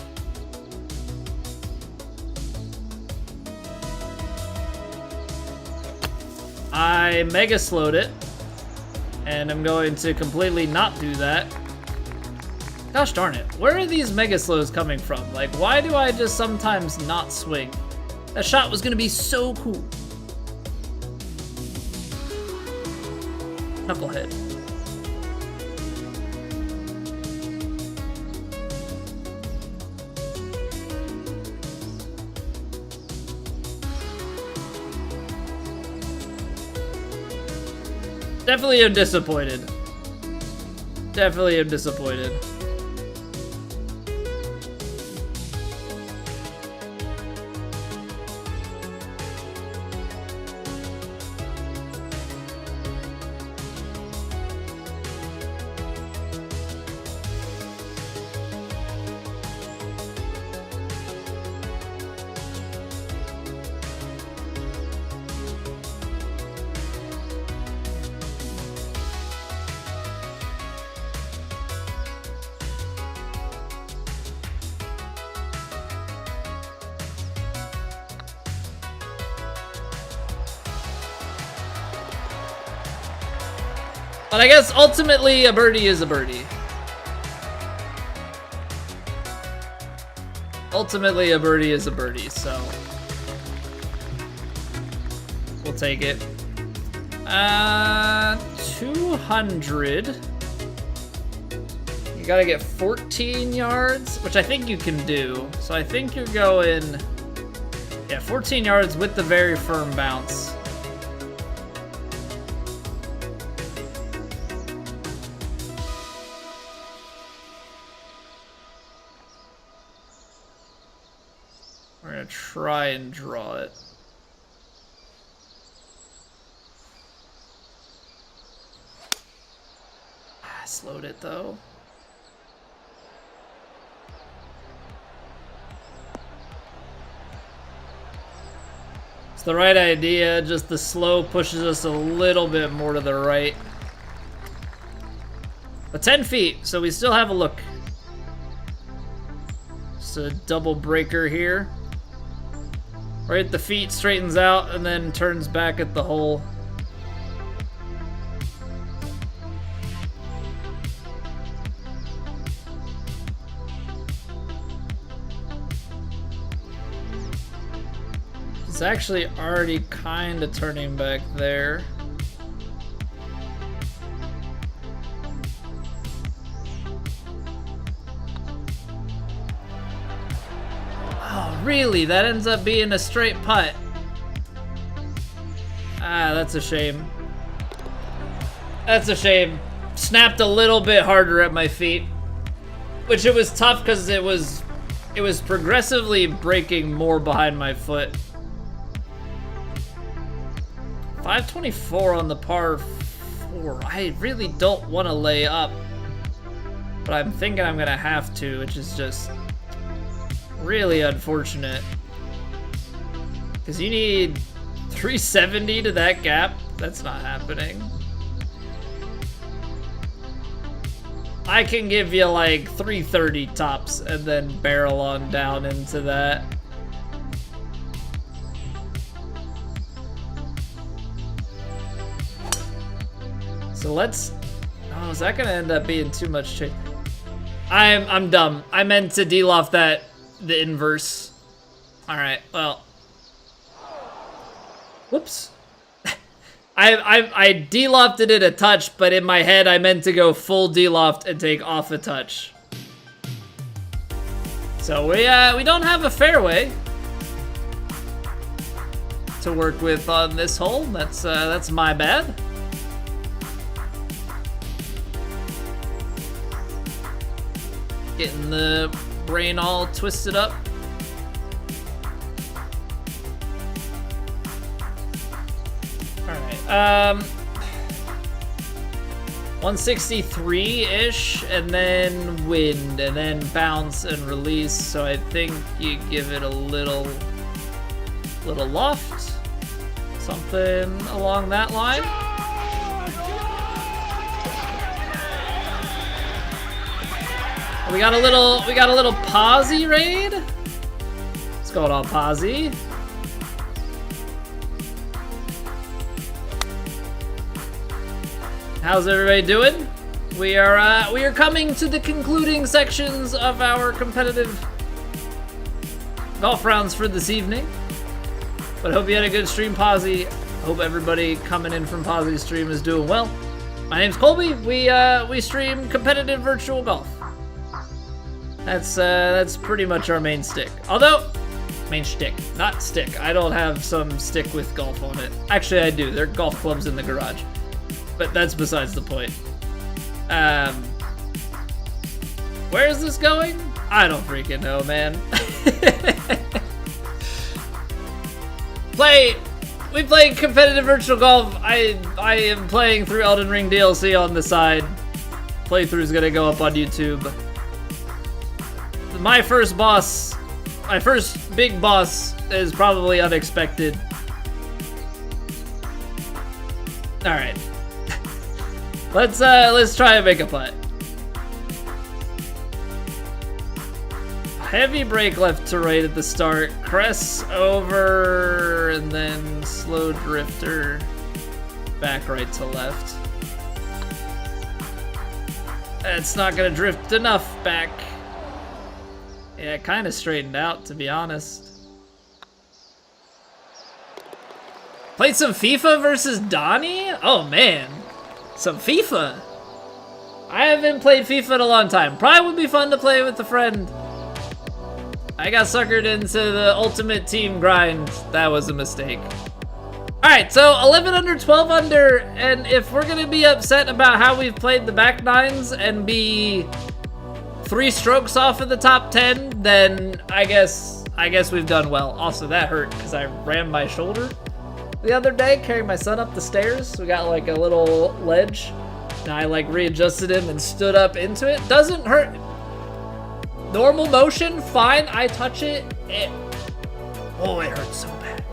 I mega slowed it, and I'm going to completely not do that. Gosh darn it, where are these mega slows coming from? Like, why do I just sometimes not swing? That shot was gonna be so cool. Knucklehead. Definitely am disappointed. Definitely am disappointed. But I guess ultimately a birdie is a birdie. Ultimately a birdie is a birdie, so we'll take it. 200. You gotta get 14 yards, which I think you can do. So I think you're going, yeah, 14 yards with the very firm bounce. We're gonna try and draw it. I slowed it though. It's the right idea, just the slow pushes us a little bit more to the right. But 10 feet, so we still have a look. Just a double breaker here. Right at the feet, straightens out, and then turns back at the hole. It's actually already kind of turning back there. Really? That ends up being a straight putt. Ah, that's a shame. That's a shame. Snapped a little bit harder at my feet. Which it was tough because it was progressively breaking more behind my foot. 524 on the par 4. I really don't want to lay up. But I'm thinking I'm going to have to, which is just really unfortunate. Because you need 370 to that gap. That's not happening. I can give you like 330 tops and then barrel on down into that. So let's... Oh, is that gonna end up being too much change? I'm dumb. I meant to deloft that the inverse. All right, well. Whoops. I delofted it a touch, but in my head I meant to go full deloft and take off a touch. So we don't have a fairway to work with on this hole. That's my bad. Getting the brain all twisted up. Alright, 163-ish, and then wind, and then bounce and release, so I think you give it a little loft. Something along that line. We got a little Posy raid. What's going on, Posy? How's everybody doing? We are coming to the concluding sections of our competitive golf rounds for this evening. But hope you had a good stream, Posy. Hope everybody coming in from Posy's stream is doing well. My name's Colby. We stream competitive virtual golf. That's pretty much our main stick. Although, main shtick, not stick. I don't have some stick with golf on it. Actually, I do. There are golf clubs in the garage. But that's besides the point. Where is this going? I don't freaking know, man. We play competitive virtual golf. I am playing through Elden Ring DLC on the side. Playthrough's gonna go up on YouTube. My first big boss is probably unexpected. All right, let's try and make a putt. Heavy brake left to right at the start, crest over, and then slow drifter back right to left. It's not gonna drift enough back. Yeah, it kind of straightened out, to be honest. Played some FIFA versus Donnie? Oh man, some FIFA. I haven't played FIFA in a long time. Probably would be fun to play with a friend. I got suckered into the ultimate team grind. That was a mistake. All right, so 11 under, 12 under, and if we're gonna be upset about how we've played the back nines and be 3 strokes off of the top 10, then I guess we've done well. Also, that hurt because I rammed my shoulder the other day carrying my son up the stairs. We got like a little ledge, and I like readjusted him and stood up into it. Doesn't hurt. Normal motion, fine. I touch it. Oh, it hurts so bad.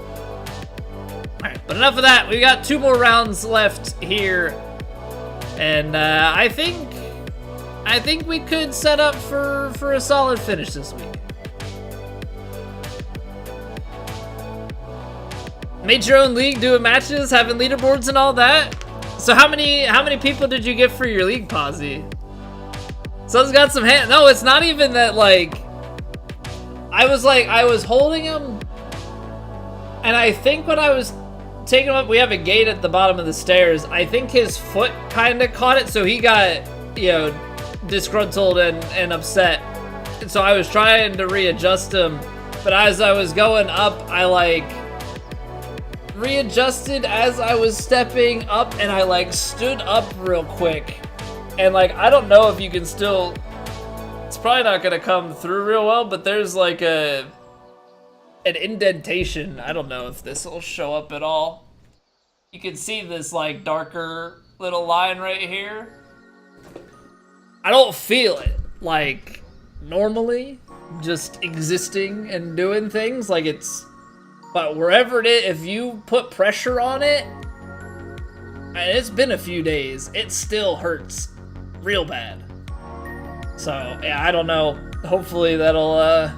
All right, but enough of that. We got 2 more rounds left here, and I think we could set up for a solid finish this week. Made your own league, doing matches, having leaderboards and all that. So how many people did you get for your league, Posy? Someone's got some hand. No, it's not even that. Like, I was holding him, and I think when I was taking him up, we have a gate at the bottom of the stairs. I think his foot kind of caught it, so he got, you know, disgruntled and upset. And so I was trying to readjust him, but as I was going up, I like readjusted as I was stepping up, and I like stood up real quick, and like I don't know if you can still, it's probably not gonna come through real well, but there's like an indentation. I don't know if this will show up at all. You can see this like darker little line right here. I don't feel it like normally just existing and doing things like it's, but wherever it is, if you put pressure on it, and it's been a few days, it still hurts real bad. So yeah, I don't know. Hopefully that'll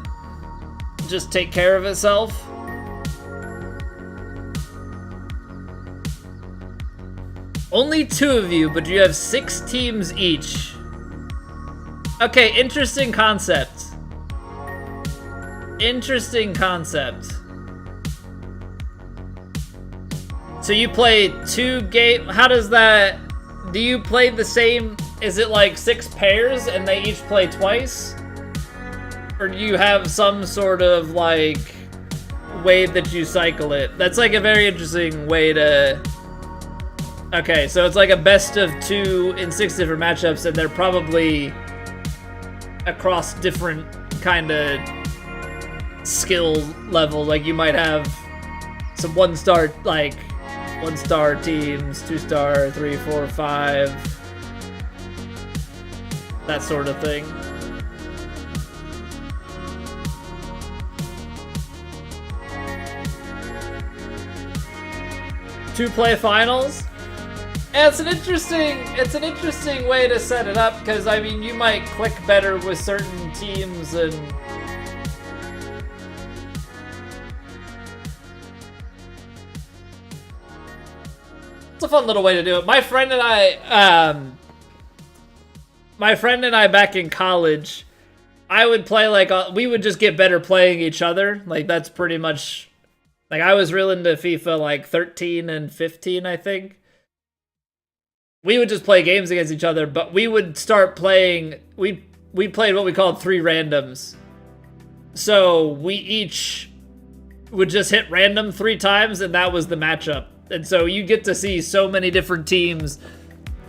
just take care of itself. Only 2 of you, but you have 6 teams each. Okay, interesting concept. Interesting concept. So you play 2 game, how does that, do you play the same, is it like 6 pairs and they each play twice? Or do you have some sort of like way that you cycle it? That's like a very interesting way to, okay, so it's like a best of 2 in 6 different matchups, and they're probably across different kind of skill levels. Like you might have some 1-star, like 1-star teams, 2-star, 3, 4, 5, that sort of thing. Two-play finals. Yeah, it's an interesting way to set it up, because I mean you might click better with certain teams, and it's a fun little way to do it. My friend and I back in college, I would play like we would just get better playing each other. Like that's pretty much, like I was real into FIFA like 13 and 15, I think. We would just play games against each other, but we would start playing, we played what we called 3 randoms. So we each would just hit random 3 times, and that was the matchup. And so you get to see so many different teams.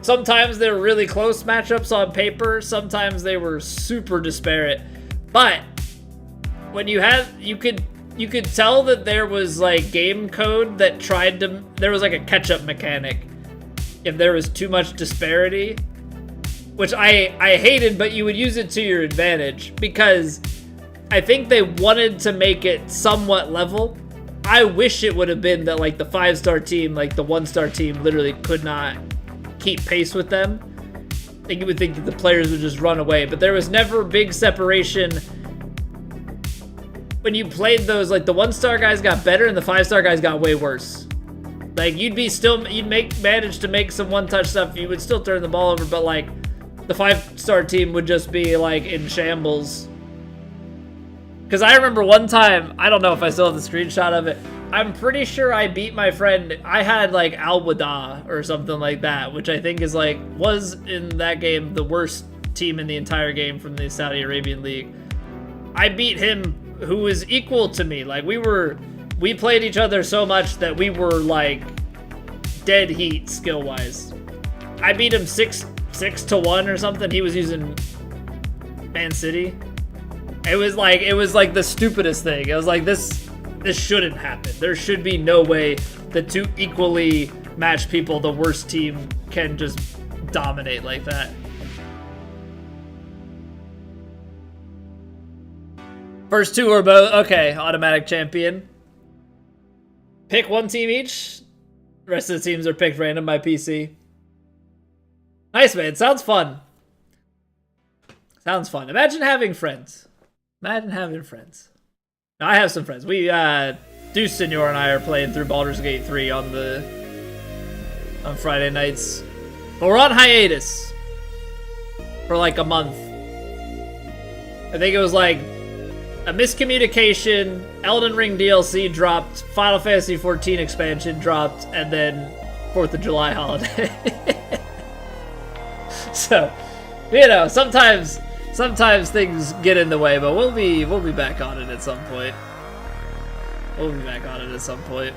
Sometimes they were really close matchups on paper, sometimes they were super disparate. But when you had, you could tell that there was like game code that tried to, there was like a catch-up mechanic if there was too much disparity, which I hated, but you would use it to your advantage, because I think they wanted to make it somewhat level. I wish it would have been that like the 5-star team, like the 1-star team literally could not keep pace with them. I think you would think that the players would just run away, but there was never big separation. When you played those, like the 1-star guys got better and the 5-star guys got way worse. Like you'd manage to make some 1-touch stuff, you would still turn the ball over, but like the 5-star team would just be like in shambles. Because I remember one time, I don't know if I still have the screenshot of it. I'm pretty sure I beat my friend. I had like Al Wada or something like that, which I think is like, was in that game the worst team in the entire game from the Saudi Arabian League. I beat him, who was equal to me. Like we played each other so much that we were like dead heat skill wise. I beat him 6-1 or something. He was using Man City. It was like the stupidest thing. It was like, this shouldn't happen. There should be no way that two equally matched people, the worst team, can just dominate like that. First two are both, okay, automatic champion. Pick one team each. The rest of the teams are picked random by PC. Nice, man. Sounds fun. Sounds fun. Imagine having friends. Imagine having friends. Now, I have some friends. We, Deuce Senor and I are playing through Baldur's Gate 3 on Friday nights. But we're on hiatus for like a month. I think it was like a miscommunication, Elden Ring DLC dropped, Final Fantasy XIV expansion dropped, and then 4th of July holiday. So, you know, sometimes things get in the way, but we'll be back on it at some point. We'll be back on it at some point.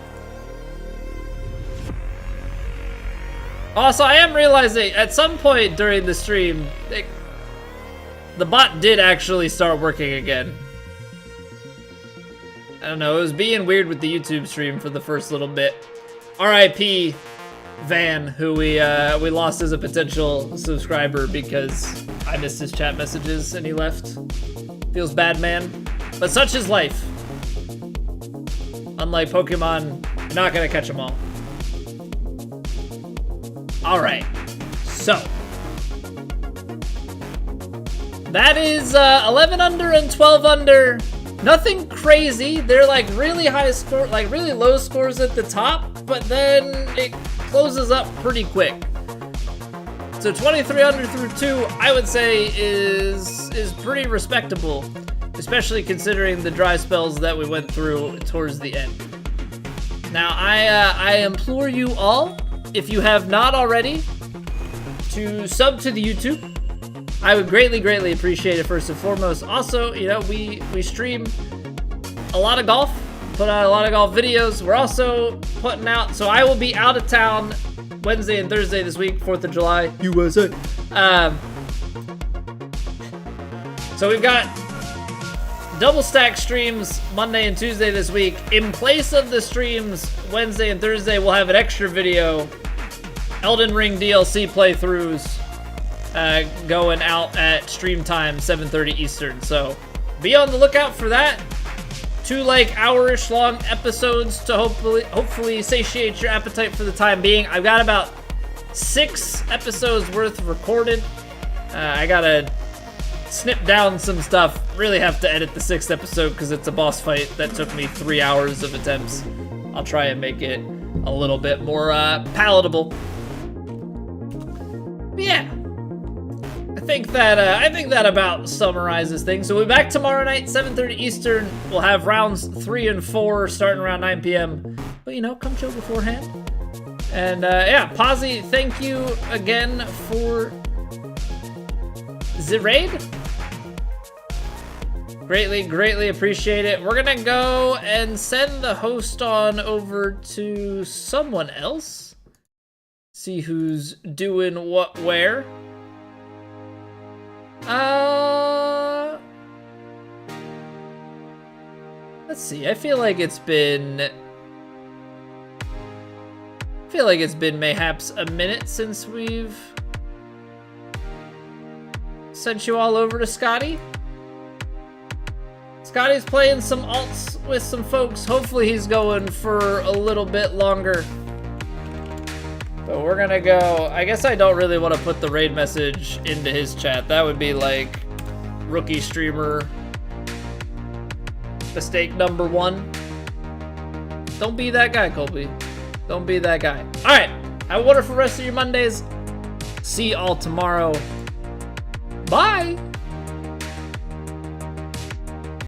Also, I am realizing at some point during the stream, the bot did actually start working again. I don't know, it was being weird with the YouTube stream for the first little bit. RIP Van, who we lost as a potential subscriber because I missed his chat messages and he left. Feels bad, man. But such is life. Unlike Pokemon, you're not gonna catch them all. Alright, so that is 11 under and 12 under. Nothing crazy. They're like really high score, like really low scores at the top, but then it closes up pretty quick. So 23 under through 2, I would say is pretty respectable, especially considering the dry spells that we went through towards the end. Now, I implore you all, if you have not already, to sub to the YouTube. I would greatly, greatly appreciate it first and foremost. Also, you know, we stream a lot of golf, put out a lot of golf videos. We're also putting out, so I will be out of town Wednesday and Thursday this week, 4th of July, USA. So we've got double stack streams Monday and Tuesday this week. In place of the streams Wednesday and Thursday, we'll have an extra video, Elden Ring DLC playthroughs, going out at stream time, 7:30 Eastern. So be on the lookout for that. 2 like hour-ish long episodes to hopefully satiate your appetite for the time being. I've got about 6 episodes worth recorded. I gotta snip down some stuff. Really have to edit the 6th episode because it's a boss fight that took me 3 hours of attempts. I'll try and make it a little bit more palatable. But yeah. I think that about summarizes things. So we'll be back tomorrow night, 7:30 Eastern. We'll have rounds 3 and 4 starting around 9 p.m. But, you know, come chill beforehand. And, yeah, Posy, thank you again for the raid. Greatly, greatly appreciate it. We're gonna go and send the host on over to someone else. See who's doing what where. Let's see. I feel like it's been mayhaps a minute since we've sent you all over to Scotty. Scotty's playing some alts with some folks. Hopefully he's going for a little bit longer. But we're gonna go. I guess I don't really want to put the raid message into his chat. That would be like rookie streamer mistake number 1. Don't be that guy, Colby. Don't be that guy. All right. Have a wonderful rest of your Mondays. See you all tomorrow. Bye.